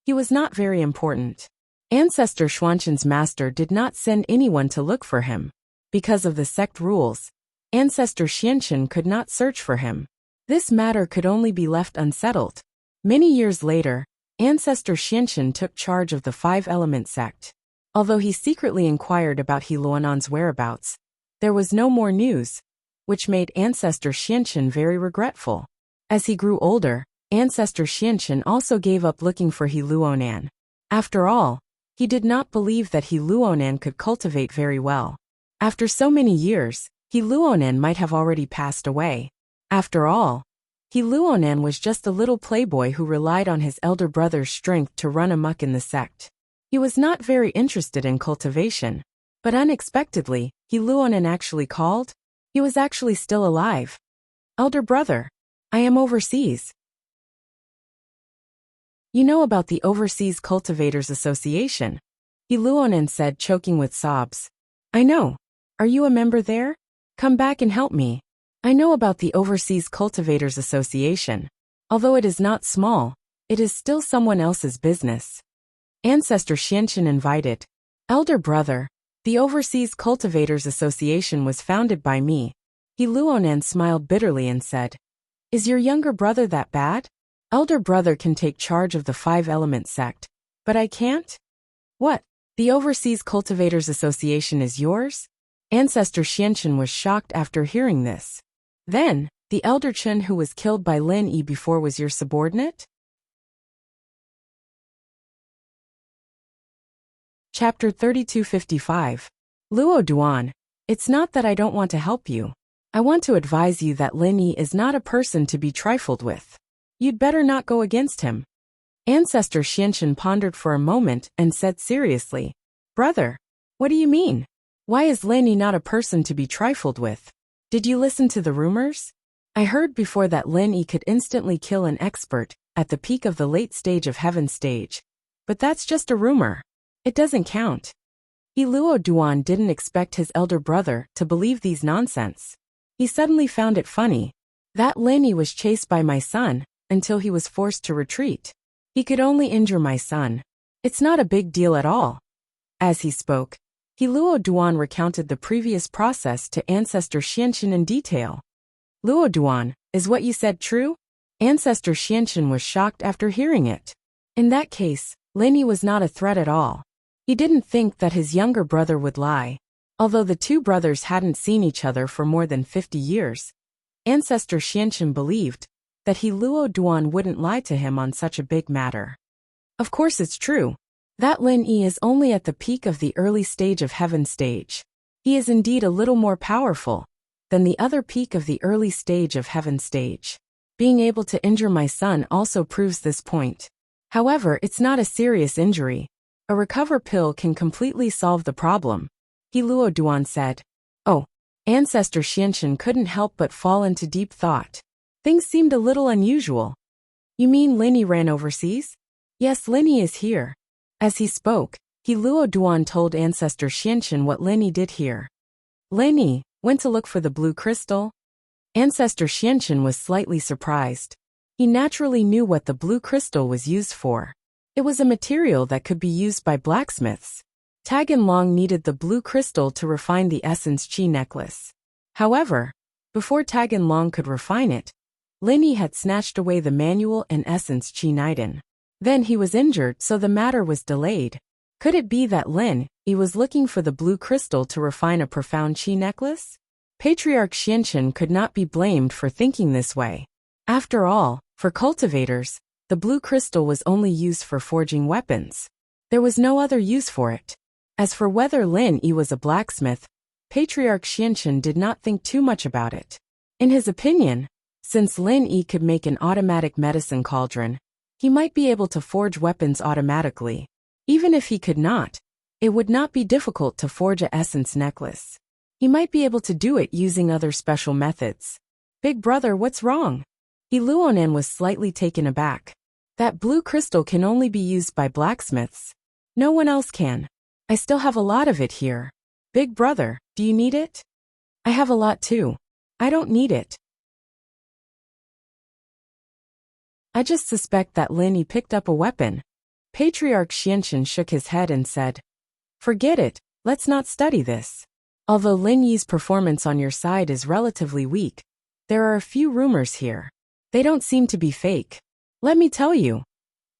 he was not very important. Ancestor Xuanxin's master did not send anyone to look for him. Because of the sect rules, Ancestor Xianxin could not search for him. This matter could only be left unsettled. Many years later, Ancestor Xianxin took charge of the 5-element sect. Although he secretly inquired about He Luonan's whereabouts, there was no more news, which made Ancestor Xianxin very regretful. As he grew older, Ancestor Xianxin also gave up looking for He Luonan. After all, he did not believe that He Luonan could cultivate very well. After so many years, He Luonan might have already passed away. After all, He Luonan was just a little playboy who relied on his elder brother's strength to run amok in the sect. He was not very interested in cultivation. But unexpectedly, He Luonan actually called. He was actually still alive. Elder brother, I am overseas. You know about the Overseas Cultivators Association? He Luonan said, choking with sobs. I know. Are you a member there? Come back and help me. I know about the Overseas Cultivators Association. Although it is not small, it is still someone else's business. Ancestor Xianqin invited. Elder brother, the Overseas Cultivators Association was founded by me. He Luonan smiled bitterly and said, Is your younger brother that bad? Elder brother can take charge of the 5-element sect, but I can't? What? The Overseas Cultivators Association is yours? Ancestor Xianqin was shocked after hearing this. Then, the Elder Chen who was killed by Lin Yi before was your subordinate? Chapter 3255. Luo Duan, it's not that I don't want to help you. I want to advise you that Lin Yi is not a person to be trifled with. You'd better not go against him. Ancestor Xianqin pondered for a moment and said seriously, Brother, what do you mean? Why is Lin Yi not a person to be trifled with? Did you listen to the rumors? I heard before that Lin Yi could instantly kill an expert at the peak of the late stage of heaven stage. But that's just a rumor. It doesn't count. He Luo Duan didn't expect his elder brother to believe these nonsense. He suddenly found it funny that Lin Yi was chased by my son until he was forced to retreat. He could only injure my son. It's not a big deal at all. As he spoke, He Luo Duan recounted the previous process to Ancestor Xianqin in detail. Luo Duan, is what you said true? Ancestor Xianqin was shocked after hearing it. In that case, Lin Yi was not a threat at all. He didn't think that his younger brother would lie. Although the two brothers hadn't seen each other for more than 50 years, Ancestor Xianqin believed that He Luo Duan wouldn't lie to him on such a big matter. Of course it's true. That Lin Yi is only at the peak of the early stage of heaven stage. He is indeed a little more powerful than the other peak of the early stage of heaven stage. Being able to injure my son also proves this point. However, it's not a serious injury. A recover pill can completely solve the problem. He Luo Duan said. Oh, Ancestor Xianqin couldn't help but fall into deep thought. Things seemed a little unusual. You mean Lin Yi ran overseas? Yes, Lin Yi is here. As he spoke, He Luo Duan told Ancestor Xianqin what Lin Yi did here. Lin Yi went to look for the blue crystal. Ancestor Xianqin was slightly surprised. He naturally knew what the blue crystal was used for. It was a material that could be used by blacksmiths. Taganlong needed the blue crystal to refine the essence chi necklace. However, before Taganlong could refine it, Lin Yi had snatched away the manual and essence chi Niden. Then he was injured, so the matter was delayed. Could it be that Lin Yi was looking for the blue crystal to refine a profound chi necklace? Patriarch Xianqin could not be blamed for thinking this way. After all, for cultivators, the blue crystal was only used for forging weapons. There was no other use for it. As for whether Lin Yi was a blacksmith, Patriarch Xianqin did not think too much about it. In his opinion, since Lin Yi could make an automatic medicine cauldron, he might be able to forge weapons automatically. Even if he could not, it would not be difficult to forge a essence necklace. He might be able to do it using other special methods. Big brother, what's wrong? He Luonan was slightly taken aback. That blue crystal can only be used by blacksmiths. No one else can. I still have a lot of it here. Big brother, do you need it? I have a lot too. I don't need it. I just suspect that Lin Yi picked up a weapon. Patriarch Xianqin shook his head and said, Forget it, let's not study this. Although Lin Yi's performance on your side is relatively weak, there are a few rumors here. They don't seem to be fake. Let me tell you.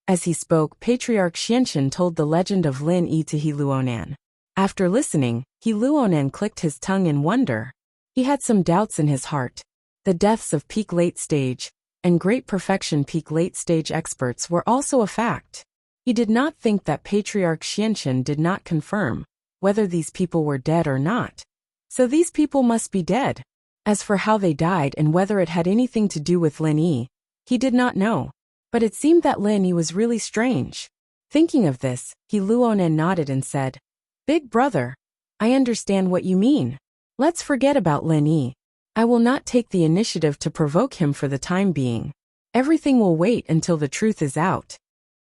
As he spoke, Patriarch Xianqin told the legend of Lin Yi to He Luonan. After listening, He Luonan clicked his tongue in wonder. He had some doubts in his heart. The deaths of peak late stage and great perfection peak late stage experts were also a fact. He did not think that Patriarch Xianqin did not confirm whether these people were dead or not. So these people must be dead. As for how they died and whether it had anything to do with Lin Yi, he did not know. But it seemed that Lin Yi was really strange. Thinking of this, He Luonan nodded and said, Big brother, I understand what you mean. Let's forget about Lin Yi. I will not take the initiative to provoke him for the time being. Everything will wait until the truth is out.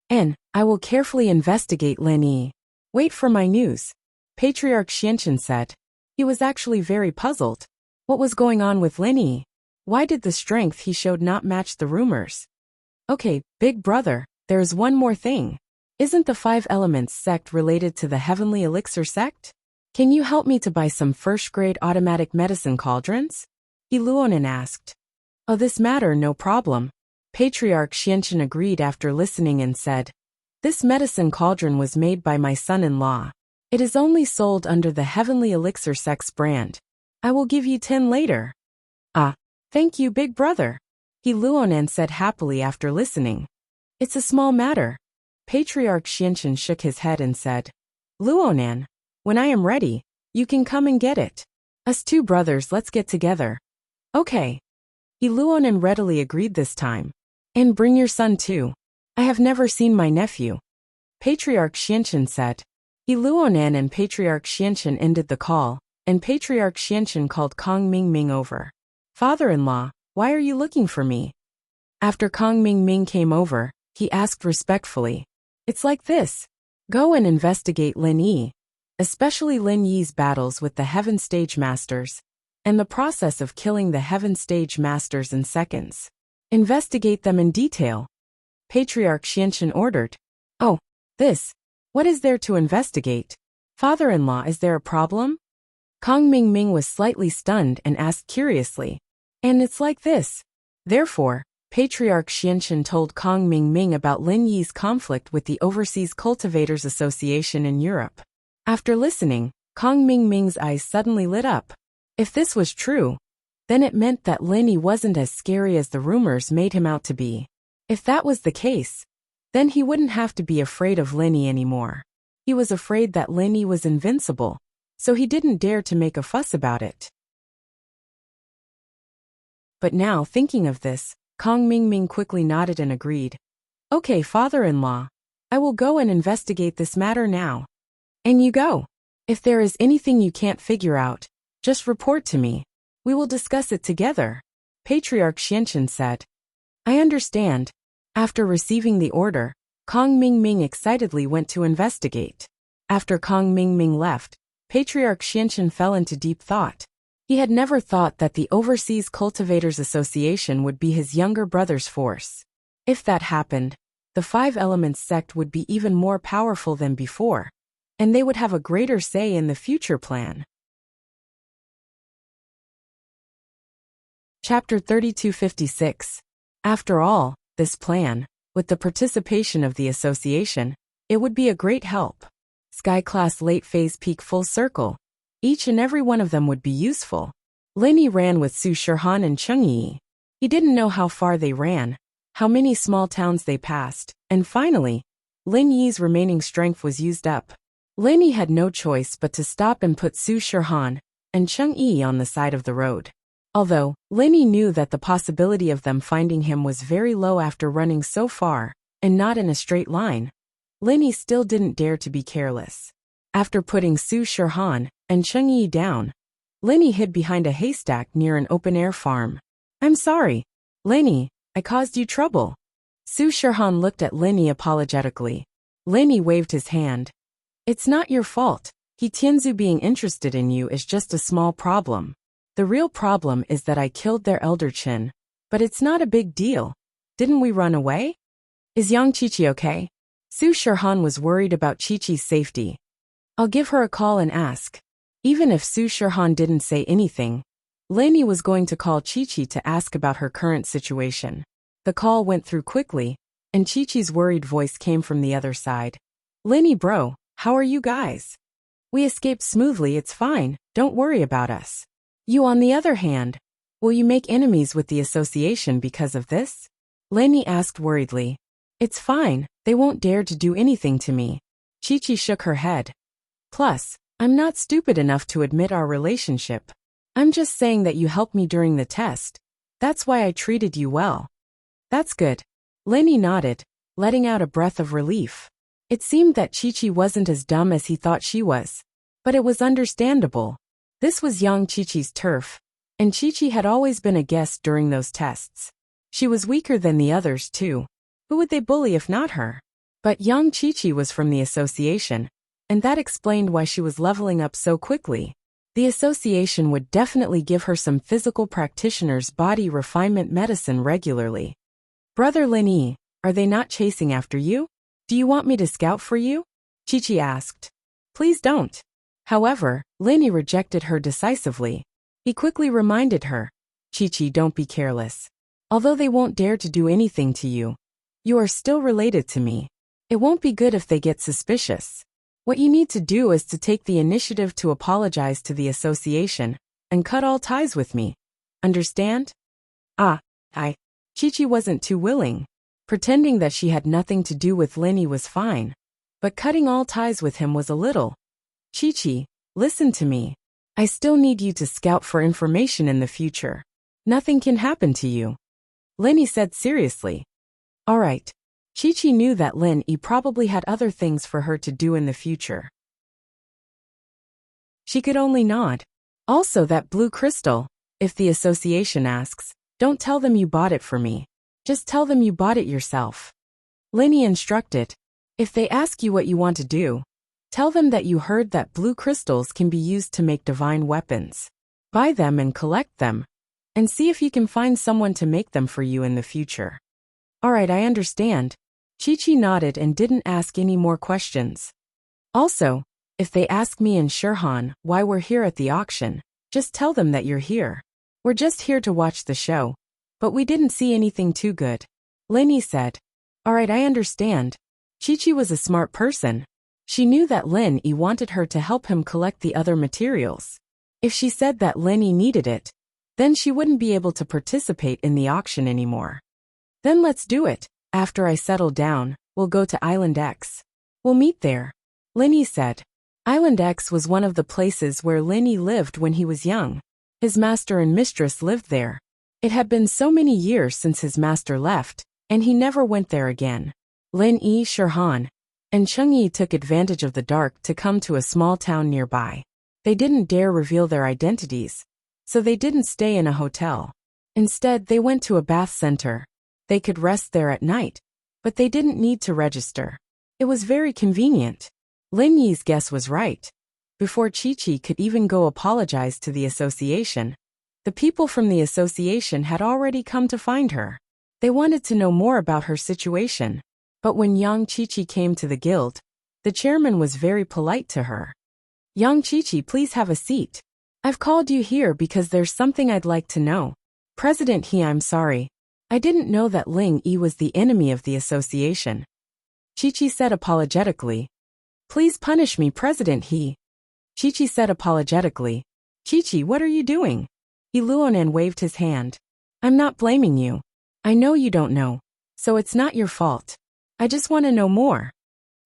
And I will carefully investigate Lin Yi. Wait for my news, Patriarch Xianchen said. He was actually very puzzled. What was going on with Lin Yi? Why did the strength he showed not match the rumors? Okay, big brother, there is one more thing. Isn't the Five Elements sect related to the Heavenly Elixir sect? Can you help me to buy some first-grade automatic medicine cauldrons? He Luonan asked. Oh, this matter, no problem. Patriarch Xianchen agreed after listening and said, this medicine cauldron was made by my son-in-law. It is only sold under the Heavenly Elixir sect's brand. I will give you 10 later. Ah, thank you, big brother. He Luonan said happily after listening. It's a small matter. Patriarch Xianchen shook his head and said, Luonan, when I am ready, you can come and get it. Us two brothers, let's get together. Okay. He Luonan readily agreed this time. And bring your son too. I have never seen my nephew. Patriarch Xianchen said. He Luonan and Patriarch Xianchen ended the call, and Patriarch Xianchen called Kong Mingming over. Father-in-law, why are you looking for me? After Kong Mingming came over, he asked respectfully. It's like this. Go and investigate Lin Yi, especially Lin Yi's battles with the Heaven Stage Masters, and the process of killing the Heaven Stage Masters in seconds. Investigate them in detail. Patriarch Xianchen ordered. Oh, this. What is there to investigate? Father-in-law, is there a problem? Kong Mingming was slightly stunned and asked curiously. And it's like this. Therefore, Patriarch Xianchen told Kong Mingming about Lin Yi's conflict with the Overseas Cultivators Association in Europe. After listening, Kong Mingming's eyes suddenly lit up. If this was true, then it meant that Lin Yi wasn't as scary as the rumors made him out to be. If that was the case, then he wouldn't have to be afraid of Lin Yi anymore. He was afraid that Lin Yi was invincible, so he didn't dare to make a fuss about it. But now, thinking of this, Kong Mingming quickly nodded and agreed. Okay, father-in-law. I will go and investigate this matter now. And you go. If there is anything you can't figure out, just report to me. We will discuss it together. Patriarch Xianchen said. I understand. After receiving the order, Kong Mingming excitedly went to investigate. After Kong Mingming left, Patriarch Xianchen fell into deep thought. He had never thought that the Overseas Cultivators Association would be his younger brother's force. If that happened, the Five Elements sect would be even more powerful than before, and they would have a greater say in the future plan. Chapter 3256. After all, this plan, with the participation of the association, it would be a great help. Sky-class late-phase peak full circle. Each and every one of them would be useful. Lin Yi ran with Su Shirhan and Cheng Yi. He didn't know how far they ran, how many small towns they passed, and finally, Lin Yi's remaining strength was used up. Lin Yi had no choice but to stop and put Su Shirhan and Cheng Yi on the side of the road. Although, Lin Yi knew that the possibility of them finding him was very low after running so far, and not in a straight line, Lin Yi still didn't dare to be careless. After putting Su Shirhan and Cheng Yi down, Lin Yi hid behind a haystack near an open-air farm. I'm sorry, Lin Yi, I caused you trouble. Su Shirhan looked at Lin Yi apologetically. Lin Yi waved his hand. It's not your fault. He Tianzu being interested in you is just a small problem. The real problem is that I killed their elder Qin. But it's not a big deal. Didn't we run away? Is Yang Qiqi okay? Su Shirhan was worried about Qiqi's safety. I'll give her a call and ask. Even if Su Shirhan didn't say anything, Lin Yi was going to call Qiqi to ask about her current situation. The call went through quickly, and Qiqi's worried voice came from the other side. Lin Yi bro, how are you guys? We escaped smoothly, it's fine, don't worry about us. You on the other hand, will you make enemies with the association because of this? Lin Yi asked worriedly. It's fine, they won't dare to do anything to me. Qiqi shook her head. Plus, I'm not stupid enough to admit our relationship. I'm just saying that you helped me during the test. That's why I treated you well. That's good. Lin Yi nodded, letting out a breath of relief. It seemed that Qiqi wasn't as dumb as he thought she was. But it was understandable. This was young Chi-Chi's turf, and Chi-Chi had always been a guest during those tests. She was weaker than the others too. Who would they bully if not her? But young Chi-Chi was from the association, and that explained why she was leveling up so quickly. The association would definitely give her some physical practitioner's body refinement medicine regularly. Brother Lin Yi, are they not chasing after you? Do you want me to scout for you? Chi-Chi asked. Please don't. However, Lin Yi rejected her decisively. He quickly reminded her, Chi-Chi, don't be careless. Although they won't dare to do anything to you, you are still related to me. It won't be good if they get suspicious. What you need to do is to take the initiative to apologize to the association and cut all ties with me. Understand? Chi-Chi wasn't too willing. Pretending that she had nothing to do with Lin Yi was fine, but cutting all ties with him was a little. Chi-Chi, listen to me. I still need you to scout for information in the future. Nothing can happen to you. Lin Yi said seriously. All right. Chi-Chi knew that Lin Yi probably had other things for her to do in the future. She could only nod. Also, that blue crystal, if the association asks, don't tell them you bought it for me. Just tell them you bought it yourself. Lin Yi instructed. If they ask you what you want to do, tell them that you heard that blue crystals can be used to make divine weapons. Buy them and collect them, and see if you can find someone to make them for you in the future. All right, I understand. Chi-Chi nodded and didn't ask any more questions. Also, if they ask me and Shirhan why we're here at the auction, just tell them that you're here. We're just here to watch the show, but we didn't see anything too good. Lin Yi said. All right, I understand. Chi-Chi was a smart person. She knew that Lin Yi wanted her to help him collect the other materials. If she said that Lin Yi needed it, then she wouldn't be able to participate in the auction anymore. Then let's do it. After I settle down, we'll go to Island X. We'll meet there. Lin Yi said. Island X was one of the places where Lin Yi lived when he was young. His master and mistress lived there. It had been so many years since his master left, and he never went there again. Lin Yi, Shirhan, and Cheng Yi took advantage of the dark to come to a small town nearby. They didn't dare reveal their identities, so they didn't stay in a hotel. Instead, they went to a bath center. They could rest there at night, but they didn't need to register. It was very convenient. Lin Yi's guess was right. Before Chi-Chi could even go apologize to the association, the people from the association had already come to find her. They wanted to know more about her situation. But when young Chi-Chi came to the guild, the chairman was very polite to her. Young Chi-Chi, please have a seat. I've called you here because there's something I'd like to know. President He, I'm sorry. I didn't know that Ling Yi was the enemy of the association. Chi-Chi said apologetically. Please punish me, President He. Chi-Chi said apologetically. Chi-Chi, what are you doing? He Luonan waved his hand. I'm not blaming you. I know you don't know, so it's not your fault. I just want to know more.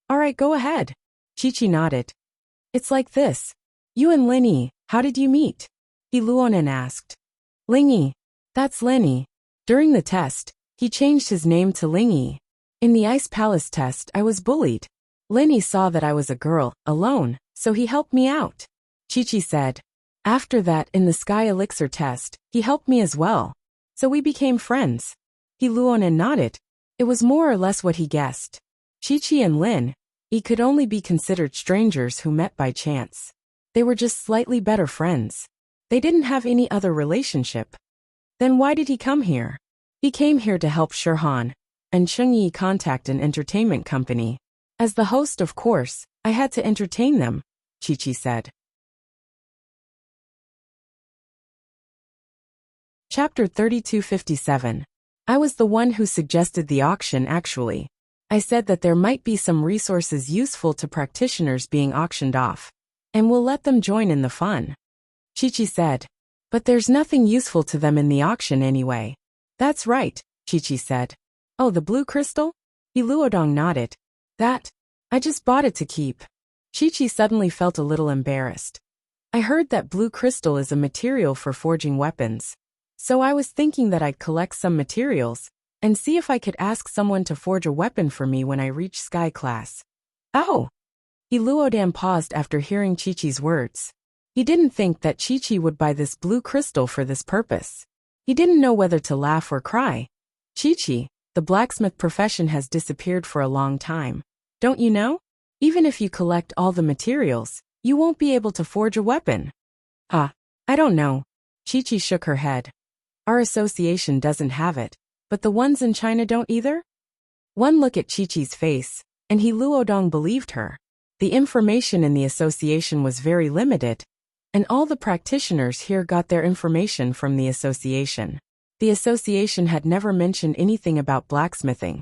All right, go ahead. Chi-Chi nodded. It's like this. You and Lin Yi, how did you meet? He Luonan asked. Ling Yi. That's Lin Yi. During the test, he changed his name to Ling Yi. In the Ice Palace test, I was bullied. Lin Yi saw that I was a girl, alone, so he helped me out. Chi-Chi said. After that, in the Sky Elixir test, he helped me as well. So we became friends. He Luonan nodded. It was more or less what he guessed. Chi-Chi and Lin Yi could only be considered strangers who met by chance. They were just slightly better friends. They didn't have any other relationship. Then why did he come here? He came here to help Shirhan and Cheng Yi contact an entertainment company. As the host, of course, I had to entertain them, Chi-Chi said. Chapter 3257. I was the one who suggested the auction actually. I said that there might be some resources useful to practitioners being auctioned off, and we'll let them join in the fun. Chi-Chi said. But there's nothing useful to them in the auction anyway. That's right, Chi-Chi said. Oh, the blue crystal? He Luodong nodded. That? I just bought it to keep. Chi-Chi suddenly felt a little embarrassed. I heard that blue crystal is a material for forging weapons. So I was thinking that I'd collect some materials and see if I could ask someone to forge a weapon for me when I reach Sky Class. Oh! He Luodan paused after hearing Chi-Chi's words. He didn't think that Chi-Chi would buy this blue crystal for this purpose. He didn't know whether to laugh or cry. Chi-Chi, the blacksmith profession has disappeared for a long time. Don't you know? Even if you collect all the materials, you won't be able to forge a weapon. I don't know. Chi-Chi shook her head. Our association doesn't have it, but the ones in China don't either? One look at Chi-Chi's face, and he Luodong believed her. The information in the association was very limited, and all the practitioners here got their information from the association. The association had never mentioned anything about blacksmithing,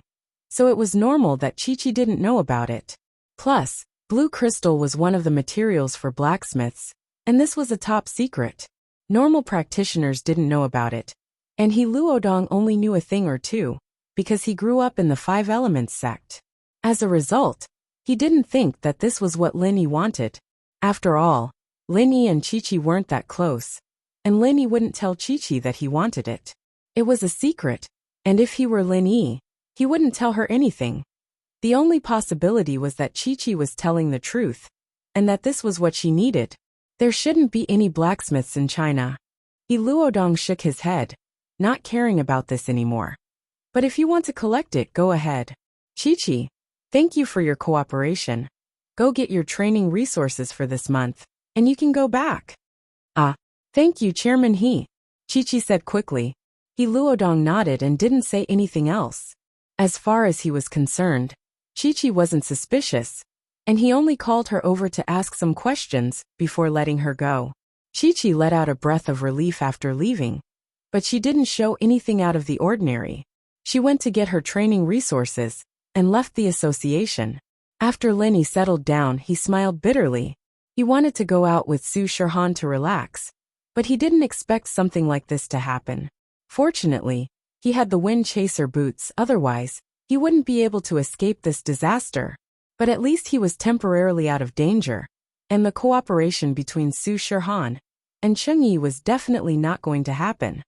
so it was normal that Chi-Chi didn't know about it. Plus, blue crystal was one of the materials for blacksmiths, and this was a top secret. Normal practitioners didn't know about it, and he Luodong only knew a thing or two, because he grew up in the Five Elements sect. As a result, he didn't think that this was what Lin Yi wanted. After all, Lin Yi and Chi-Chi weren't that close, and Lin Yi wouldn't tell Chi-Chi that he wanted it. It was a secret, and if he were Lin Yi, he wouldn't tell her anything. The only possibility was that Chi-Chi was telling the truth, and that this was what she needed. There shouldn't be any blacksmiths in China. He Luodong shook his head, not caring about this anymore. But if you want to collect it, go ahead. Chi-Chi, thank you for your cooperation. Go get your training resources for this month, and you can go back. Thank you, Chairman He. Chi-Chi said quickly. He Luodong nodded and didn't say anything else. As far as he was concerned, Chi-Chi wasn't suspicious, and he only called her over to ask some questions before letting her go. Chi-Chi let out a breath of relief after leaving, but she didn't show anything out of the ordinary. She went to get her training resources and left the association. After Lin Yi settled down, he smiled bitterly. He wanted to go out with Su Shirhan to relax, but he didn't expect something like this to happen. Fortunately, he had the wind chaser boots, otherwise, he wouldn't be able to escape this disaster. But at least he was temporarily out of danger, and the cooperation between Su Shirhan and Cheng Yi was definitely not going to happen.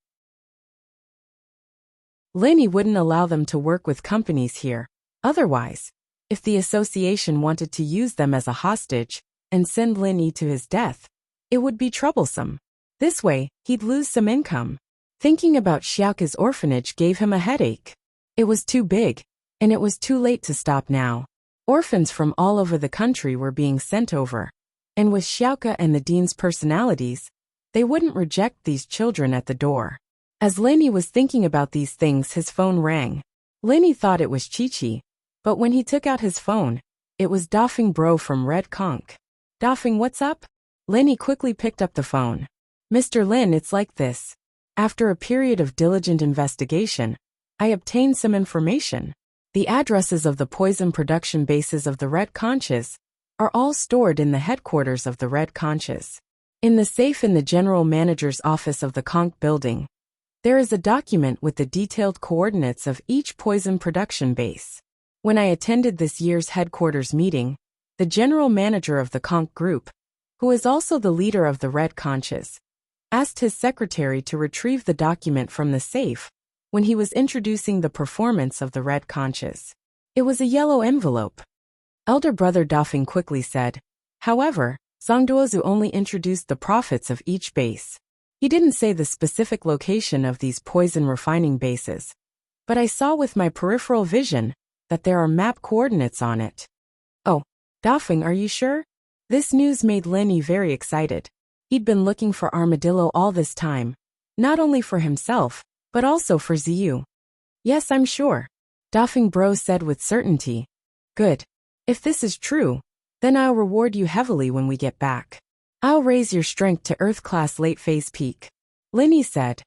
Lin Yi wouldn't allow them to work with companies here. Otherwise, if the association wanted to use them as a hostage and send Lin Yi to his death, it would be troublesome. This way, he'd lose some income. Thinking about Xiaoka's orphanage gave him a headache. It was too big, and it was too late to stop now. Orphans from all over the country were being sent over, and with Xiaoka and the dean's personalities, they wouldn't reject these children at the door. As Lin Yi was thinking about these things, his phone rang. Lin Yi thought it was Chi-Chi, but when he took out his phone, it was Dafeng Bro from Red Conch. Dafeng, what's up? Lin Yi quickly picked up the phone. Mr. Lin, it's like this. After a period of diligent investigation, I obtained some information. The addresses of the poison production bases of the Red Conches are all stored in the headquarters of the Red Conches. In the safe in the general manager's office of the Conch building, there is a document with the detailed coordinates of each poison production base. When I attended this year's headquarters meeting, the general manager of the Conch group, who is also the leader of the Red Conches, asked his secretary to retrieve the document from the safe when he was introducing the performance of the Red Conches. It was a yellow envelope. Elder brother Dafeng quickly said. However, Zhangduozu only introduced the profits of each base. He didn't say the specific location of these poison refining bases, but I saw with my peripheral vision that there are map coordinates on it. Oh, Dafeng, are you sure? This news made Lin Yi very excited. He'd been looking for Armadillo all this time, not only for himself, but also for Ziyu. Yes, I'm sure, Dafeng Bro said with certainty. Good. If this is true, then I'll reward you heavily when we get back. I'll raise your strength to Earth-class late-phase peak. Lin Yi said.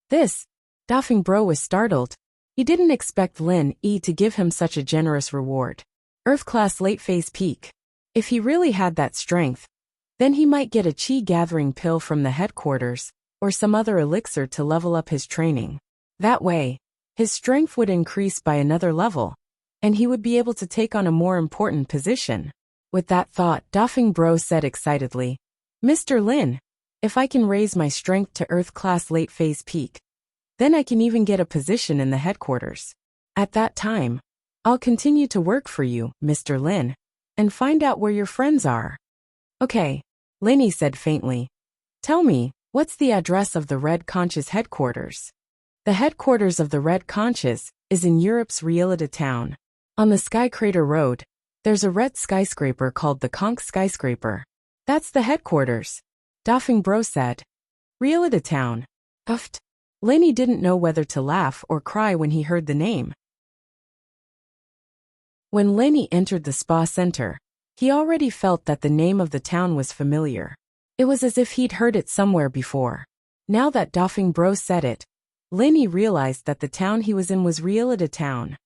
This? Dafeng Bro was startled. He didn't expect Lin Yi to give him such a generous reward. Earth-class late-phase peak. If he really had that strength, then he might get a chi-gathering pill from the headquarters, or some other elixir to level up his training. That way, his strength would increase by another level, and he would be able to take on a more important position. With that thought, Dafeng Bro said excitedly, Mr. Lin, if I can raise my strength to Earth-class late-phase peak, then I can even get a position in the headquarters. At that time, I'll continue to work for you, Mr. Lin. and find out where your friends are. Okay, Lenny said faintly. Tell me, what's the address of the Red Conch's headquarters? The headquarters of the Red Conch's is in Europe's Realita town. On the Sky Crater Road, there's a red skyscraper called the Conch skyscraper. That's the headquarters, Doffing Bro said. Realita town. Uft. Lenny didn't know whether to laugh or cry when he heard the name. When Lenny entered the spa center, he already felt that the name of the town was familiar. It was as if he'd heard it somewhere before. Now that Doffing Bro said it, Lenny realized that the town he was in was Realita town.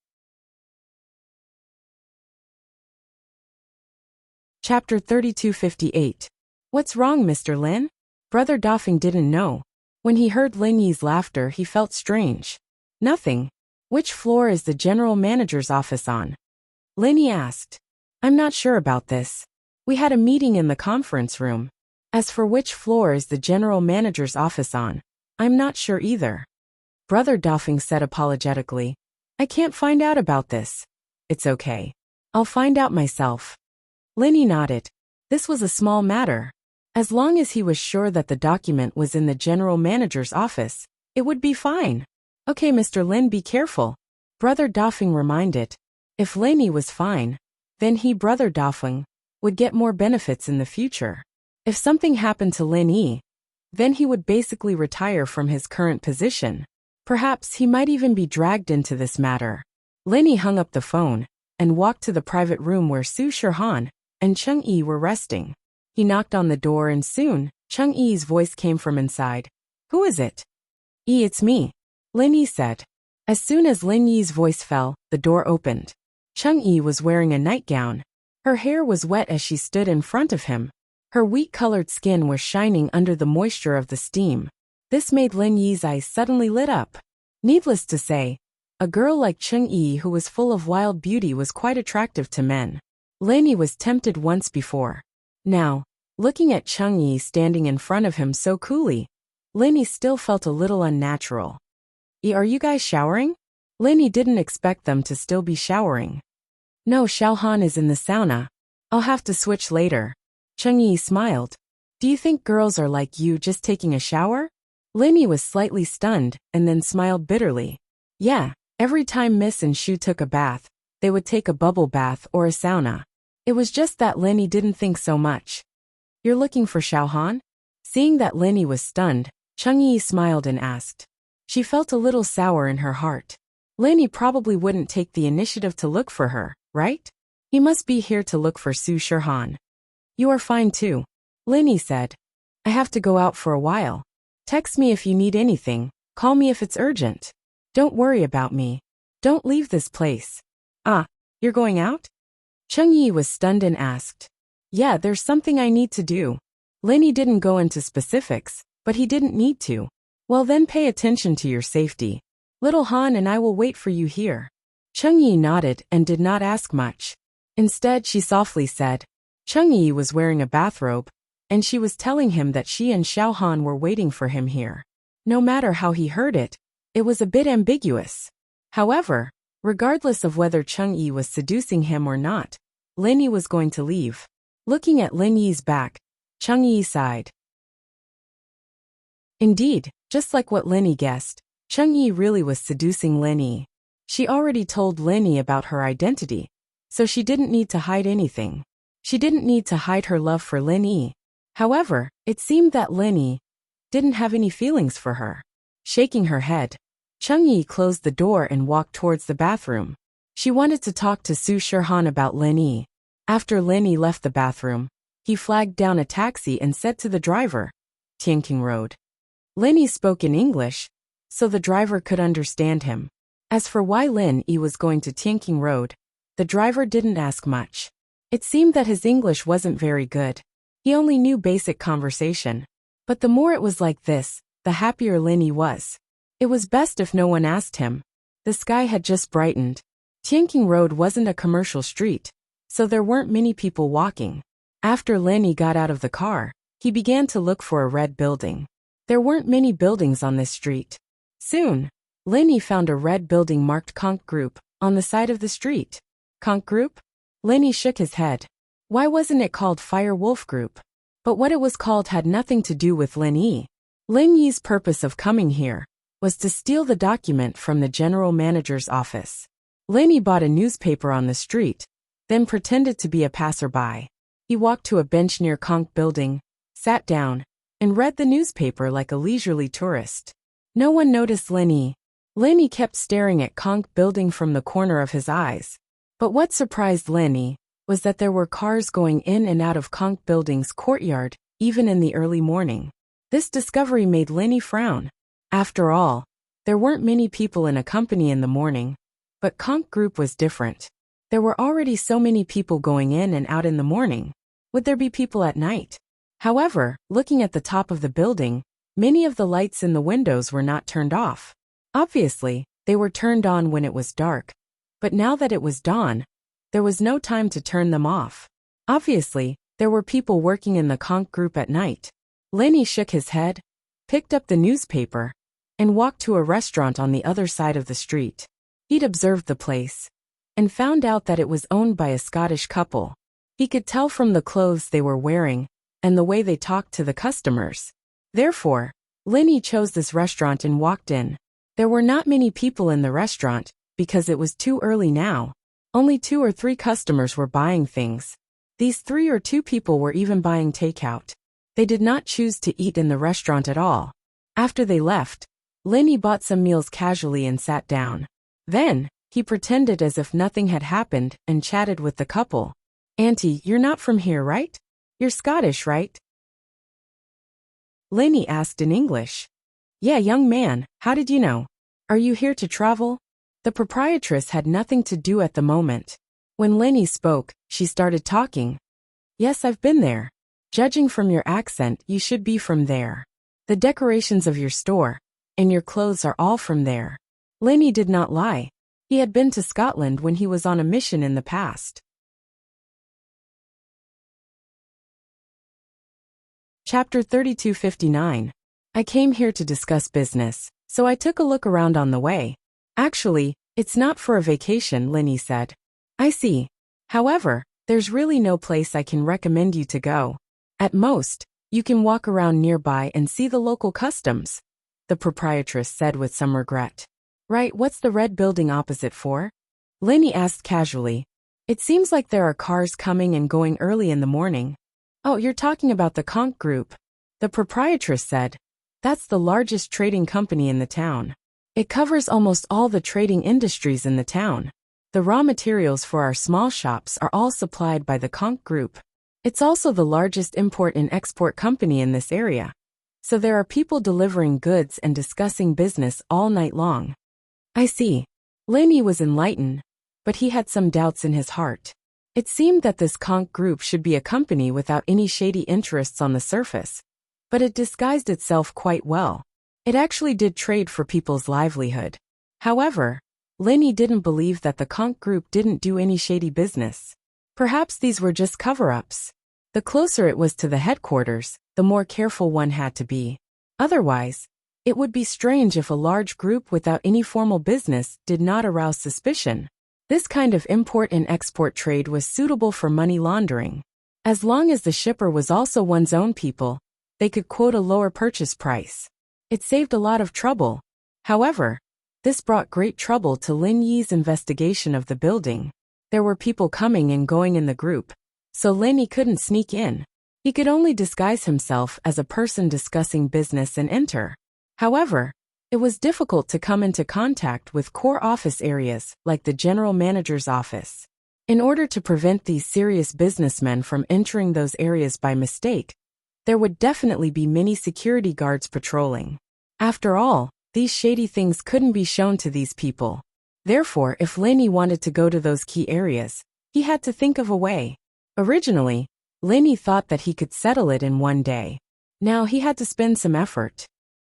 Chapter 3258. What's wrong, Mr. Lin? Brother Doffing didn't know. When he heard Lin Yi's laughter, he felt strange. Nothing. Which floor is the general manager's office on? Lin Yi asked. I'm not sure about this. We had a meeting in the conference room. As for which floor is the general manager's office on, I'm not sure either. Brother Doffing said apologetically. I can't find out about this. It's okay. I'll find out myself. Lin Yi nodded. This was a small matter. As long as he was sure that the document was in the general manager's office, it would be fine. Okay, Mr. Lin, be careful. Brother Doffing reminded. If Lin Yi was fine, then he, Brother Doffing, would get more benefits in the future. If something happened to Lin Yi, then he would basically retire from his current position. Perhaps he might even be dragged into this matter. Lin Yi hung up the phone and walked to the private room where Su Shirhan and Cheng Yi were resting. He knocked on the door and soon, Cheng Yi's voice came from inside. Who is it? Yi, it's me, Lin Yi said. As soon as Lin Yi's voice fell, the door opened. Cheng Yi was wearing a nightgown. Her hair was wet as she stood in front of him. Her wheat-colored skin was shining under the moisture of the steam. This made Lin Yi's eyes suddenly lit up. Needless to say, a girl like Cheng Yi who was full of wild beauty was quite attractive to men. Lin Yi was tempted once before. Now, looking at Cheng Yi standing in front of him so coolly, Lin Yi still felt a little unnatural. Are you guys showering? Lin Yi didn't expect them to still be showering. No, Xiaohan is in the sauna. I'll have to switch later. Cheng Yi smiled. Do you think girls are like you, just taking a shower? Lin Yi was slightly stunned and then smiled bitterly. Yeah, every time Miss and Shu took a bath, they would take a bubble bath or a sauna. It was just that Lin Yi didn't think so much. You're looking for Xiaohan? Seeing that Lin Yi was stunned, Cheng Yi smiled and asked. She felt a little sour in her heart. Lin Yi probably wouldn't take the initiative to look for her, right? He must be here to look for Su Shirhan. You are fine too, Lin Yi said. I have to go out for a while. Text me if you need anything, call me if it's urgent. Don't worry about me. Don't leave this place. Ah, you're going out? Cheng Yi was stunned and asked. Yeah, there's something I need to do. Lin Yi didn't go into specifics, but he didn't need to. Well then pay attention to your safety. Little Han and I will wait for you here. Cheng Yi nodded and did not ask much. Instead, she softly said. Cheng Yi was wearing a bathrobe, and she was telling him that she and Xiaohan were waiting for him here. No matter how he heard it, it was a bit ambiguous. However, regardless of whether Cheng Yi was seducing him or not, Lin Yi was going to leave. Looking at Lin Yi's back, Cheng Yi sighed. Indeed, just like what Lin Yi guessed, Cheng Yi really was seducing Lin Yi. She already told Lin Yi about her identity, so she didn't need to hide anything. She didn't need to hide her love for Lin Yi. However, it seemed that Lin Yi didn't have any feelings for her. Shaking her head, Cheng Yi closed the door and walked towards the bathroom. She wanted to talk to Su Shirhan about Lin Yi. After Lin Yi left the bathroom, he flagged down a taxi and said to the driver, Tianqing Road. Lin Yi spoke in English, so the driver could understand him. As for why Lin Yi was going to Tianqing Road, the driver didn't ask much. It seemed that his English wasn't very good. He only knew basic conversation. But the more it was like this, the happier Lin Yi was. It was best if no one asked him. The sky had just brightened. Tianqing Road wasn't a commercial street, so there weren't many people walking. After Lin Yi got out of the car, he began to look for a red building. There weren't many buildings on this street. Soon, Lin Yi found a red building marked Conch Group on the side of the street. Conch Group? Lin Yi shook his head. Why wasn't it called Fire Wolf Group? But what it was called had nothing to do with Lin Yi. Lin Yi's purpose of coming here was to steal the document from the general manager's office. Lin Yi bought a newspaper on the street, then pretended to be a passerby. He walked to a bench near Conch Building, sat down, and read the newspaper like a leisurely tourist. No one noticed Lin Yi. Lin Yi kept staring at Conch Building from the corner of his eyes. But what surprised Lin Yi was that there were cars going in and out of Conch Building's courtyard, even in the early morning. This discovery made Lin Yi frown. After all, there weren't many people in a company in the morning, but Conch Group was different. There were already so many people going in and out in the morning. Would there be people at night? However, looking at the top of the building, many of the lights in the windows were not turned off. Obviously, they were turned on when it was dark. But now that it was dawn, there was no time to turn them off. Obviously, there were people working in the Conch Group at night. Lin Yi shook his head, picked up the newspaper, and walked to a restaurant on the other side of the street. He'd observed the place and found out that it was owned by a Scottish couple. He could tell from the clothes they were wearing and the way they talked to the customers. Therefore, Lin Yi chose this restaurant and walked in. There were not many people in the restaurant because it was too early now. Only 2 or 3 customers were buying things. These 3 or 2 people were even buying takeout. They did not choose to eat in the restaurant at all. After they left, Lin Yi bought some meals casually and sat down. Then, he pretended as if nothing had happened and chatted with the couple. "Auntie, you're not from here, right? You're Scottish, right?" Lin Yi asked in English. "Yeah, young man, how did you know? Are you here to travel?" The proprietress had nothing to do at the moment. When Lin Yi spoke, she started talking. "Yes, I've been there. Judging from your accent, you should be from there. The decorations of your store and your clothes are all from there." Lin Yi did not lie. He had been to Scotland when he was on a mission in the past. Chapter 3259. I came here to discuss business, so I took a look around on the way. Actually, it's not for a vacation, Lin Yi said. I see. However, there's really no place I can recommend you to go. At most, you can walk around nearby and see the local customs, the proprietress said with some regret. Right, what's the red building opposite for? Lin Yi asked casually. It seems like there are cars coming and going early in the morning. Oh, you're talking about the Conch Group, the proprietress said. That's the largest trading company in the town. It covers almost all the trading industries in the town. The raw materials for our small shops are all supplied by the Conch Group. It's also the largest import and export company in this area. So there are people delivering goods and discussing business all night long. I see. Lin Yi was enlightened, but he had some doubts in his heart. It seemed that this Conch Group should be a company without any shady interests on the surface, but it disguised itself quite well. It actually did trade for people's livelihood. However, Lin Yi didn't believe that the Conch Group didn't do any shady business. Perhaps these were just cover-ups. The closer it was to the headquarters, the more careful one had to be. Otherwise, it would be strange if a large group without any formal business did not arouse suspicion. This kind of import and export trade was suitable for money laundering. As long as the shipper was also one's own people, they could quote a lower purchase price. It saved a lot of trouble. However, this brought great trouble to Lin Yi's investigation of the building. There were people coming and going in the group, so Lin Yi couldn't sneak in. He could only disguise himself as a person discussing business and enter. However, it was difficult to come into contact with core office areas like the general manager's office. In order to prevent these serious businessmen from entering those areas by mistake, there would definitely be many security guards patrolling. After all, these shady things couldn't be shown to these people. Therefore, if Lin Yi wanted to go to those key areas, he had to think of a way. Originally, Lin Yi thought that he could settle it in one day. Now he had to spend some effort.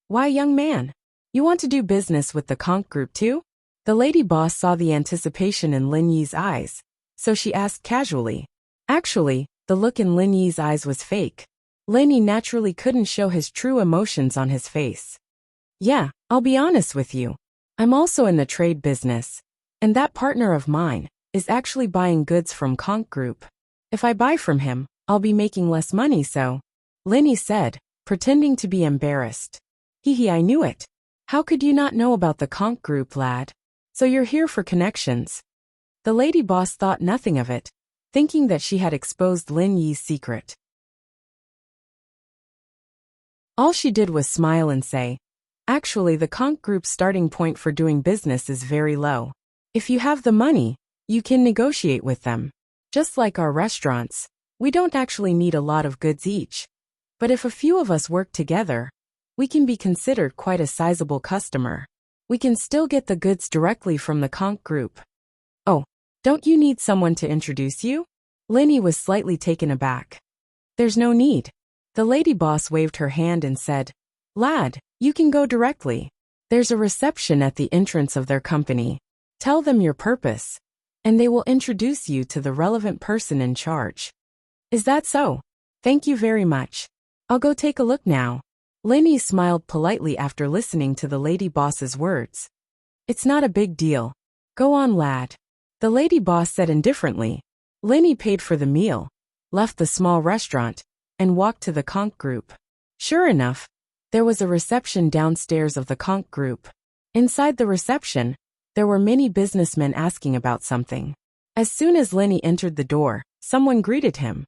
Why, young man? You want to do business with the Conch Group too? The lady boss saw the anticipation in Lin Yi's eyes, so she asked casually. Actually, the look in Lin Yi's eyes was fake. Lin Yi naturally couldn't show his true emotions on his face. Yeah, I'll be honest with you. I'm also in the trade business, and that partner of mine is actually buying goods from Conch Group. If I buy from him, I'll be making less money, so. Lenny said, pretending to be embarrassed. Hee, I knew it. How could you not know about the conch group, lad? So you're here for connections. The lady boss thought nothing of it, thinking that she had exposed Lin Yi's secret. All she did was smile and say, actually, the conch group's starting point for doing business is very low. If you have the money, you can negotiate with them. Just like our restaurants, we don't actually need a lot of goods each. But if a few of us work together, we can be considered quite a sizable customer. We can still get the goods directly from the conch group. Oh, don't you need someone to introduce you? Lenny was slightly taken aback. There's no need. The lady boss waved her hand and said, lad, you can go directly. There's a reception at the entrance of their company. Tell them your purpose, and they will introduce you to the relevant person in charge. Is that so? Thank you very much. I'll go take a look now. Lenny smiled politely after listening to the lady boss's words. It's not a big deal. Go on, lad. The lady boss said indifferently. Lenny paid for the meal, left the small restaurant, and walked to the conch group. Sure enough, there was a reception downstairs of the conch group. Inside the reception, there were many businessmen asking about something. As soon as Lenny entered the door, someone greeted him.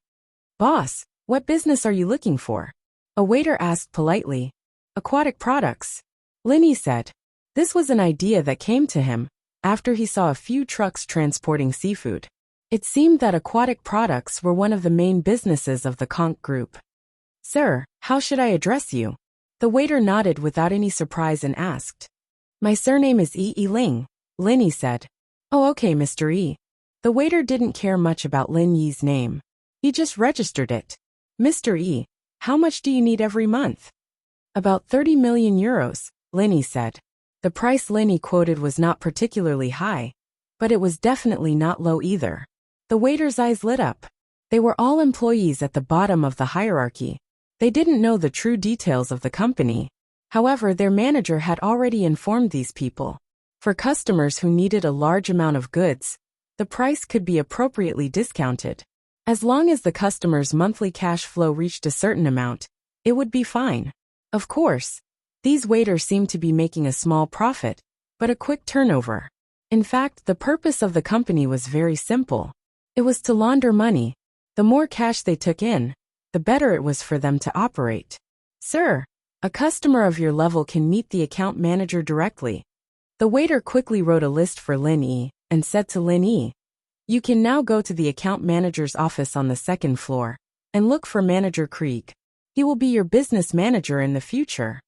Boss, what business are you looking for? A waiter asked politely. Aquatic products. Lenny said. This was an idea that came to him after he saw a few trucks transporting seafood. It seemed that aquatic products were one of the main businesses of the conch group. Sir, how should I address you? The waiter nodded without any surprise and asked. My surname is E. Ling, Lenny said. Oh, okay, Mr. E. The waiter didn't care much about Lin Yi's name. He just registered it. Mr. E, how much do you need every month? About 30 million euros, Lenny said. The price Lenny quoted was not particularly high, but it was definitely not low either. The waiter's eyes lit up. They were all employees at the bottom of the hierarchy. They didn't know the true details of the company. However, their manager had already informed these people. For customers who needed a large amount of goods, the price could be appropriately discounted. As long as the customer's monthly cash flow reached a certain amount, it would be fine. Of course, these waiters seemed to be making a small profit, but a quick turnover. In fact, the purpose of the company was very simple. It was to launder money. The more cash they took in, the better it was for them to operate. Sir, a customer of your level can meet the account manager directly. The waiter quickly wrote a list for Lin Yi and said to Lin Yi, you can now go to the account manager's office on the second floor and look for Manager Krieg. He will be your business manager in the future.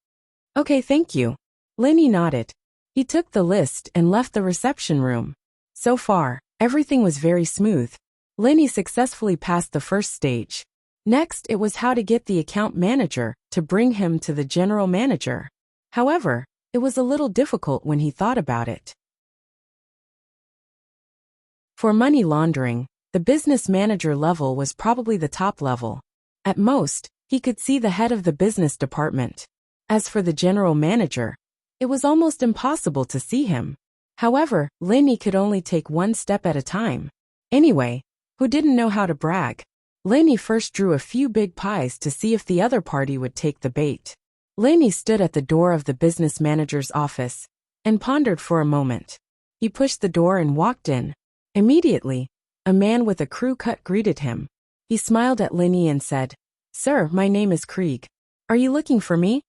Okay, thank you. Lin Yi nodded. He took the list and left the reception room. So far, everything was very smooth. Lin Yi successfully passed the first stage. Next, it was how to get the account manager to bring him to the general manager. However, it was a little difficult when he thought about it. For money laundering, the business manager level was probably the top level. At most, he could see the head of the business department. As for the general manager, it was almost impossible to see him. However, Lin Yi could only take one step at a time. Anyway, who didn't know how to brag? Lin Yi first drew a few big pies to see if the other party would take the bait. Lin Yi stood at the door of the business manager's office and pondered for a moment. He pushed the door and walked in. Immediately, a man with a crew cut greeted him. He smiled at Lin Yi and said, Sir, my name is Krieg. Are you looking for me?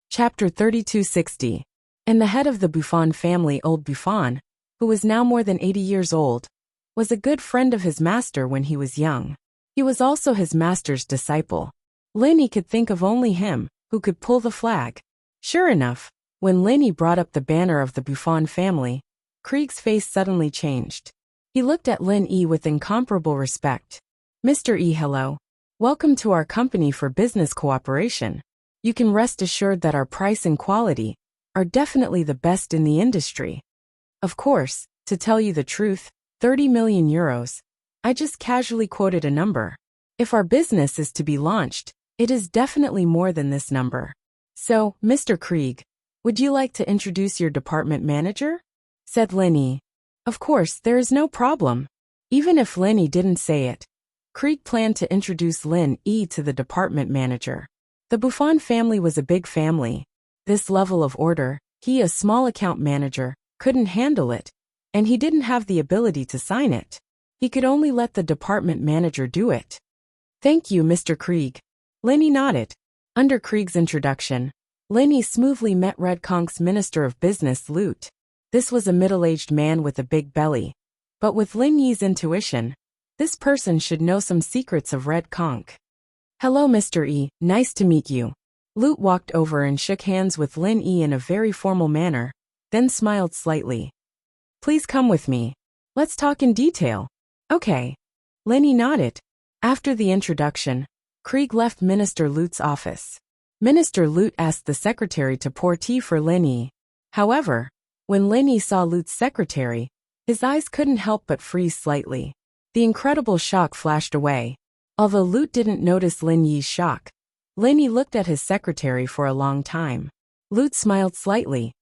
Chapter 3260. And the head of the Buffon family, old Buffon, who was now more than 80 years old, was a good friend of his master when he was young. He was also his master's disciple. Lin Yi could think of only him who could pull the flag. Sure enough, when Lin Yi brought up the banner of the Buffon family, Krieg's face suddenly changed. He looked at Lin Yi with incomparable respect. Mr. E, hello. Welcome to our company for business cooperation. You can rest assured that our price and quality are definitely the best in the industry. Of course, to tell you the truth, 30 million euros. I just casually quoted a number. If our business is to be launched, it is definitely more than this number. So, Mr. Krieg, would you like to introduce your department manager? Said Lin Yi. Of course, there is no problem. Even if Lin Yi didn't say it, Krieg planned to introduce Lin Yi to the department manager. The Buffon family was a big family. This level of order, he, a small account manager, couldn't handle it, and he didn't have the ability to sign it. He could only let the department manager do it. Thank you, Mr. Krieg. Lin Yi nodded. Under Krieg's introduction, Lin Yi smoothly met Red Conk's Minister of Business, Lute. This was a middle-aged man with a big belly. But with Lin Yi's intuition, this person should know some secrets of Red Conk. Hello, Mr. Yi, nice to meet you. Lute walked over and shook hands with Lin Yi in a very formal manner, then smiled slightly. Please come with me. Let's talk in detail. Okay. Lin Yi nodded. After the introduction, Krieg left Minister Lute's office. Minister Lute asked the secretary to pour tea for Lin Yi. However, when Lin Yi saw Lute's secretary, his eyes couldn't help but freeze slightly. The incredible shock flashed away. Although Lute didn't notice Lin Yi's shock, Lin Yi looked at his secretary for a long time. Lute smiled slightly.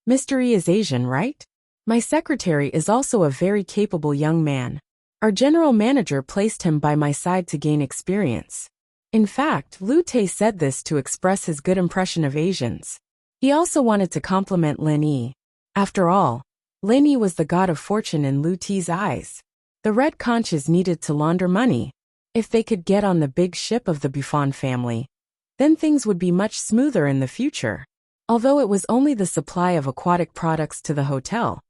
Mr. Yi is Asian, right? My secretary is also a very capable young man. Our general manager placed him by my side to gain experience. In fact, Lute said this to express his good impression of Asians. He also wanted to compliment Lin Yi. After all, Lin Yi was the god of fortune in Lute's eyes. The Red Conches needed to launder money. If they could get on the big ship of the Buffon family, then things would be much smoother in the future. Although it was only the supply of aquatic products to the hotel,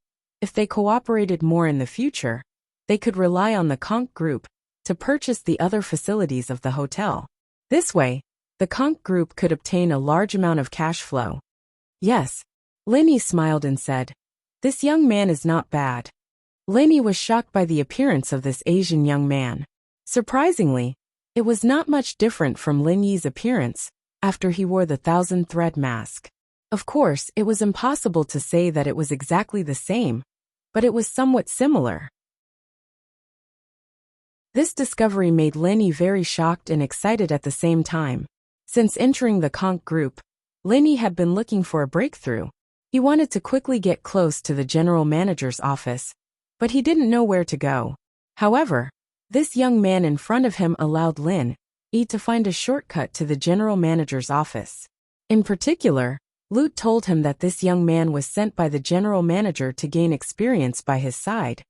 if they cooperated more in the future, they could rely on the Conch Group to purchase the other facilities of the hotel. This way, the Conch Group could obtain a large amount of cash flow. Yes. Lin Yi smiled and said, this young man is not bad. Lin Yi was shocked by the appearance of this Asian young man. Surprisingly, it was not much different from Lin Yi's appearance after he wore the 1,000-thread mask. Of course, it was impossible to say that it was exactly the same, but it was somewhat similar. This discovery made Lin Yi very shocked and excited at the same time. Since entering the Conch Group, Lin Yi had been looking for a breakthrough. He wanted to quickly get close to the general manager's office, but he didn't know where to go. However, this young man in front of him allowed Lin Yi to find a shortcut to the general manager's office. In particular, Lute told him that this young man was sent by the general manager to gain experience by his side,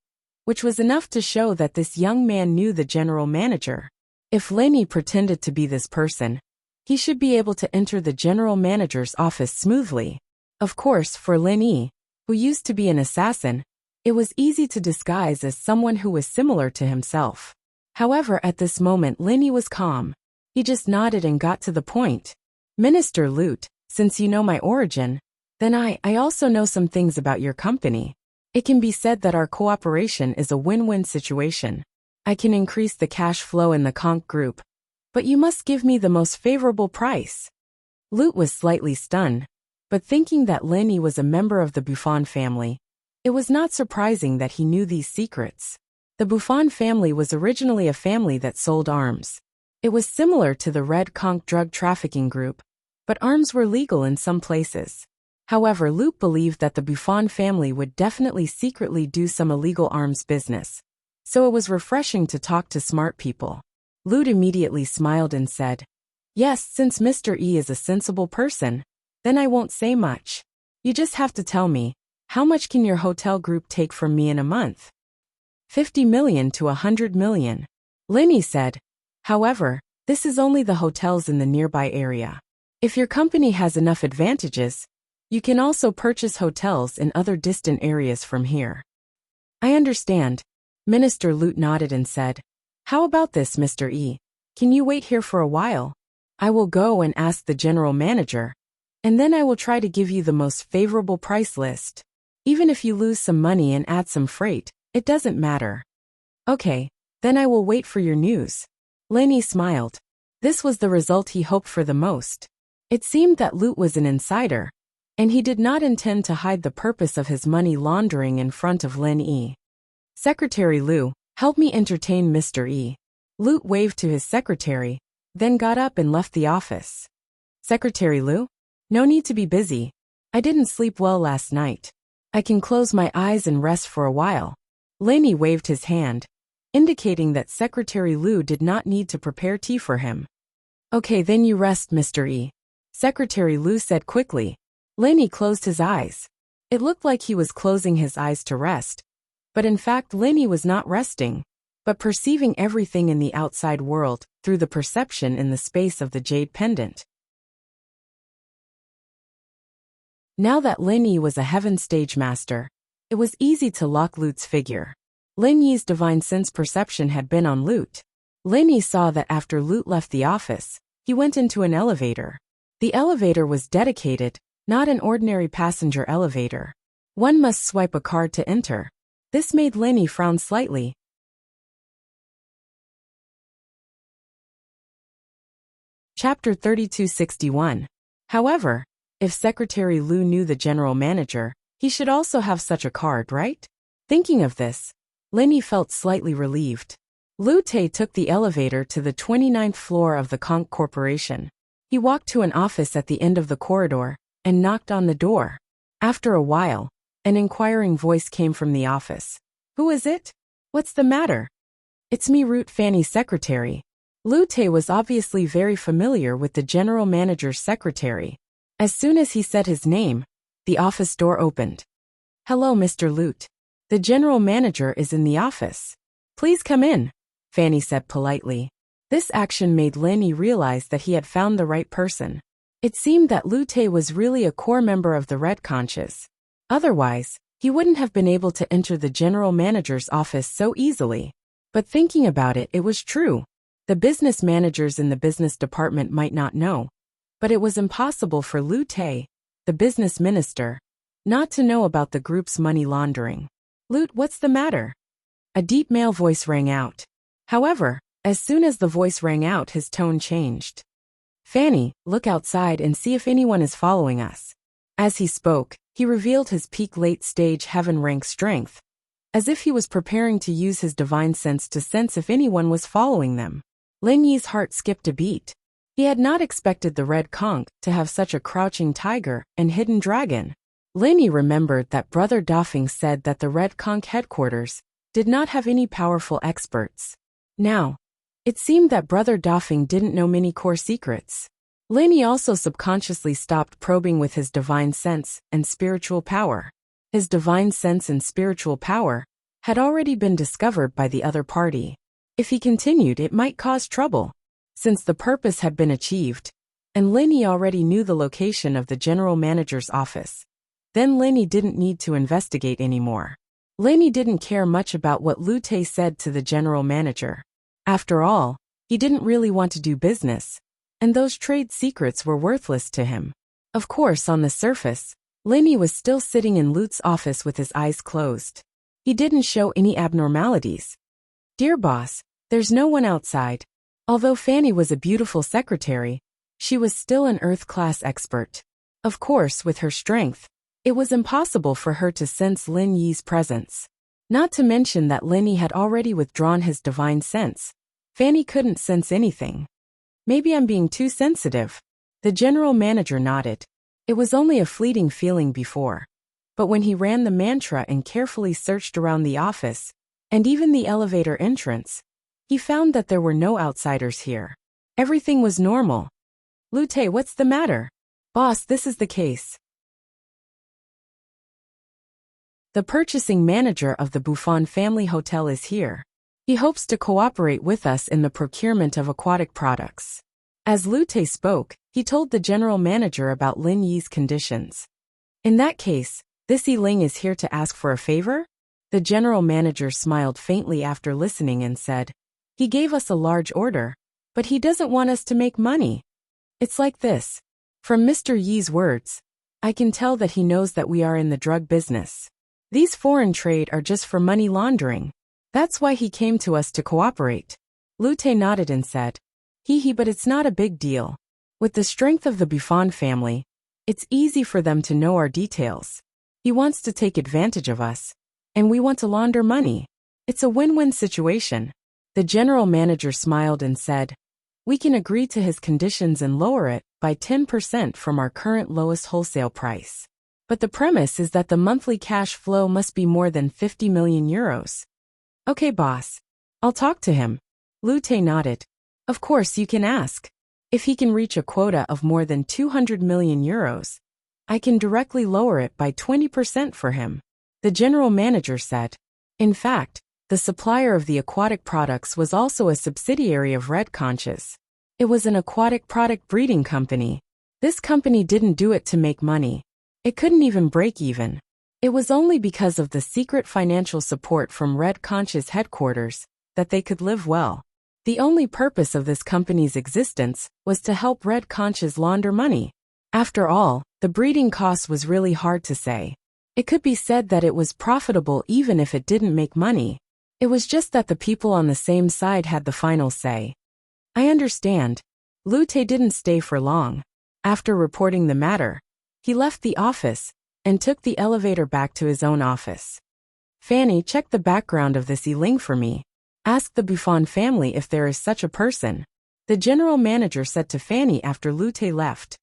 which was enough to show that this young man knew the general manager. If Lin Yi pretended to be this person, he should be able to enter the general manager's office smoothly. Of course, for Lin Yi, who used to be an assassin, it was easy to disguise as someone who was similar to himself. However, at this moment Lin Yi was calm. He just nodded and got to the point. Minister Lute, since you know my origin, then I also know some things about your company. It can be said that our cooperation is a win-win situation. I can increase the cash flow in the Conch Group, but you must give me the most favorable price. Lute was slightly stunned, but thinking that Lin Yi was a member of the Buffon family, it was not surprising that he knew these secrets. The Buffon family was originally a family that sold arms. It was similar to the Red Conch drug trafficking group, but arms were legal in some places. However, Lute believed that the Buffon family would definitely secretly do some illegal arms business, so it was refreshing to talk to smart people. Lute immediately smiled and said, yes, since Mr. Yi is a sensible person, then I won't say much. You just have to tell me, how much can your hotel group take from me in a month? 50 million to 100 million. Lin Yi said. However, this is only the hotels in the nearby area. If your company has enough advantages, you can also purchase hotels in other distant areas from here. I understand. Minister Lute nodded and said, how about this, Mr. Yi? Can you wait here for a while? I will go and ask the general manager, and then I will try to give you the most favorable price list. Even if you lose some money and add some freight, it doesn't matter. Okay, then I will wait for your news. Lin Yi smiled. This was the result he hoped for the most. It seemed that Lute was an insider, and he did not intend to hide the purpose of his money laundering in front of Lin Yi. Secretary Liu, help me entertain Mr. Yi. Lute waved to his secretary, then got up and left the office. Secretary Liu? No need to be busy. I didn't sleep well last night. I can close my eyes and rest for a while. Lenny waved his hand, indicating that Secretary Lu did not need to prepare tea for him. Okay, then you rest, Mr. E. Secretary Lu said quickly. Lenny closed his eyes. It looked like he was closing his eyes to rest, but in fact Lenny was not resting, but perceiving everything in the outside world through the perception in the space of the jade pendant. Now that Lin Yi was a heaven stage master, it was easy to lock Lute's figure. Lin Yi's divine sense perception had been on Lute. Lin Yi saw that after Lute left the office, he went into an elevator. The elevator was dedicated, not an ordinary passenger elevator. One must swipe a card to enter. This made Lin Yi frown slightly. Chapter 3261. However, if Secretary Lu knew the general manager, he should also have such a card, right? Thinking of this, Lin Yi felt slightly relieved. Lu Te took the elevator to the 29th floor of the Conch Corporation. He walked to an office at the end of the corridor and knocked on the door. After a while, an inquiring voice came from the office. Who is it? What's the matter? It's me, Root Fanny's secretary. Lu Te was obviously very familiar with the general manager's secretary. As soon as he said his name, the office door opened. Hello, Mr. Lute. The general manager is in the office. Please come in, Fanny said politely. This action made Lin Yi realize that he had found the right person. It seemed that Lu Te was really a core member of the Red Conches. Otherwise, he wouldn't have been able to enter the general manager's office so easily. But thinking about it, it was true. The business managers in the business department might not know, but it was impossible for Lu Te, the business minister, not to know about the group's money laundering. Lute, what's the matter? A deep male voice rang out. However, as soon as the voice rang out, his tone changed. Fanny, look outside and see if anyone is following us. As he spoke, he revealed his peak late-stage heaven-rank strength, as if he was preparing to use his divine sense to sense if anyone was following them. Lin Yi's heart skipped a beat. He had not expected the Red Conch to have such a crouching tiger and hidden dragon. Lin Yi remembered that Brother Dafeng said that the Red Conch headquarters did not have any powerful experts. Now, it seemed that Brother Dafeng didn't know many core secrets. Lin Yi also subconsciously stopped probing with his divine sense and spiritual power. His divine sense and spiritual power had already been discovered by the other party. If he continued, it might cause trouble, since the purpose had been achieved, and Lin Yi already knew the location of the general manager's office. Then Lin Yi didn't need to investigate anymore. Lin Yi didn't care much about what Lu Te said to the general manager. After all, he didn't really want to do business, and those trade secrets were worthless to him. Of course, on the surface, Lin Yi was still sitting in Lute's office with his eyes closed. He didn't show any abnormalities. Dear boss, there's no one outside. Although Fanny was a beautiful secretary, she was still an Earth-class expert. Of course, with her strength, it was impossible for her to sense Lin Yi's presence. Not to mention that Lin Yi had already withdrawn his divine sense. Fanny couldn't sense anything. Maybe I'm being too sensitive. The general manager nodded. It was only a fleeting feeling before. But when he ran the mantra and carefully searched around the office, and even the elevator entrance, he found that there were no outsiders here. Everything was normal. Lu Te, what's the matter? Boss, this is the case. The purchasing manager of the Buffon Family Hotel is here. He hopes to cooperate with us in the procurement of aquatic products. As Lu Te spoke, he told the general manager about Lin Yi's conditions. In that case, this Yi Ling is here to ask for a favor? The general manager smiled faintly after listening and said, he gave us a large order, but he doesn't want us to make money. It's like this. From Mr. Yi's words, I can tell that he knows that we are in the drug business. These foreign trade are just for money laundering. That's why he came to us to cooperate. Lu Te nodded and said, but it's not a big deal. With the strength of the Buffon family, it's easy for them to know our details. He wants to take advantage of us, and we want to launder money. It's a win-win situation. The general manager smiled and said, we can agree to his conditions and lower it by 10% from our current lowest wholesale price. But the premise is that the monthly cash flow must be more than 50 million euros. Okay, boss. I'll talk to him. Liu Te nodded. Of course, you can ask. If he can reach a quota of more than 200 million euros, I can directly lower it by 20% for him, the general manager said. In fact, the supplier of the aquatic products was also a subsidiary of Red Conches. It was an aquatic product breeding company. This company didn't do it to make money. It couldn't even break even. It was only because of the secret financial support from Red Conches headquarters that they could live well. The only purpose of this company's existence was to help Red Conches launder money. After all, the breeding cost was really hard to say. It could be said that it was profitable even if it didn't make money. It was just that the people on the same side had the final say. I understand. Liu Te didn't stay for long. After reporting the matter, he left the office and took the elevator back to his own office. Fanny, check the background of this Yiling for me. Ask the Buffon family if there is such a person, the general manager said to Fanny after Liu Te left.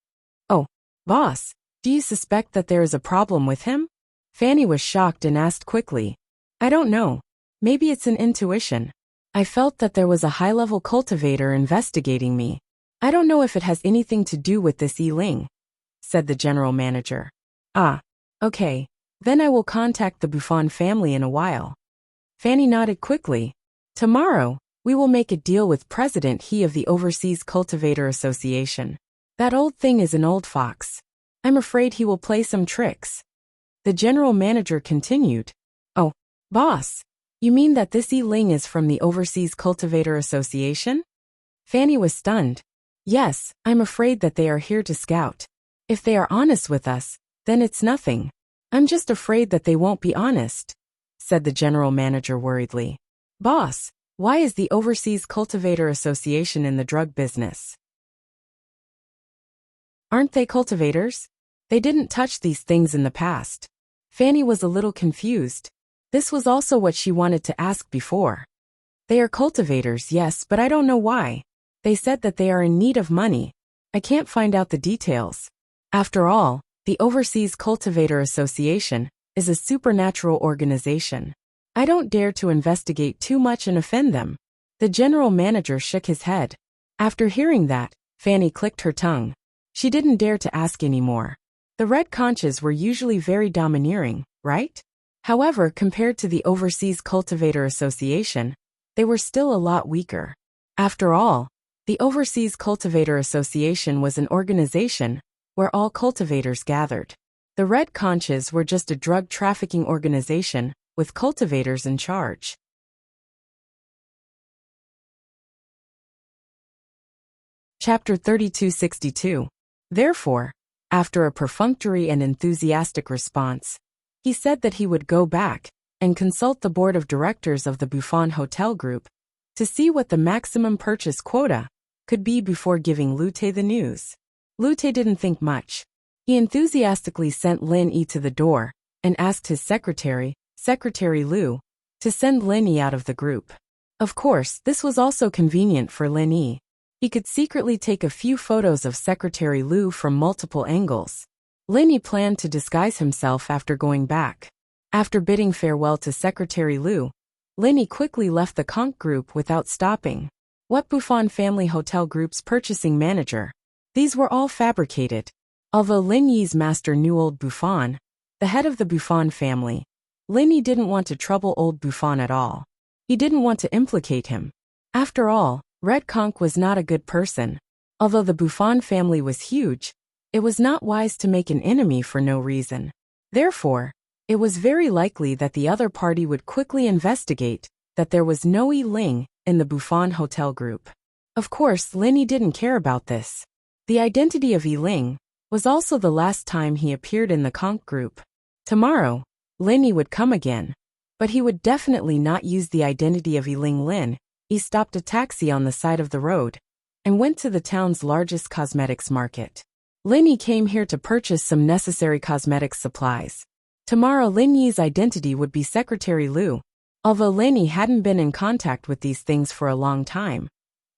Oh, boss, do you suspect that there is a problem with him? Fanny was shocked and asked quickly. I don't know. Maybe it's an intuition. I felt that there was a high-level cultivator investigating me. I don't know if it has anything to do with this Yiling, said the general manager. Ah, okay. Then I will contact the Buffon family in a while. Fanny nodded quickly. Tomorrow, we will make a deal with President He of the Overseas Cultivator Association. That old thing is an old fox. I'm afraid he will play some tricks. The general manager continued. Oh, boss, you mean that this Yiling is from the Overseas Cultivator Association? Fanny was stunned. Yes, I'm afraid that they are here to scout. If they are honest with us, then it's nothing. I'm just afraid that they won't be honest, said the general manager worriedly. Boss, why is the Overseas Cultivator Association in the drug business? Aren't they cultivators? They didn't touch these things in the past. Fanny was a little confused. This was also what she wanted to ask before. They are cultivators, yes, but I don't know why. They said that they are in need of money. I can't find out the details. After all, the Overseas Cultivator Association is a supernatural organization. I don't dare to investigate too much and offend them. The general manager shook his head. After hearing that, Fanny clicked her tongue. She didn't dare to ask anymore. The Red Conches were usually very domineering, right? However, compared to the Overseas Cultivator Association, they were still a lot weaker. After all, the Overseas Cultivator Association was an organization where all cultivators gathered. The Red Conches were just a drug trafficking organization with cultivators in charge. Chapter 3262. Therefore, after a perfunctory and enthusiastic response, he said that he would go back and consult the board of directors of the Buffon Hotel Group to see what the maximum purchase quota could be before giving Liu Te the news. Liu Te didn't think much. He enthusiastically sent Lin Yi to the door and asked his secretary, Secretary Liu, to send Lin Yi out of the group. Of course, this was also convenient for Lin Yi. He could secretly take a few photos of Secretary Liu from multiple angles. Lin Yi planned to disguise himself after going back. After bidding farewell to Secretary Liu, Lin Yi quickly left the Conch Group without stopping. What Buffon Family Hotel Group's purchasing manager? These were all fabricated. Although Lin Yi's master knew old Buffon, the head of the Buffon family, Lin Yi didn't want to trouble old Buffon at all. He didn't want to implicate him. After all, Red Conch was not a good person. Although the Buffon family was huge, it was not wise to make an enemy for no reason. Therefore, it was very likely that the other party would quickly investigate that there was no Yiling in the Buffon Hotel Group. Of course, Lin Yi didn't care about this. The identity of Yiling was also the last time he appeared in the Conch Group. Tomorrow, Lin Yi would come again, but he would definitely not use the identity of Yiling Lin. He stopped a taxi on the side of the road and went to the town's largest cosmetics market. Lin Yi came here to purchase some necessary cosmetics supplies. Tomorrow Lin Yi's identity would be Secretary Liu. Although Lin Yi hadn't been in contact with these things for a long time,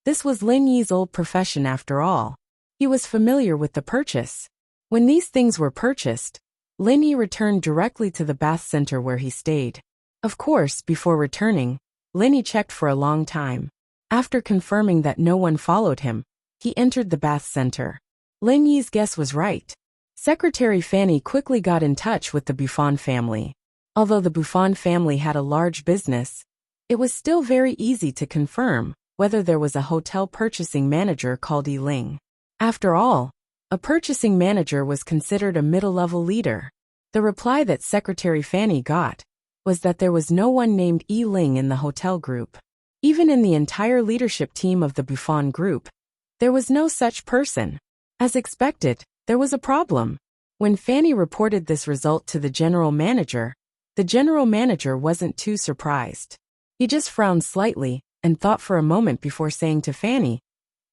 this was Lin Yi's old profession after all. He was familiar with the purchase. When these things were purchased, Lin Yi returned directly to the bath center where he stayed. Of course, before returning, Lin Yi checked for a long time. After confirming that no one followed him, he entered the bath center. Lin Yi's guess was right. Secretary Fanny quickly got in touch with the Buffon family. Although the Buffon family had a large business, it was still very easy to confirm whether there was a hotel purchasing manager called Yi Ling. After all, a purchasing manager was considered a middle-level leader. The reply that Secretary Fanny got was that there was no one named Yi Ling in the hotel group. Even in the entire leadership team of the Buffon group, there was no such person. As expected, there was a problem. When Fanny reported this result to the general manager wasn't too surprised. He just frowned slightly and thought for a moment before saying to Fanny,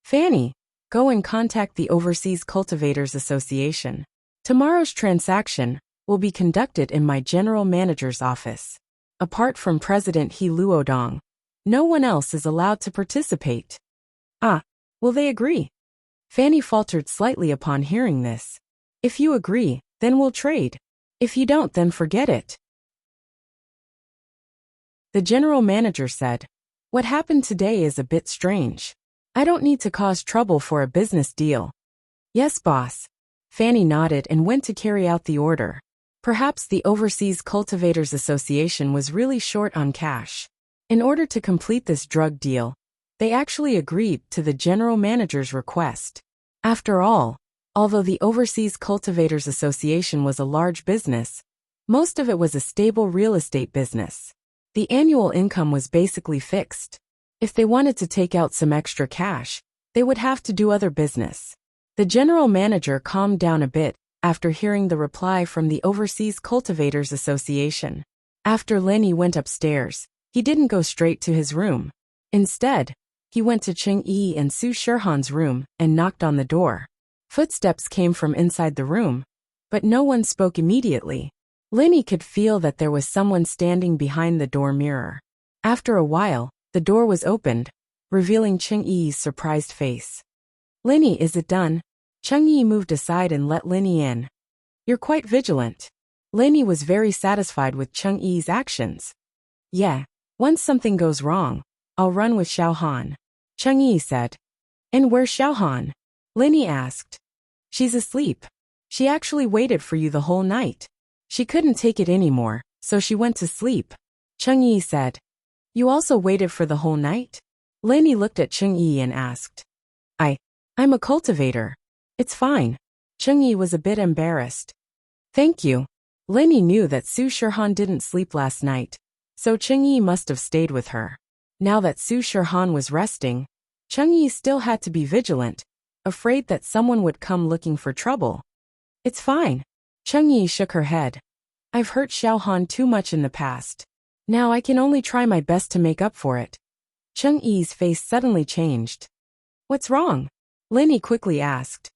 "Fanny, go and contact the Overseas Cultivators Association. Tomorrow's transaction will be conducted in my general manager's office. Apart from President He Luodong, no one else is allowed to participate." "Ah, will they agree?" Fanny faltered slightly upon hearing this. "If you agree, then we'll trade. If you don't, then forget it." The general manager said, "What happened today is a bit strange. I don't need to cause trouble for a business deal." "Yes, boss." Fanny nodded and went to carry out the order. Perhaps the Overseas Cultivators Association was really short on cash. In order to complete this drug deal, they actually agreed to the general manager's request. After all, although the Overseas Cultivators Association was a large business, most of it was a stable real estate business. The annual income was basically fixed. If they wanted to take out some extra cash, they would have to do other business. The general manager calmed down a bit after hearing the reply from the Overseas Cultivators Association. After Lin Yi went upstairs, he didn't go straight to his room. Instead, he went to Cheng Yi and Su Shirhan's room and knocked on the door. Footsteps came from inside the room, but no one spoke immediately. Lin Yi could feel that there was someone standing behind the door mirror. After a while, the door was opened, revealing Cheng Yi's surprised face. "Lin Yi, is it done?" Cheng Yi moved aside and let Lin Yi in. "You're quite vigilant." Lin Yi was very satisfied with Cheng Yi's actions. "Yeah, once something goes wrong, I'll run with Xiao Han," Cheng Yi said. "And where's Xiao Han?" Lin Yi asked. "She's asleep. She actually waited for you the whole night. She couldn't take it anymore, so she went to sleep," Cheng Yi said. "You also waited for the whole night?" Lin Yi looked at Cheng Yi and asked. I'm a cultivator. It's fine." Cheng Yi was a bit embarrassed. "Thank you." Lin Yi knew that Su Shirhan didn't sleep last night, so Cheng Yi must have stayed with her. Now that Su Shirhan was resting, Cheng Yi still had to be vigilant, afraid that someone would come looking for trouble. "It's fine." Cheng Yi shook her head. "I've hurt Xiao Han too much in the past. Now I can only try my best to make up for it." Cheng Yi's face suddenly changed. "What's wrong?" Lin Yi quickly asked.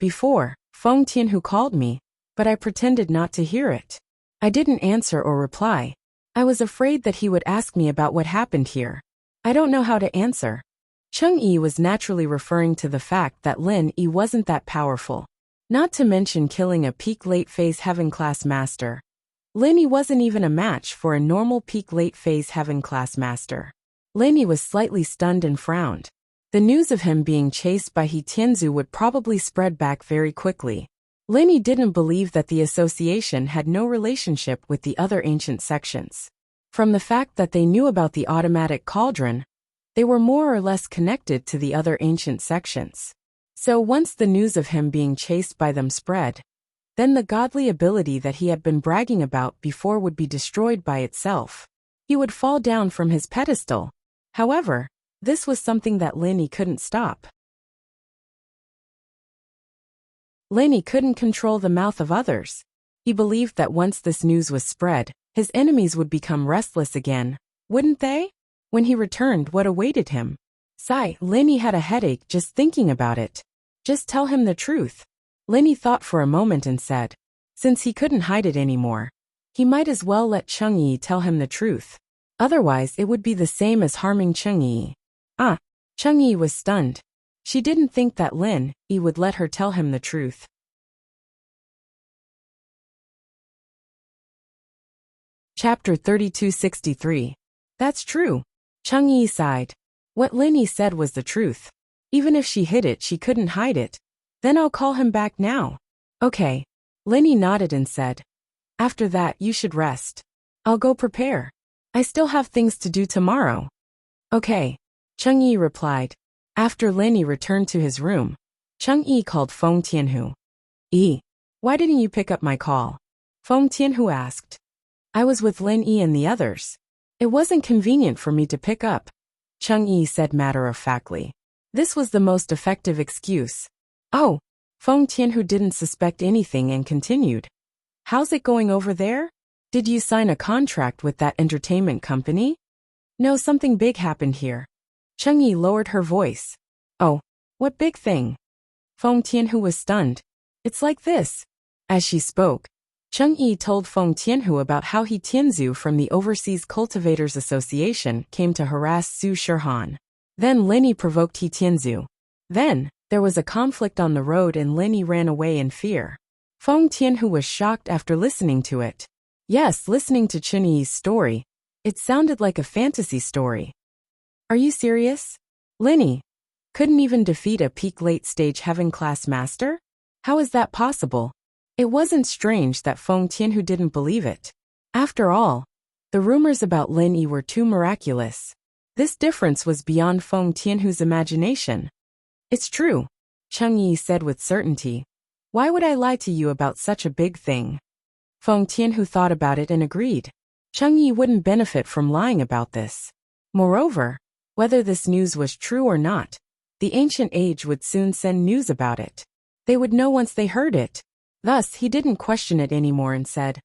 "Before, Feng Tianhu called me, but I pretended not to hear it. I didn't answer or reply. I was afraid that he would ask me about what happened here. I don't know how to answer." Cheng Yi was naturally referring to the fact that Lin Yi wasn't that powerful. Not to mention killing a peak late phase heaven class master. Lin Yi wasn't even a match for a normal peak late phase heaven class master. Lin Yi was slightly stunned and frowned. The news of him being chased by He Tianzu would probably spread back very quickly. Lin Yi didn't believe that the association had no relationship with the other ancient sections. From the fact that they knew about the automatic cauldron, they were more or less connected to the other ancient sections. So once the news of him being chased by them spread, then the godly ability that he had been bragging about before would be destroyed by itself. He would fall down from his pedestal. However, this was something that Lin Yi couldn't stop. Lin Yi couldn't control the mouth of others. He believed that once this news was spread, his enemies would become restless again, wouldn't they? When he returned, what awaited him? Sigh, Lin Yi had a headache just thinking about it. Just tell him the truth. Lin Yi thought for a moment and said, since he couldn't hide it anymore, he might as well let Cheng Yi tell him the truth. Otherwise it would be the same as harming Cheng Yi. Cheng Yi was stunned. She didn't think that Lin Yi would let her tell him the truth. Chapter 3263. That's true. Chung-yi sighed. What Lin-yi said was the truth. Even if she hid it, she couldn't hide it. Then I'll call him back now. Okay. Lin-yi nodded and said. After that, you should rest. I'll go prepare. I still have things to do tomorrow. Okay. Chung-yi replied. After Lin-yi returned to his room, Chung-yi called Feng Tianhu. Why didn't you pick up my call? Feng Tianhu asked. I was with Lin-yi and the others. It wasn't convenient for me to pick up, Chung-yi said matter-of-factly. This was the most effective excuse. Oh, Feng Tianhu didn't suspect anything and continued. How's it going over there? Did you sign a contract with that entertainment company? No, something big happened here. Chung-yi lowered her voice. Oh, what big thing? Feng Tianhu was stunned. It's like this. As she spoke, Chung-yi told Feng Tianhu about how He Tianzu from the Overseas Cultivators Association came to harass Su Shirhan. Then Lin-yi provoked He Tianzu. Then, there was a conflict on the road and Lin-yi ran away in fear. Feng Tianhu was shocked after listening to it. Yes, listening to Chun-yi's story, it sounded like a fantasy story. Are you serious? Lin-yi couldn't even defeat a peak late-stage heaven-class master? How is that possible? It wasn't strange that Feng Tianhu didn't believe it. After all, the rumors about Lin-yi were too miraculous. This difference was beyond Feng Tianhu's imagination. It's true, Chung-yi said with certainty. Why would I lie to you about such a big thing? Feng Tianhu thought about it and agreed. Chung-yi wouldn't benefit from lying about this. Moreover, whether this news was true or not, the ancient age would soon send news about it. They would know once they heard it. Thus, he didn't question it anymore and said,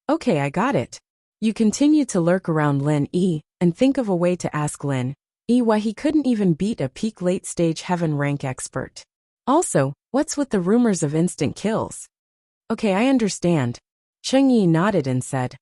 Okay, I got it. You continue to lurk around Lin-yi and think of a way to ask Lin-yi why he couldn't even beat a peak late-stage heaven rank expert. Also, what's with the rumors of instant kills? Okay, I understand. Chung-yi nodded and said,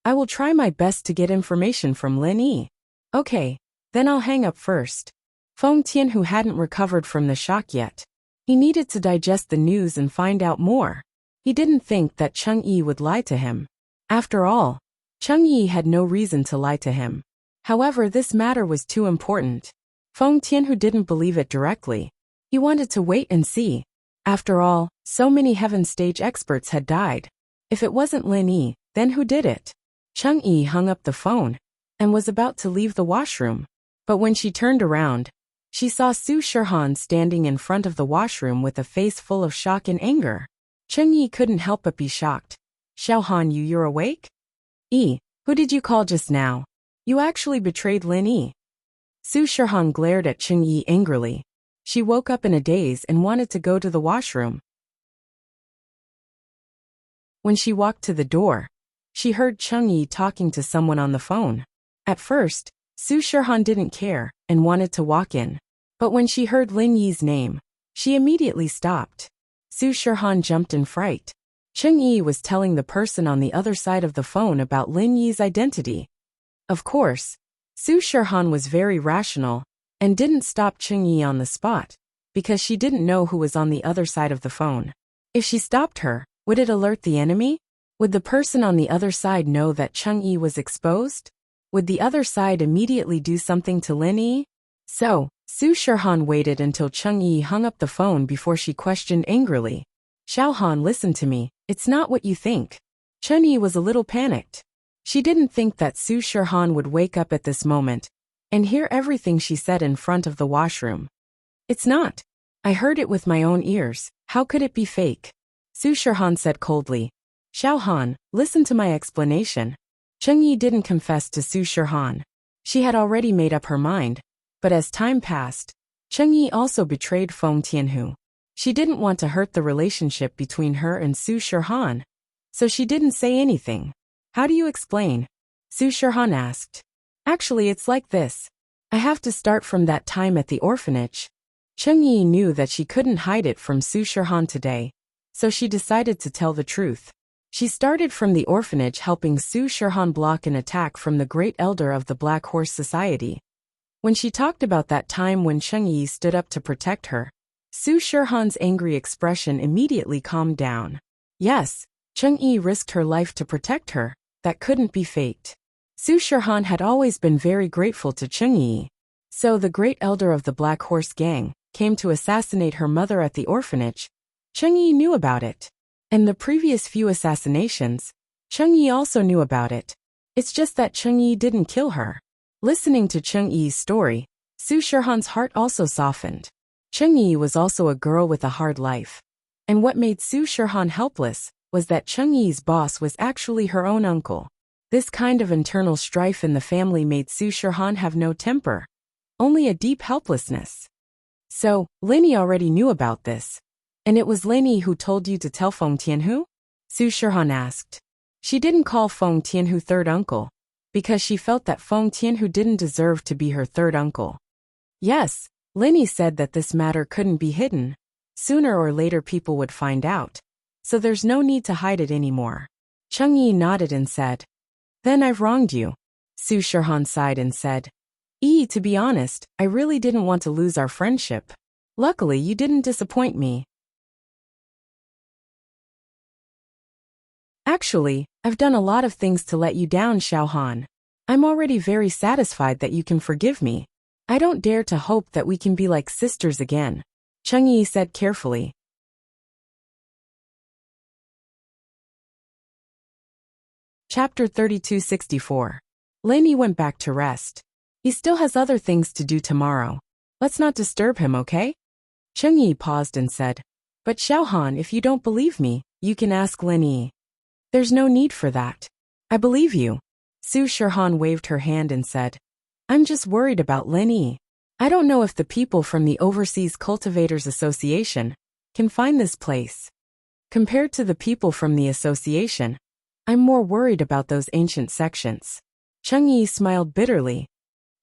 I will try my best to get information from Lin-yi. Okay, then I'll hang up first. Feng Tianhu hadn't recovered from the shock yet. He needed to digest the news and find out more. He didn't think that Chung-yi would lie to him. After all, Chung-yi had no reason to lie to him. However, this matter was too important. Feng Tianhu didn't believe it directly. He wanted to wait and see. After all, so many heaven stage experts had died. If it wasn't Lin-yi, then who did it? Chung-yi hung up the phone and was about to leave the washroom. But when she turned around, she saw Su Shirhan standing in front of the washroom with a face full of shock and anger. Chung-yi couldn't help but be shocked. Xiaohan, you're awake? Who did you call just now? You actually betrayed Lin-yi. Su Shirhan glared at Chung-yi angrily. She woke up in a daze and wanted to go to the washroom. When she walked to the door, she heard Chung-yi talking to someone on the phone. At first, Su Shirhan didn't care and wanted to walk in. But when she heard Lin-yi's name, she immediately stopped. Su Shirhan jumped in fright. Chung-yi was telling the person on the other side of the phone about Lin-yi's identity. Of course, Su Shirhan was very rational and didn't stop Chung-yi on the spot because she didn't know who was on the other side of the phone. If she stopped her, would it alert the enemy? Would the person on the other side know that Chung-yi was exposed? Would the other side immediately do something to Lin-yi? So, Su Shirhan waited until Chung-yi hung up the phone before she questioned angrily. Xiaohan, listen to me, it's not what you think. Chung-yi was a little panicked. She didn't think that Su Shirhan would wake up at this moment and hear everything she said in front of the washroom. It's not. I heard it with my own ears, how could it be fake? Su Shirhan said coldly. Xiaohan, listen to my explanation. Chung-yi didn't confess to Su Shirhan. She had already made up her mind. But as time passed, Chung-yi also betrayed Feng Tianhu. She didn't want to hurt the relationship between her and Su Shirhan, so she didn't say anything. How do you explain? Su Shirhan asked. Actually, it's like this. I have to start from that time at the orphanage. Chung-yi knew that she couldn't hide it from Su Shirhan today, so she decided to tell the truth. She started from the orphanage helping Su Shirhan block an attack from the Great Elder of the Black Horse Society. When she talked about that time when Chung-yi stood up to protect her, Su Shirhan's angry expression immediately calmed down. Yes, Chung-yi risked her life to protect her, that couldn't be faked. Su Shirhan had always been very grateful to Chengyi. So the great elder of the Black Horse gang came to assassinate her mother at the orphanage. Chengyi knew about it. And the previous few assassinations, Chengyi also knew about it. It's just that Chengyi didn't kill her. Listening to Chengyi's story, Su Shirhan's heart also softened. Chengyi was also a girl with a hard life. And what made Su Shirhan helpless was that Chengyi's boss was actually her own uncle. This kind of internal strife in the family made Su Shirhan have no temper, only a deep helplessness. So, Lenny already knew about this. And it was Lenny who told you to tell Feng Tianhu? Su Shirhan asked. She didn't call Feng Tianhu third uncle, because she felt that Feng Tianhu didn't deserve to be her third uncle. Yes, Lenny said that this matter couldn't be hidden. Sooner or later people would find out. So there's no need to hide it anymore. Chengyi nodded and said, Then I've wronged you. Su Shirhan sighed and said, To be honest, I really didn't want to lose our friendship. Luckily you didn't disappoint me. Actually, I've done a lot of things to let you down, Xiaohan. I'm already very satisfied that you can forgive me. I don't dare to hope that we can be like sisters again, Chengyi said carefully. Chapter 3264. Lenny went back to rest. He still has other things to do tomorrow. Let's not disturb him, okay? Chengyi paused and said, But Xiaohan, if you don't believe me, you can ask Lenny. There's no need for that. I believe you. Su Shirhan waved her hand and said, I'm just worried about Lenny. I don't know if the people from the Overseas Cultivators Association can find this place. Compared to the people from the association, I'm more worried about those ancient sections. Chengyi smiled bitterly.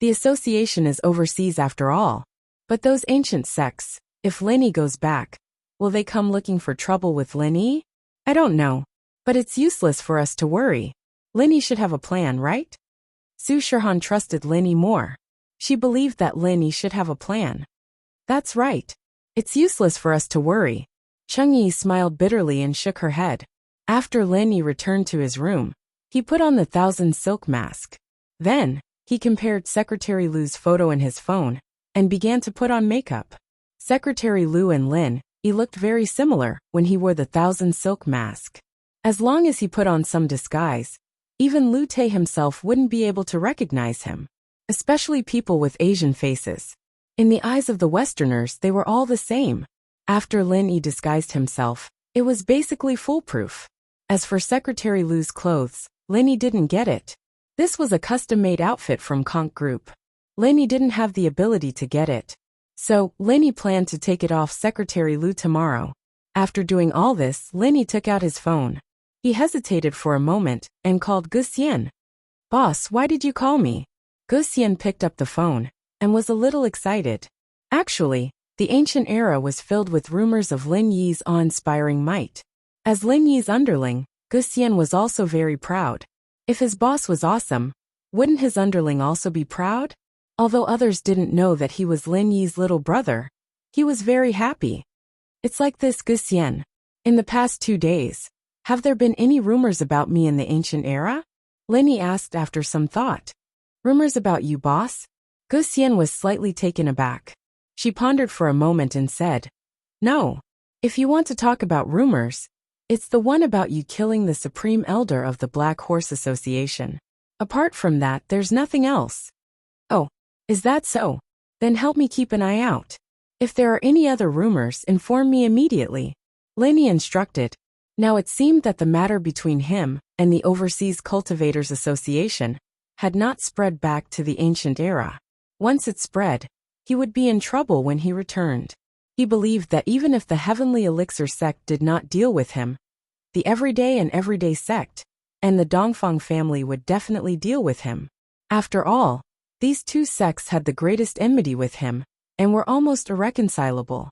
The association is overseas after all. But those ancient sects, if Lenny goes back, will they come looking for trouble with Lenny? I don't know. But it's useless for us to worry. Lenny should have a plan, right? Su Shirhan trusted Lenny more. She believed that Lenny should have a plan. That's right. It's useless for us to worry. Chengyi smiled bitterly and shook her head. After Lenny returned to his room, he put on the 1,000 silk mask. Then, he compared Secretary Lu's photo in his phone and began to put on makeup. Secretary Lu and Lin, he looked very similar when he wore the 1,000 silk mask. As long as he put on some disguise, even Lu Te himself wouldn't be able to recognize him, especially people with Asian faces. In the eyes of the Westerners, they were all the same. After Lin Yi disguised himself, it was basically foolproof. As for Secretary Lu's clothes, Lin Yi didn't get it. This was a custom-made outfit from Conch Group. Lin Yi didn't have the ability to get it. So, Lin Yi planned to take it off Secretary Lu tomorrow. After doing all this, Lin Yi took out his phone. He hesitated for a moment and called Gu Xian. Boss, why did you call me? Gu Xian picked up the phone and was a little excited. Actually, the ancient era was filled with rumors of Lin Yi's awe-inspiring might. As Lin Yi's underling, Gu Xian was also very proud. If his boss was awesome, wouldn't his underling also be proud? Although others didn't know that he was Lin Yi's little brother, he was very happy. It's like this, Gu Xian. In the past 2 days, have there been any rumors about me in the ancient era? Lin Yi asked after some thought. Rumors about you, boss? Gu Xian was slightly taken aback. She pondered for a moment and said, No. If you want to talk about rumors, it's the one about you killing the Supreme Elder of the Black Horse Association. Apart from that, there's nothing else. Oh, is that so? Then help me keep an eye out. If there are any other rumors, inform me immediately. Lin Yi instructed. Now it seemed that the matter between him and the Overseas Cultivators Association had not spread back to the ancient era. Once it spread, he would be in trouble when he returned. He believed that even if the Heavenly Elixir sect did not deal with him, the Everyday sect and the Dongfang family would definitely deal with him. After all, these two sects had the greatest enmity with him and were almost irreconcilable.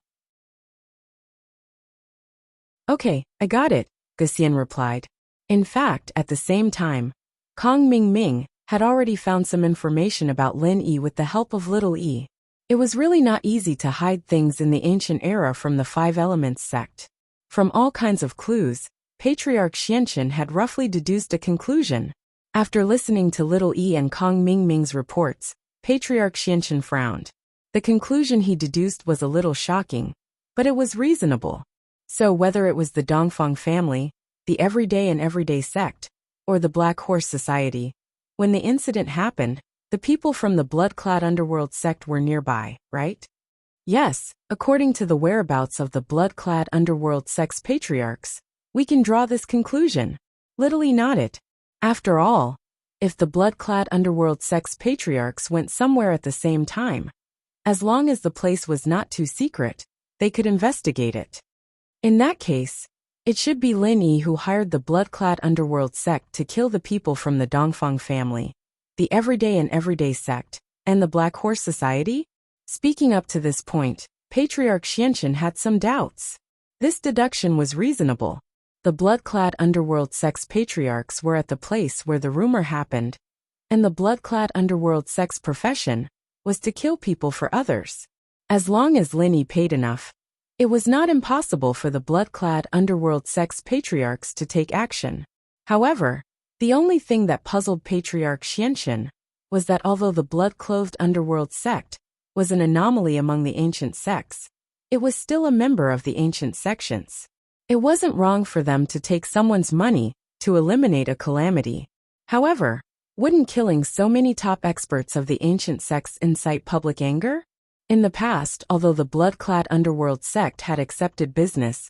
Okay, I got it, Gu Xian replied. In fact, at the same time, Kong Ming had already found some information about Lin Yi with the help of Little Yi. It was really not easy to hide things in the ancient era from the Five Elements sect. From all kinds of clues, Patriarch Xianqin had roughly deduced a conclusion. After listening to Little E and Kong Mingming's reports, Patriarch Xianchen frowned. The conclusion he deduced was a little shocking, but it was reasonable. So whether it was the Dongfang family, the Everyday and Everyday sect, or the Black Horse Society, when the incident happened, the people from the blood-clad underworld sect were nearby, right? Yes, according to the whereabouts of the blood-clad underworld sect's patriarchs, we can draw this conclusion. Little E nodded. After all, if the blood-clad underworld sect's patriarchs went somewhere at the same time, as long as the place was not too secret, they could investigate it. In that case, it should be Lin Yi who hired the blood-clad underworld sect to kill the people from the Dongfang family, the Everyday and Everyday sect, and the Black Horse Society? Speaking up to this point, Patriarch Xianchen had some doubts. This deduction was reasonable. The blood-clad underworld sect's patriarchs were at the place where the rumor happened, and the blood-clad underworld sect's profession was to kill people for others. As long as Lin Yi paid enough, it was not impossible for the blood-clad underworld sect's patriarchs to take action. However, the only thing that puzzled Patriarch Xianchen was that although the blood-clothed underworld sect was an anomaly among the ancient sects, it was still a member of the ancient sections. It wasn't wrong for them to take someone's money to eliminate a calamity. However, wouldn't killing so many top experts of the ancient sects incite public anger? In the past, although the blood-clad underworld sect had accepted business,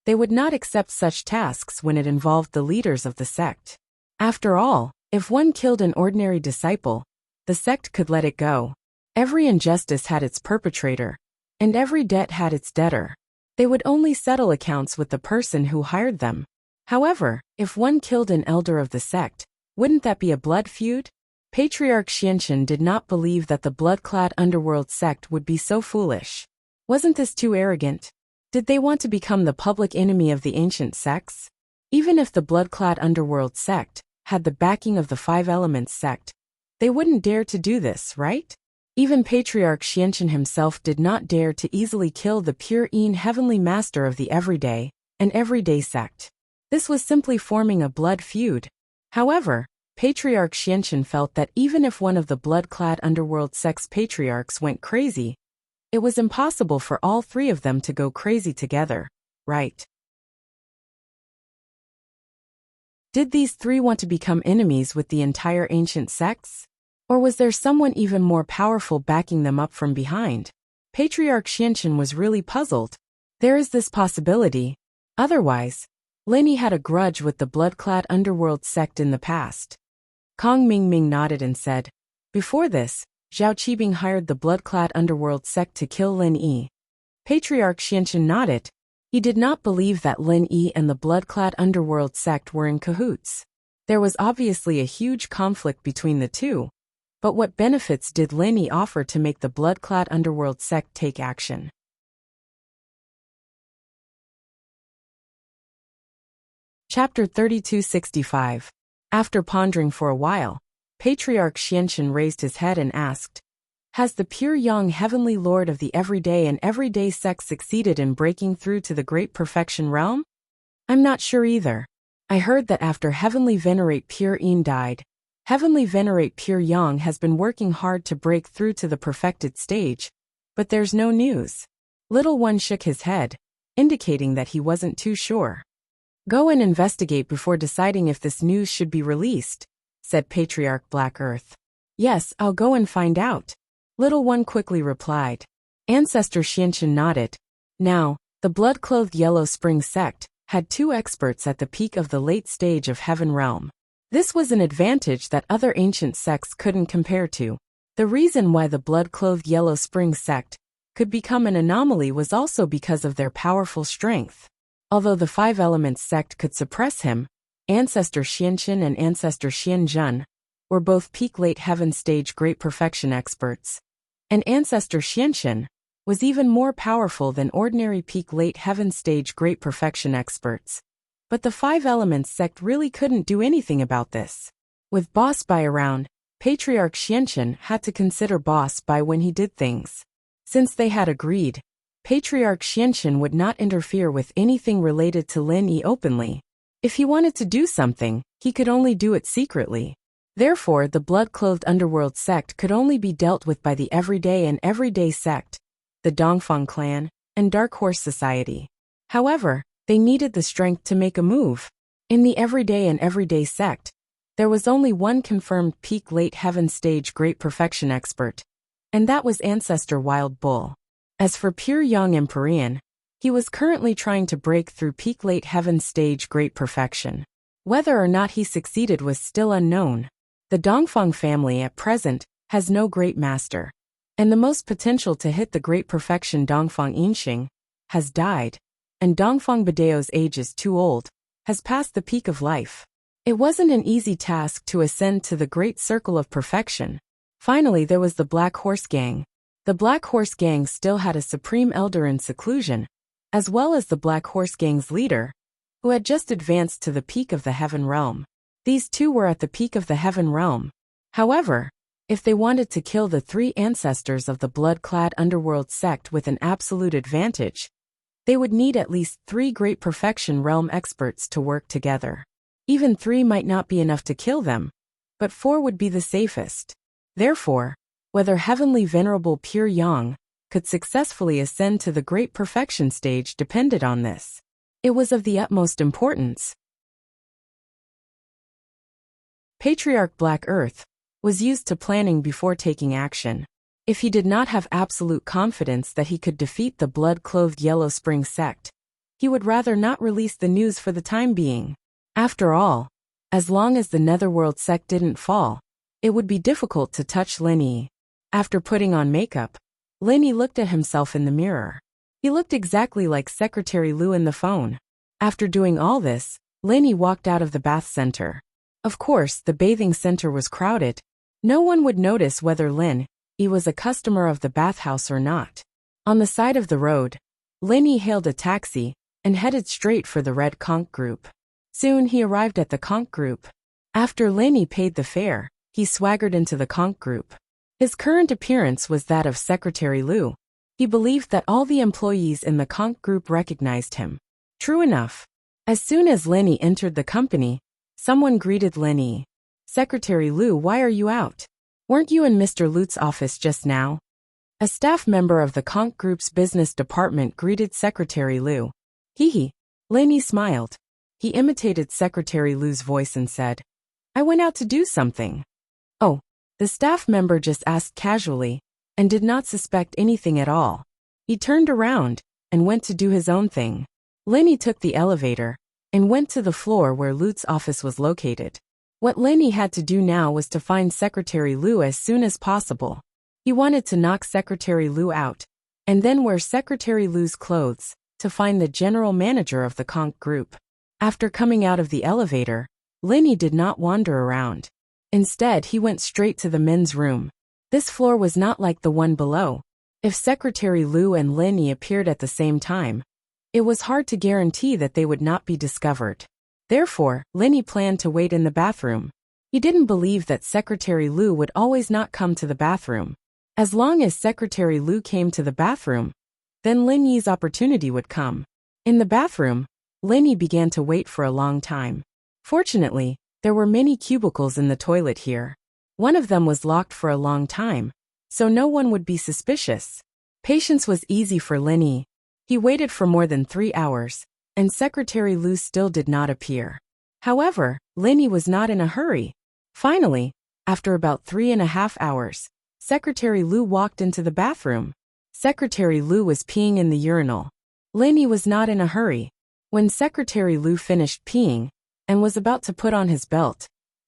they would not accept such tasks when it involved the leaders of the sect. After all, if one killed an ordinary disciple, the sect could let it go. Every injustice had its perpetrator, and every debt had its debtor. They would only settle accounts with the person who hired them. However, if one killed an elder of the sect, wouldn't that be a blood feud? Patriarch Xianchen did not believe that the blood-clad underworld sect would be so foolish. Wasn't this too arrogant? Did they want to become the public enemy of the ancient sects? Even if the blood-clad underworld sect had the backing of the Five Elements sect, they wouldn't dare to do this, right? Even Patriarch Xianchen himself did not dare to easily kill the pure Yin heavenly master of the Everyday and Everyday sect. This was simply forming a blood feud. However, Patriarch Xianchen felt that even if one of the blood-clad underworld sect's patriarchs went crazy, it was impossible for all three of them to go crazy together, right? Did these three want to become enemies with the entire ancient sects? Or was there someone even more powerful backing them up from behind? Patriarch Xianchen was really puzzled. There is this possibility. Otherwise, Lin Yi had a grudge with the blood-clad underworld sect in the past. Kong Mingming nodded and said, before this, Zhao Qibing hired the blood-clad underworld sect to kill Lin Yi. Patriarch Xianchen nodded. He did not believe that Lin Yi and the blood-clad underworld sect were in cahoots. There was obviously a huge conflict between the two. But what benefits did Lin Yi offer to make the blood-clad underworld sect take action? Chapter 3265. After pondering for a while, Patriarch Xianchen raised his head and asked, has the pure young heavenly lord of the Everyday and Everyday sect succeeded in breaking through to the Great Perfection realm? I'm not sure either. I heard that after Heavenly Venerate Pure Yin died, Heavenly Venerate Pure Yang has been working hard to break through to the perfected stage, but there's no news. Little One shook his head, indicating that he wasn't too sure. Go and investigate before deciding if this news should be released, said Patriarch Black Earth. Yes, I'll go and find out. Little One quickly replied. Ancestor Xianchen nodded. Now, the blood-clothed Yellow Spring sect had two experts at the peak of the late stage of Heaven Realm. This was an advantage that other ancient sects couldn't compare to. The reason why the blood-clothed Yellow Spring sect could become an anomaly was also because of their powerful strength. Although the Five Elements sect could suppress him, Ancestor Xianchen and Ancestor Xianzhen were both peak late heaven stage great perfection experts. And Ancestor Xianchen was even more powerful than ordinary peak late heaven stage great perfection experts. But the Five Elements sect really couldn't do anything about this. With Boss Bai around, Patriarch Xianchen had to consider Boss Bai when he did things. Since they had agreed, Patriarch Xianchen would not interfere with anything related to Lin Yi openly. If he wanted to do something, he could only do it secretly. Therefore, the blood-clothed underworld sect could only be dealt with by the everyday and everyday sect, the Dongfang clan, and Dark Horse Society. However, they needed the strength to make a move. In the everyday and everyday sect, there was only one confirmed peak late heaven stage great perfection expert, and that was Ancestor Wild Bull. As for Pure Yang Empyrean, he was currently trying to break through peak late heaven stage great perfection. Whether or not he succeeded was still unknown. The Dongfang family at present has no great master, and the most potential to hit the great perfection Dongfang Yinxing has died, and Dongfang Badeo's age is too old, has passed the peak of life. It wasn't an easy task to ascend to the great circle of perfection. Finally, there was the Black Horse Gang. The Black Horse Gang still had a supreme elder in seclusion, as well as the Black Horse Gang's leader, who had just advanced to the peak of the Heaven Realm. These two were at the peak of the Heaven Realm. However, if they wanted to kill the three ancestors of the blood-clad underworld sect with an absolute advantage, they would need at least 3 great perfection realm experts to work together. Even 3 might not be enough to kill them, but 4 would be the safest. Therefore, whether Heavenly Venerable Pure Yang could successfully ascend to the great perfection stage depended on this. It was of the utmost importance. Patriarch Black Earth was used to planning before taking action. If he did not have absolute confidence that he could defeat the blood-clothed Yellow Spring sect, he would rather not release the news for the time being. After all, as long as the Netherworld sect didn't fall, it would be difficult to touch Lin Yi. After putting on makeup, Lin Yi looked at himself in the mirror. He looked exactly like Secretary Lu in the phone. After doing all this, Lin Yi walked out of the bath center. Of course, the bathing center was crowded. No one would notice whether Lin Yi was a customer of the bathhouse or not. On the side of the road, Lin Yi hailed a taxi and headed straight for the Red Conch Group. Soon he arrived at the Conch Group. After Lin Yi paid the fare, he swaggered into the Conch Group. His current appearance was that of Secretary Lu. He believed that all the employees in the Conch Group recognized him. True enough. As soon as Lin Yi entered the company, someone greeted Lin Yi. "Secretary Lu, why are you out? Weren't you in Mr. Lu's office just now?" A staff member of the Conch Group's business department greeted Secretary Lu. Hee. Lin Yi smiled. He imitated Secretary Lu's voice and said, "I went out to do something." "Oh." The staff member just asked casually, and did not suspect anything at all. He turned around and went to do his own thing. Lin Yi took the elevator and went to the floor where Lu's office was located. What Lin Yi had to do now was to find Secretary Lu as soon as possible. He wanted to knock Secretary Lu out, and then wear Secretary Lu's clothes to find the general manager of the Conch Group. After coming out of the elevator, Lin Yi did not wander around. Instead, he went straight to the men's room. This floor was not like the one below. If Secretary Lu and Lin Yi appeared at the same time, it was hard to guarantee that they would not be discovered. Therefore, Lin Yi planned to wait in the bathroom. He didn't believe that Secretary Lu would always not come to the bathroom. As long as Secretary Lu came to the bathroom, then Lin Yi's opportunity would come. In the bathroom, Lin Yi began to wait for a long time. Fortunately, there were many cubicles in the toilet here. One of them was locked for a long time, so no one would be suspicious. Patience was easy for Lin Yi. He waited for more than 3 hours, and Secretary Lu still did not appear. However, Lin Yi was not in a hurry. Finally, after about 3.5 hours, Secretary Lu walked into the bathroom. Secretary Lu was peeing in the urinal. Lin Yi was not in a hurry. When Secretary Lu finished peeing and was about to put on his belt,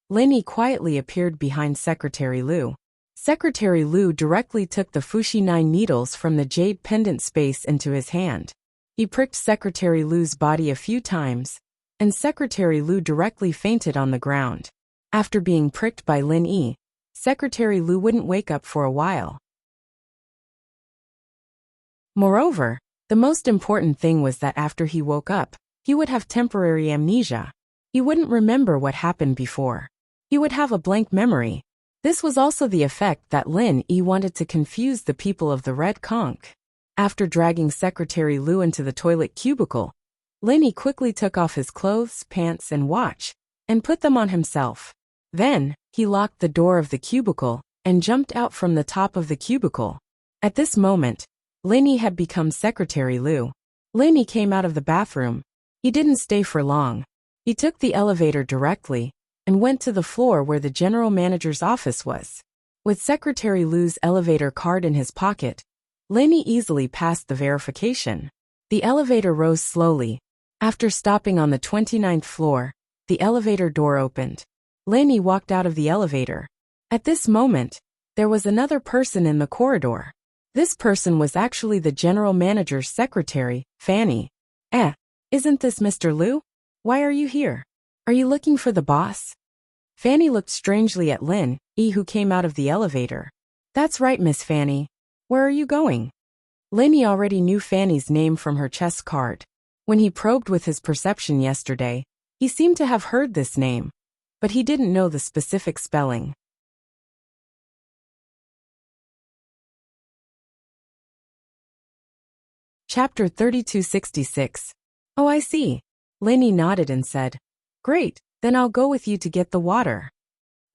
Lin Yi quietly appeared behind Secretary Lu. Secretary Lu directly took the Fushi 9 needles from the jade pendant space into his hand. He pricked Secretary Lu's body a few times, and Secretary Lu directly fainted on the ground. After being pricked by Lin Yi, Secretary Lu wouldn't wake up for a while. Moreover, the most important thing was that after he woke up, he would have temporary amnesia. He wouldn't remember what happened before. He would have a blank memory. This was also the effect that Lin Yi wanted to confuse the people of the Red Conch. After dragging Secretary Lu into the toilet cubicle, Lin Yi quickly took off his clothes, pants, and watch, and put them on himself. Then, he locked the door of the cubicle and jumped out from the top of the cubicle. At this moment, Lenny had become Secretary Lou. Lenny came out of the bathroom. He didn't stay for long. He took the elevator directly and went to the floor where the general manager's office was. With Secretary Lou's elevator card in his pocket, Lenny easily passed the verification. The elevator rose slowly. After stopping on the 29th floor, the elevator door opened. Lenny walked out of the elevator. At this moment, there was another person in the corridor. This person was actually the general manager's secretary, Fanny. Isn't this Mr. Lou? Why are you here? Are you looking for the boss? Fanny looked strangely at Lin, who came out of the elevator. That's right, Miss Fanny. Where are you going? Lenny already knew Fanny's name from her chess card. When he probed with his perception yesterday, he seemed to have heard this name, but he didn't know the specific spelling. Chapter 3266. Oh, I see. Lenny nodded and said, Great, then I'll go with you to get the water.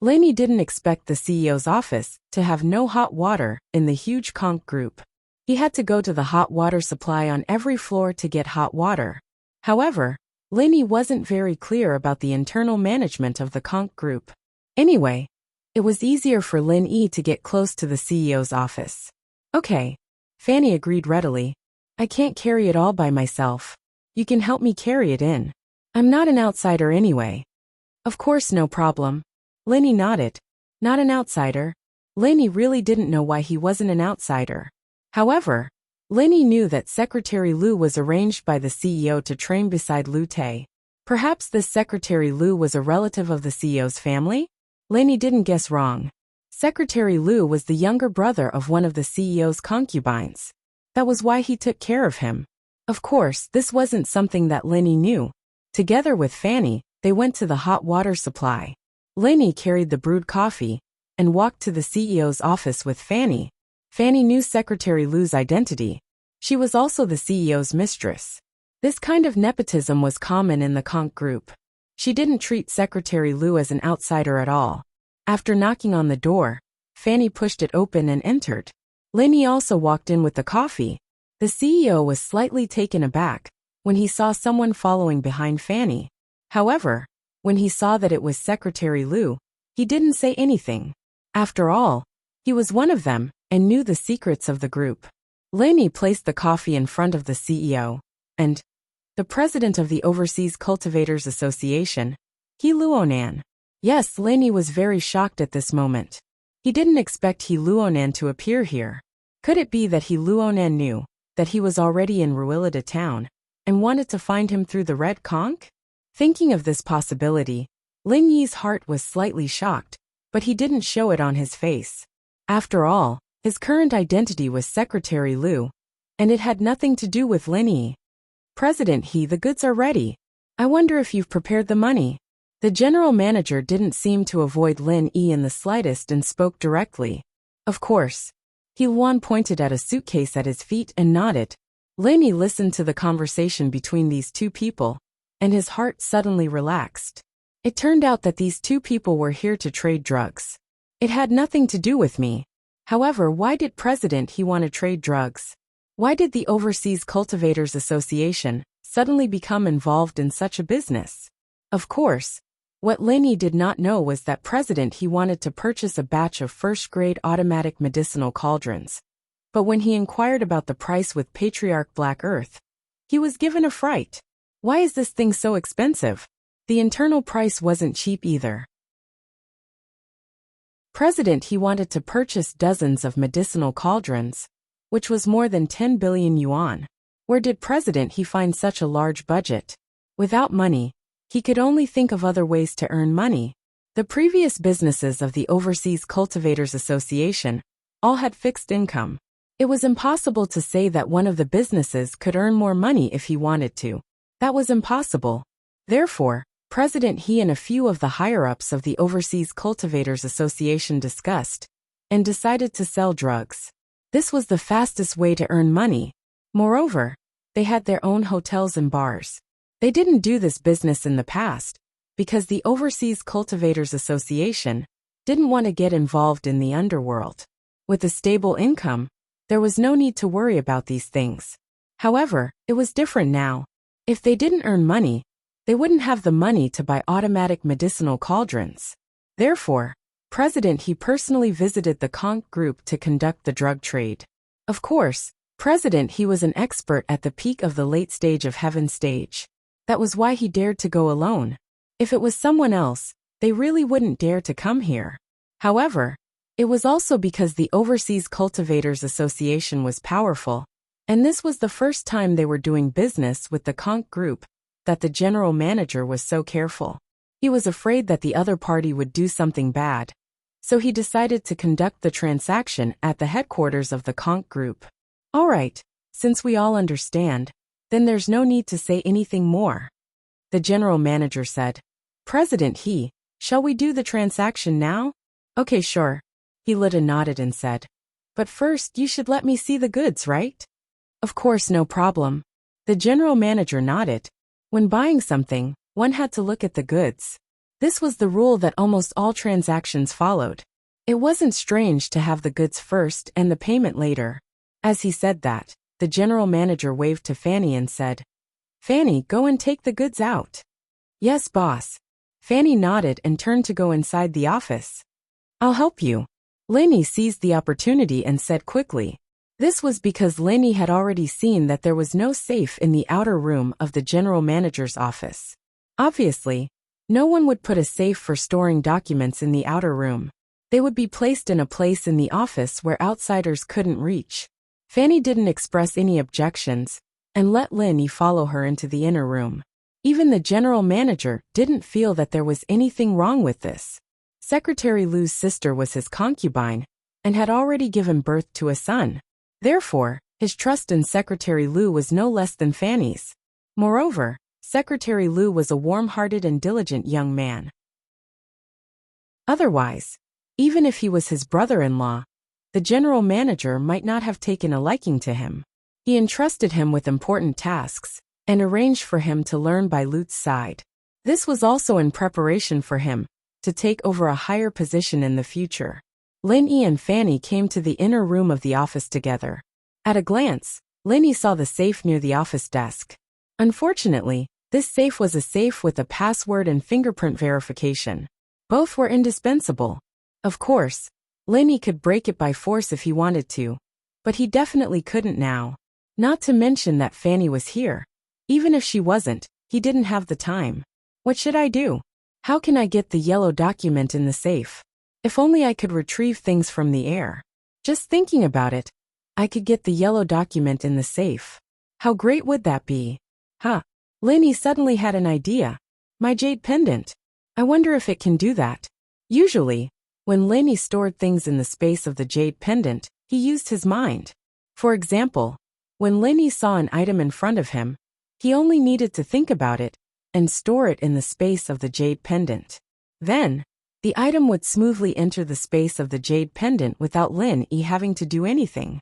Lenny didn't expect the CEO's office to have no hot water in the huge conch group. He had to go to the hot water supply on every floor to get hot water. However, Lenny wasn't very clear about the internal management of the conch group. Anyway, it was easier for Lin to get close to the CEO's office. Okay. Fanny agreed readily. I can't carry it all by myself. You can help me carry it in. I'm not an outsider anyway. Of course, no problem. Lenny nodded. Not an outsider. Lenny really didn't know why he wasn't an outsider. However, Lenny knew that Secretary Lou was arranged by the CEO to train beside Liu Tay. Perhaps this Secretary Lou was a relative of the CEO's family? Lenny didn't guess wrong. Secretary Lou was the younger brother of one of the CEO's concubines. That was why he took care of him. Of course, this wasn't something that Lenny knew. Together with Fanny, they went to the hot water supply. Lenny carried the brewed coffee and walked to the CEO's office with Fanny. Fanny knew Secretary Lou's identity. She was also the CEO's mistress. This kind of nepotism was common in the conch group. She didn't treat Secretary Lou as an outsider at all. After knocking on the door, Fanny pushed it open and entered. Lenny also walked in with the coffee. The CEO was slightly taken aback when he saw someone following behind Fanny. However, when he saw that it was Secretary Lou, he didn't say anything. After all, he was one of them and knew the secrets of the group. Lenny placed the coffee in front of the CEO and the president of the Overseas Cultivators Association, He Luonan. Yes, Lenny was very shocked at this moment. He didn't expect He Luonan to appear here. Could it be that He Luonan knew that he was already in Ruilida town and wanted to find him through the red conch? Thinking of this possibility, Lin Yi's heart was slightly shocked, but he didn't show it on his face. After all, his current identity was Secretary Lou, and it had nothing to do with Lin Yi. President He, the goods are ready. I wonder if you've prepared the money. The general manager didn't seem to avoid Lin Yi in the slightest and spoke directly. Of course. He Luan pointed at a suitcase at his feet and nodded. Lin Yi listened to the conversation between these two people, and his heart suddenly relaxed. It turned out that these two people were here to trade drugs. It had nothing to do with me. However, why did President He want to trade drugs? Why did the Overseas Cultivators Association suddenly become involved in such a business? Of course, what Lin Yi did not know was that President He wanted to purchase a batch of first-grade automatic medicinal cauldrons. But when he inquired about the price with Patriarch Black Earth, he was given a fright. Why is this thing so expensive? The internal price wasn't cheap either. President He wanted to purchase dozens of medicinal cauldrons, which was more than 10 billion yuan. Where did President He find such a large budget? Without money, he could only think of other ways to earn money. The previous businesses of the Overseas Cultivators Association all had fixed income. It was impossible to say that one of the businesses could earn more money if he wanted to. That was impossible. Therefore, President He and a few of the higher-ups of the Overseas Cultivators Association discussed and decided to sell drugs. This was the fastest way to earn money. Moreover, they had their own hotels and bars. They didn't do this business in the past, because the Overseas Cultivators Association didn't want to get involved in the underworld. With a stable income, there was no need to worry about these things. However, it was different now. If they didn't earn money, they wouldn't have the money to buy automatic medicinal cauldrons. Therefore, President He personally visited the conch group to conduct the drug trade. Of course, President He was an expert at the peak of the late stage of heaven stage. That was why he dared to go alone. If it was someone else, they really wouldn't dare to come here. However, it was also because the Overseas Cultivators Association was powerful, and this was the first time they were doing business with the conch group, that the general manager was so careful. He was afraid that the other party would do something bad, so he decided to conduct the transaction at the headquarters of the conch group. All right, since we all understand, then there's no need to say anything more. The general manager said. President He, shall we do the transaction now? Okay, sure. Helita nodded and said. But first you should let me see the goods, right? Of course, no problem. The general manager nodded. When buying something, one had to look at the goods. This was the rule that almost all transactions followed. It wasn't strange to have the goods first and the payment later. As he said that, the general manager waved to Fanny and said, Fanny, go and take the goods out. Yes, boss. Fanny nodded and turned to go inside the office. I'll help you. Lenny seized the opportunity and said quickly. This was because Lenny had already seen that there was no safe in the outer room of the general manager's office. Obviously, no one would put a safe for storing documents in the outer room. They would be placed in a place in the office where outsiders couldn't reach. Fanny didn't express any objections and let Lenny follow her into the inner room. Even the general manager didn't feel that there was anything wrong with this. Secretary Lu's sister was his concubine and had already given birth to a son. Therefore, his trust in Secretary Lu was no less than Fanny's. Moreover, Secretary Lu was a warm-hearted and diligent young man. Otherwise, even if he was his brother-in-law, the general manager might not have taken a liking to him. He entrusted him with important tasks and arranged for him to learn by Lu's side. This was also in preparation for him to take over a higher position in the future. Linny and Fanny came to the inner room of the office together. At a glance, Linny saw the safe near the office desk. Unfortunately, this safe was a safe with a password and fingerprint verification. Both were indispensable. Of course, Linny could break it by force if he wanted to, but he definitely couldn't now. Not to mention that Fanny was here. Even if she wasn't, he didn't have the time. What should I do? How can I get the yellow document in the safe? If only I could retrieve things from the air. Just thinking about it, I could get the yellow document in the safe. How great would that be? Linny suddenly had an idea. My jade pendant. I wonder if it can do that. Usually, when Linny stored things in the space of the jade pendant, he used his mind. For example, when Linny saw an item in front of him, he only needed to think about it and store it in the space of the jade pendant. Then, the item would smoothly enter the space of the jade pendant without Linny having to do anything.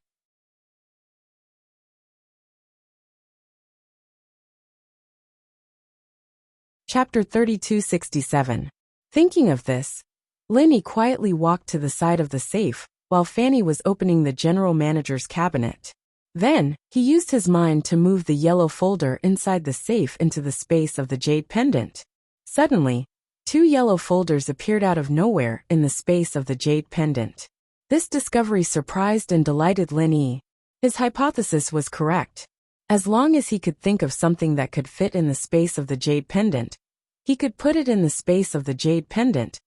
Chapter 3267. Thinking of this, Linny quietly walked to the side of the safe while Fanny was opening the general manager's cabinet. Then, he used his mind to move the yellow folder inside the safe into the space of the jade pendant. Suddenly, 2 yellow folders appeared out of nowhere in the space of the jade pendant. This discovery surprised and delighted Linny. His hypothesis was correct. As long as he could think of something that could fit in the space of the jade pendant, he could put it in the space of the jade pendant,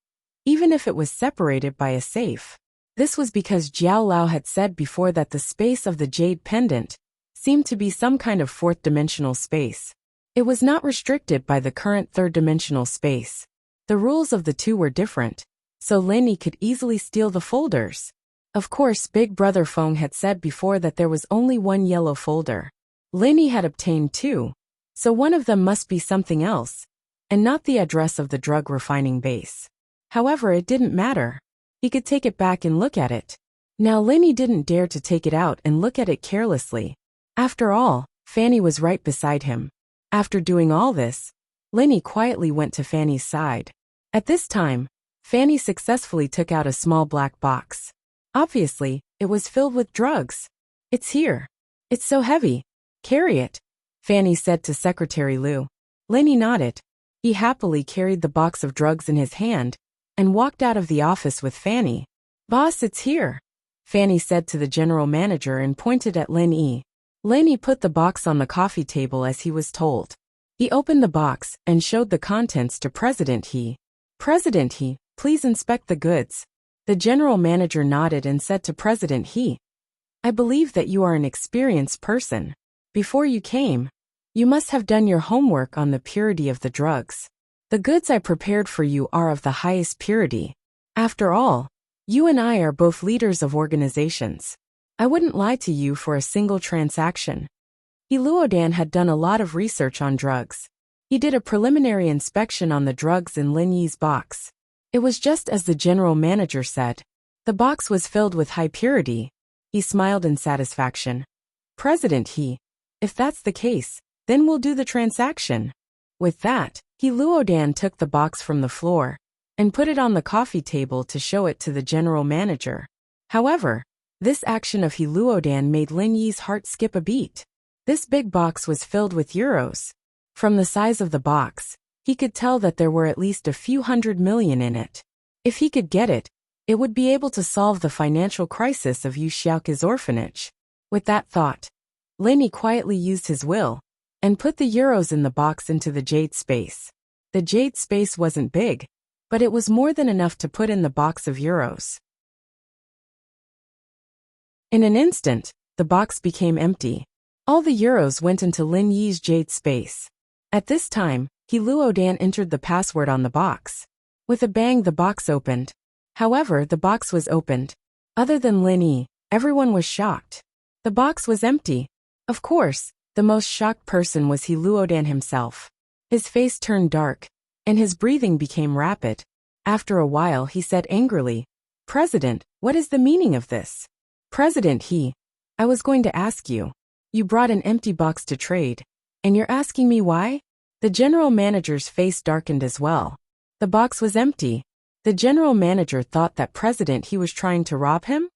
even if it was separated by a safe. This was because Jiao Lao had said before that the space of the jade pendant seemed to be some kind of 4th-dimensional space. It was not restricted by the current 3rd-dimensional space. The rules of the two were different, so Linny could easily steal the folders. Of course, Big Brother Feng had said before that there was only 1 yellow folder. Linny had obtained 2, so one of them must be something else, and not the address of the drug refining base. However, it didn't matter. He could take it back and look at it. Now Linny didn't dare to take it out and look at it carelessly. After all, Fanny was right beside him. After doing all this, Lenny quietly went to Fanny's side. At this time, Fanny successfully took out a small black box. Obviously, it was filled with drugs. "It's here. It's so heavy. Carry it," Fanny said to Secretary Lou. Lenny nodded. He happily carried the box of drugs in his hand and walked out of the office with Fanny. "Boss, it's here," Fanny said to the general manager and pointed at Lenny. Lenny put the box on the coffee table as he was told. He opened the box and showed the contents to President He. "President He, please inspect the goods." The general manager nodded and said to President He, "I believe that you are an experienced person. Before you came, you must have done your homework on the purity of the drugs. The goods I prepared for you are of the highest purity. After all, you and I are both leaders of organizations. I wouldn't lie to you for a single transaction." Luodan had done a lot of research on drugs. He did a preliminary inspection on the drugs in Lin Yi's box. It was just as the general manager said. The box was filled with high purity. He smiled in satisfaction. "President He, if that's the case, then we'll do the transaction." With that, Luodan took the box from the floor and put it on the coffee table to show it to the general manager. However, this action of Luodan made Lin Yi's heart skip a beat. This big box was filled with euros. From the size of the box, he could tell that there were at least a few $100 million in it. If he could get it, it would be able to solve the financial crisis of Yu Xiaoke's orphanage. With that thought, Lenny quietly used his will and put the euros in the box into the jade space. The jade space wasn't big, but it was more than enough to put in the box of euros. In an instant, the box became empty. All the euros went into Lin Yi's jade space. At this time, Luodan entered the password on the box. With a bang, the box opened. However, the box was opened. Other than Lin Yi, everyone was shocked. The box was empty. Of course, the most shocked person was Luodan himself. His face turned dark, and his breathing became rapid. After a while, he said angrily, "President, what is the meaning of this?" "President He, I was going to ask you. You brought an empty box to trade, and you're asking me why?" The general manager's face darkened as well. The box was empty. The general manager thought that President He was trying to rob him?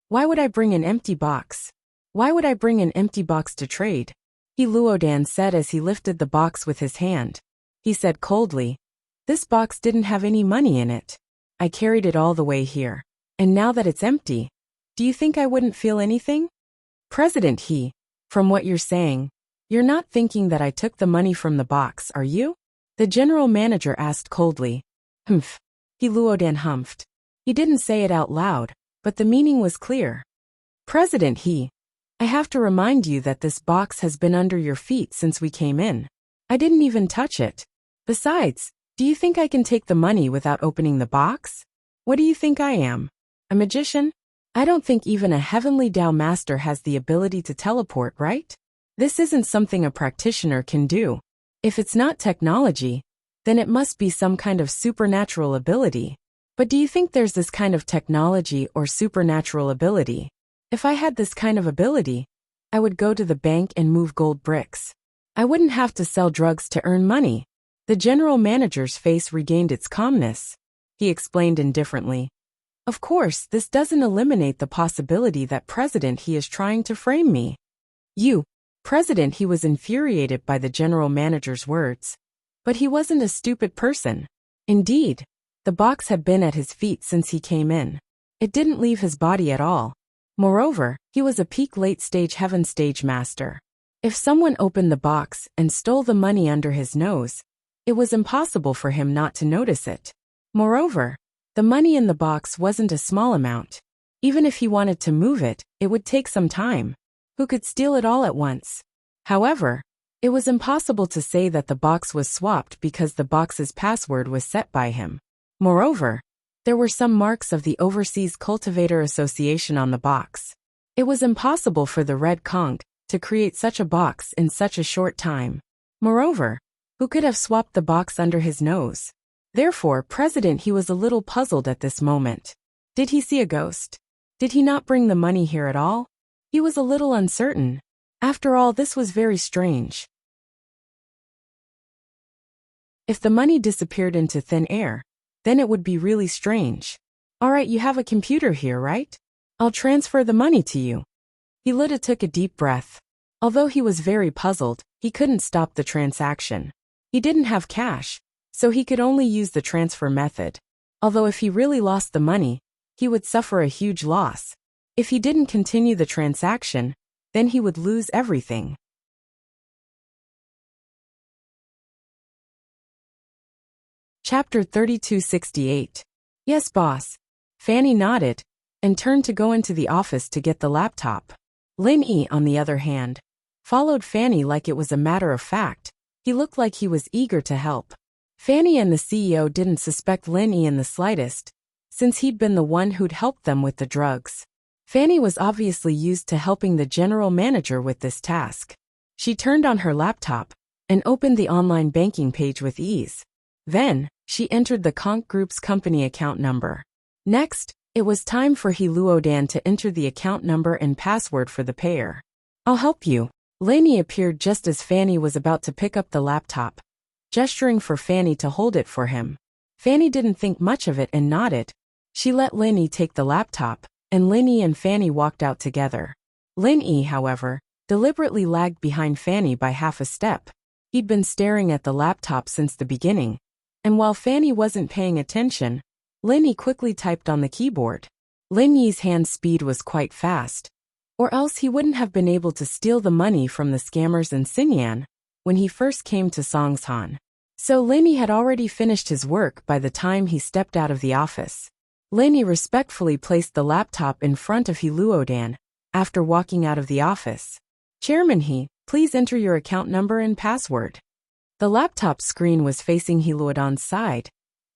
"Why would I bring an empty box? Why would I bring an empty box to trade?" Luodan said as he lifted the box with his hand. He said coldly, "This box didn't have any money in it. I carried it all the way here. And now that it's empty, do you think I wouldn't feel anything?" "President He, from what you're saying, you're not thinking that I took the money from the box, are you?" The general manager asked coldly. "Humph." Luodan humphed. He didn't say it out loud, but the meaning was clear. "President He, I have to remind you that this box has been under your feet since we came in. I didn't even touch it. Besides, do you think I can take the money without opening the box? What do you think I am? A magician? I don't think even a heavenly Tao master has the ability to teleport, right? This isn't something a practitioner can do. If it's not technology, then it must be some kind of supernatural ability. But do you think there's this kind of technology or supernatural ability? If I had this kind of ability, I would go to the bank and move gold bricks. I wouldn't have to sell drugs to earn money." The general manager's face regained its calmness. He explained indifferently, "Of course, this doesn't eliminate the possibility that President He is trying to frame me." President He was infuriated by the general manager's words. But he wasn't a stupid person. Indeed, the box had been at his feet since he came in. It didn't leave his body at all. Moreover, he was a peak late-stage heaven stage master. If someone opened the box and stole the money under his nose, it was impossible for him not to notice it. Moreover, the money in the box wasn't a small amount. Even if he wanted to move it, it would take some time. Who could steal it all at once? However, it was impossible to say that the box was swapped because the box's password was set by him. Moreover, there were some marks of the Overseas Cultivator Association on the box. It was impossible for the Red Conch to create such a box in such a short time. Moreover, who could have swapped the box under his nose? Therefore, President He was a little puzzled at this moment. Did he see a ghost? Did he not bring the money here at all? He was a little uncertain. After all, this was very strange. If the money disappeared into thin air, then it would be really strange. Alright, you have a computer here, right? I'll transfer the money to you. Hilda took a deep breath. Although he was very puzzled, he couldn't stop the transaction. He didn't have cash, so he could only use the transfer method. Although if he really lost the money, he would suffer a huge loss. If he didn't continue the transaction, then he would lose everything. Chapter 3268. Yes, boss. Fanny nodded and turned to go into the office to get the laptop. Lin Yi, on the other hand, followed Fanny like it was a matter of fact. He looked like he was eager to help. Fanny and the CEO didn't suspect Lin Yi in the slightest, since he'd been the one who'd helped them with the drugs. Fanny was obviously used to helping the general manager with this task. She turned on her laptop and opened the online banking page with ease. Then, she entered the Conk Group's company account number. Next, it was time for Luodan to enter the account number and password for the payer. I'll help you. Lin Yi appeared just as Fanny was about to pick up the laptop, gesturing for Fanny to hold it for him. Fanny didn't think much of it and nodded. She let Lin Yi take the laptop, and Lin Yi and Fanny walked out together. Lin Yi, however, deliberately lagged behind Fanny by half a step. He'd been staring at the laptop since the beginning, and while Fanny wasn't paying attention, Lin Yi quickly typed on the keyboard. Lin Yi's hand speed was quite fast, or else he wouldn't have been able to steal the money from the scammers in Xinyan when he first came to Songshan. So Lin Yi had already finished his work by the time he stepped out of the office. Lin Yi respectfully placed the laptop in front of Luodan after walking out of the office. Chairman He, please enter your account number and password. The laptop screen was facing Luodan's side,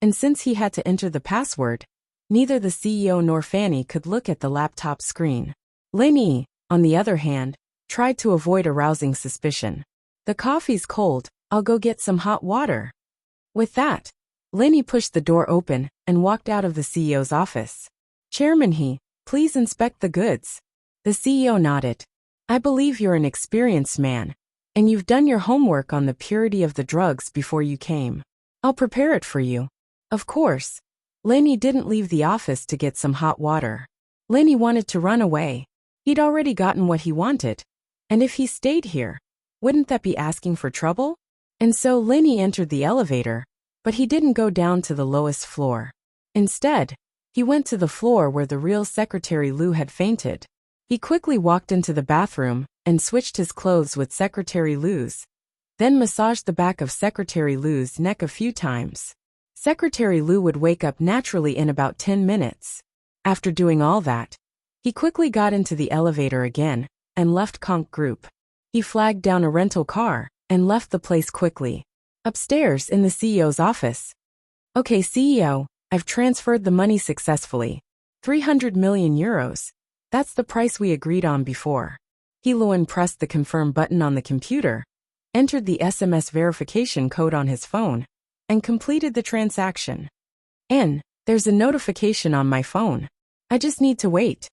and since he had to enter the password, neither the CEO nor Fanny could look at the laptop screen. Lin Yi, on the other hand, tried to avoid arousing suspicion. The coffee's cold, I'll go get some hot water. With that, Lin Yi pushed the door open and walked out of the CEO's office. Chairman He, please inspect the goods. The CEO nodded. I believe you're an experienced man, and you've done your homework on the purity of the drugs before you came. I'll prepare it for you. Of course. Lin Yi didn't leave the office to get some hot water. Lin Yi wanted to run away. He'd already gotten what he wanted, and if he stayed here, wouldn't that be asking for trouble? And so Lin Yi entered the elevator, but he didn't go down to the lowest floor. Instead, he went to the floor where the real Secretary Liu had fainted. He quickly walked into the bathroom and switched his clothes with Secretary Liu's, then massaged the back of Secretary Liu's neck a few times. Secretary Liu would wake up naturally in about 10 minutes. After doing all that, he quickly got into the elevator again and left Conk Group. He flagged down a rental car and left the place quickly. Upstairs in the CEO's office. Okay, CEO, I've transferred the money successfully. 300 million euros. That's the price we agreed on before. Luan pressed the confirm button on the computer, entered the SMS verification code on his phone, and completed the transaction. There's a notification on my phone. I just need to wait.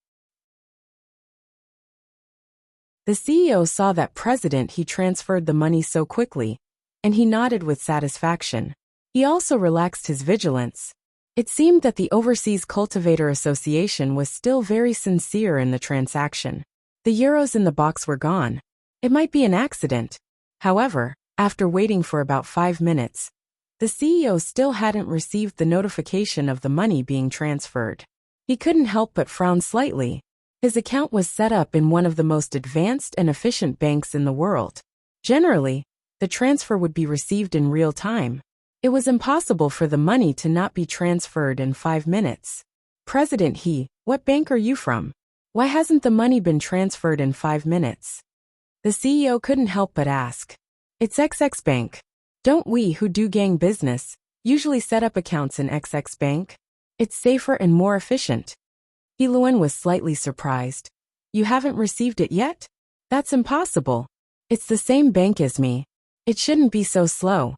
The CEO saw that he transferred the money so quickly, and he nodded with satisfaction. He also relaxed his vigilance. It seemed that the Overseas Cultivator Association was still very sincere in the transaction. The euros in the box were gone. It might be an accident. However, after waiting for about 5 minutes, the CEO still hadn't received the notification of the money being transferred. He couldn't help but frown slightly. His account was set up in one of the most advanced and efficient banks in the world. Generally, the transfer would be received in real time. It was impossible for the money to not be transferred in 5 minutes. President He, what bank are you from? Why hasn't the money been transferred in 5 minutes? The CEO couldn't help but ask. It's XX Bank. Don't we who do gang business usually set up accounts in XX Bank? It's safer and more efficient. Luan was slightly surprised. You haven't received it yet? That's impossible. It's the same bank as me. It shouldn't be so slow.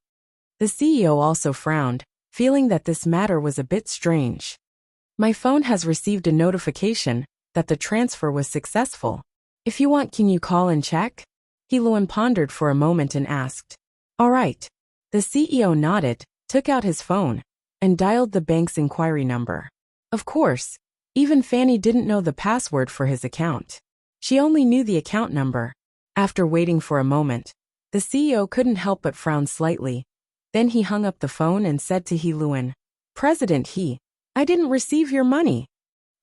The CEO also frowned, feeling that this matter was a bit strange. My phone has received a notification that the transfer was successful. If you want, can you call and check? Luan pondered for a moment and asked. All right. The CEO nodded, took out his phone, and dialed the bank's inquiry number. Of course, even Fanny didn't know the password for his account. She only knew the account number. After waiting for a moment, the CEO couldn't help but frown slightly. Then he hung up the phone and said to He Luan, "President He, I didn't receive your money."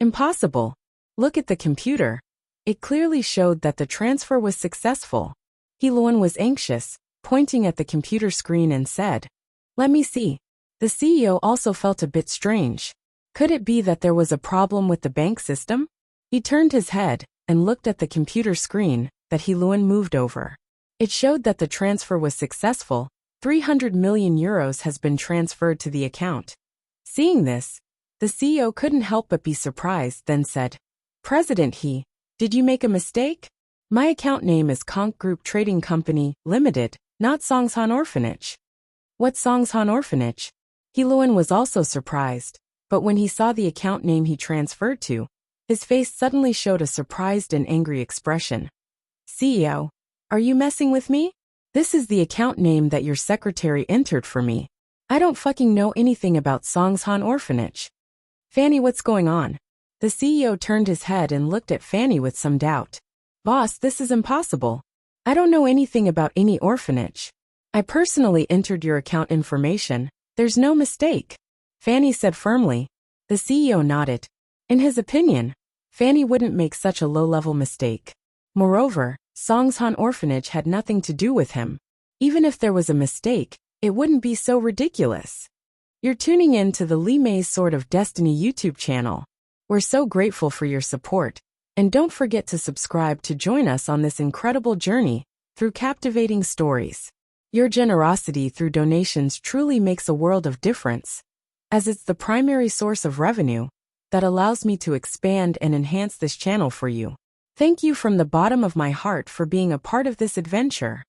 "Impossible. Look at the computer." It clearly showed that the transfer was successful. He Luan was anxious, pointing at the computer screen and said, "Let me see." The CEO also felt a bit strange. Could it be that there was a problem with the bank system? He turned his head and looked at the computer screen that He Luan moved over. It showed that the transfer was successful. 300 million euros has been transferred to the account. Seeing this, the CEO couldn't help but be surprised, then said, "President He, did you make a mistake? My account name is Conch Group Trading Company, Limited, not Songshan Orphanage." "What Songshan Orphanage?" He Luan was also surprised, but when he saw the account name he transferred to, his face suddenly showed a surprised and angry expression. "CEO, are you messing with me? This is the account name that your secretary entered for me. I don't fucking know anything about Songshan Orphanage." "Fanny, what's going on?" The CEO turned his head and looked at Fanny with some doubt. "Boss, this is impossible. I don't know anything about any orphanage. I personally entered your account information. There's no mistake," Fanny said firmly. The CEO nodded. In his opinion, Fanny wouldn't make such a low-level mistake. Moreover, Songshan Orphanage had nothing to do with him. Even if there was a mistake, it wouldn't be so ridiculous. You're tuning in to the Li Mei's Sword of Destiny YouTube channel. We're so grateful for your support, and don't forget to subscribe to join us on this incredible journey through captivating stories. Your generosity through donations truly makes a world of difference, as it's the primary source of revenue that allows me to expand and enhance this channel for you. Thank you from the bottom of my heart for being a part of this adventure.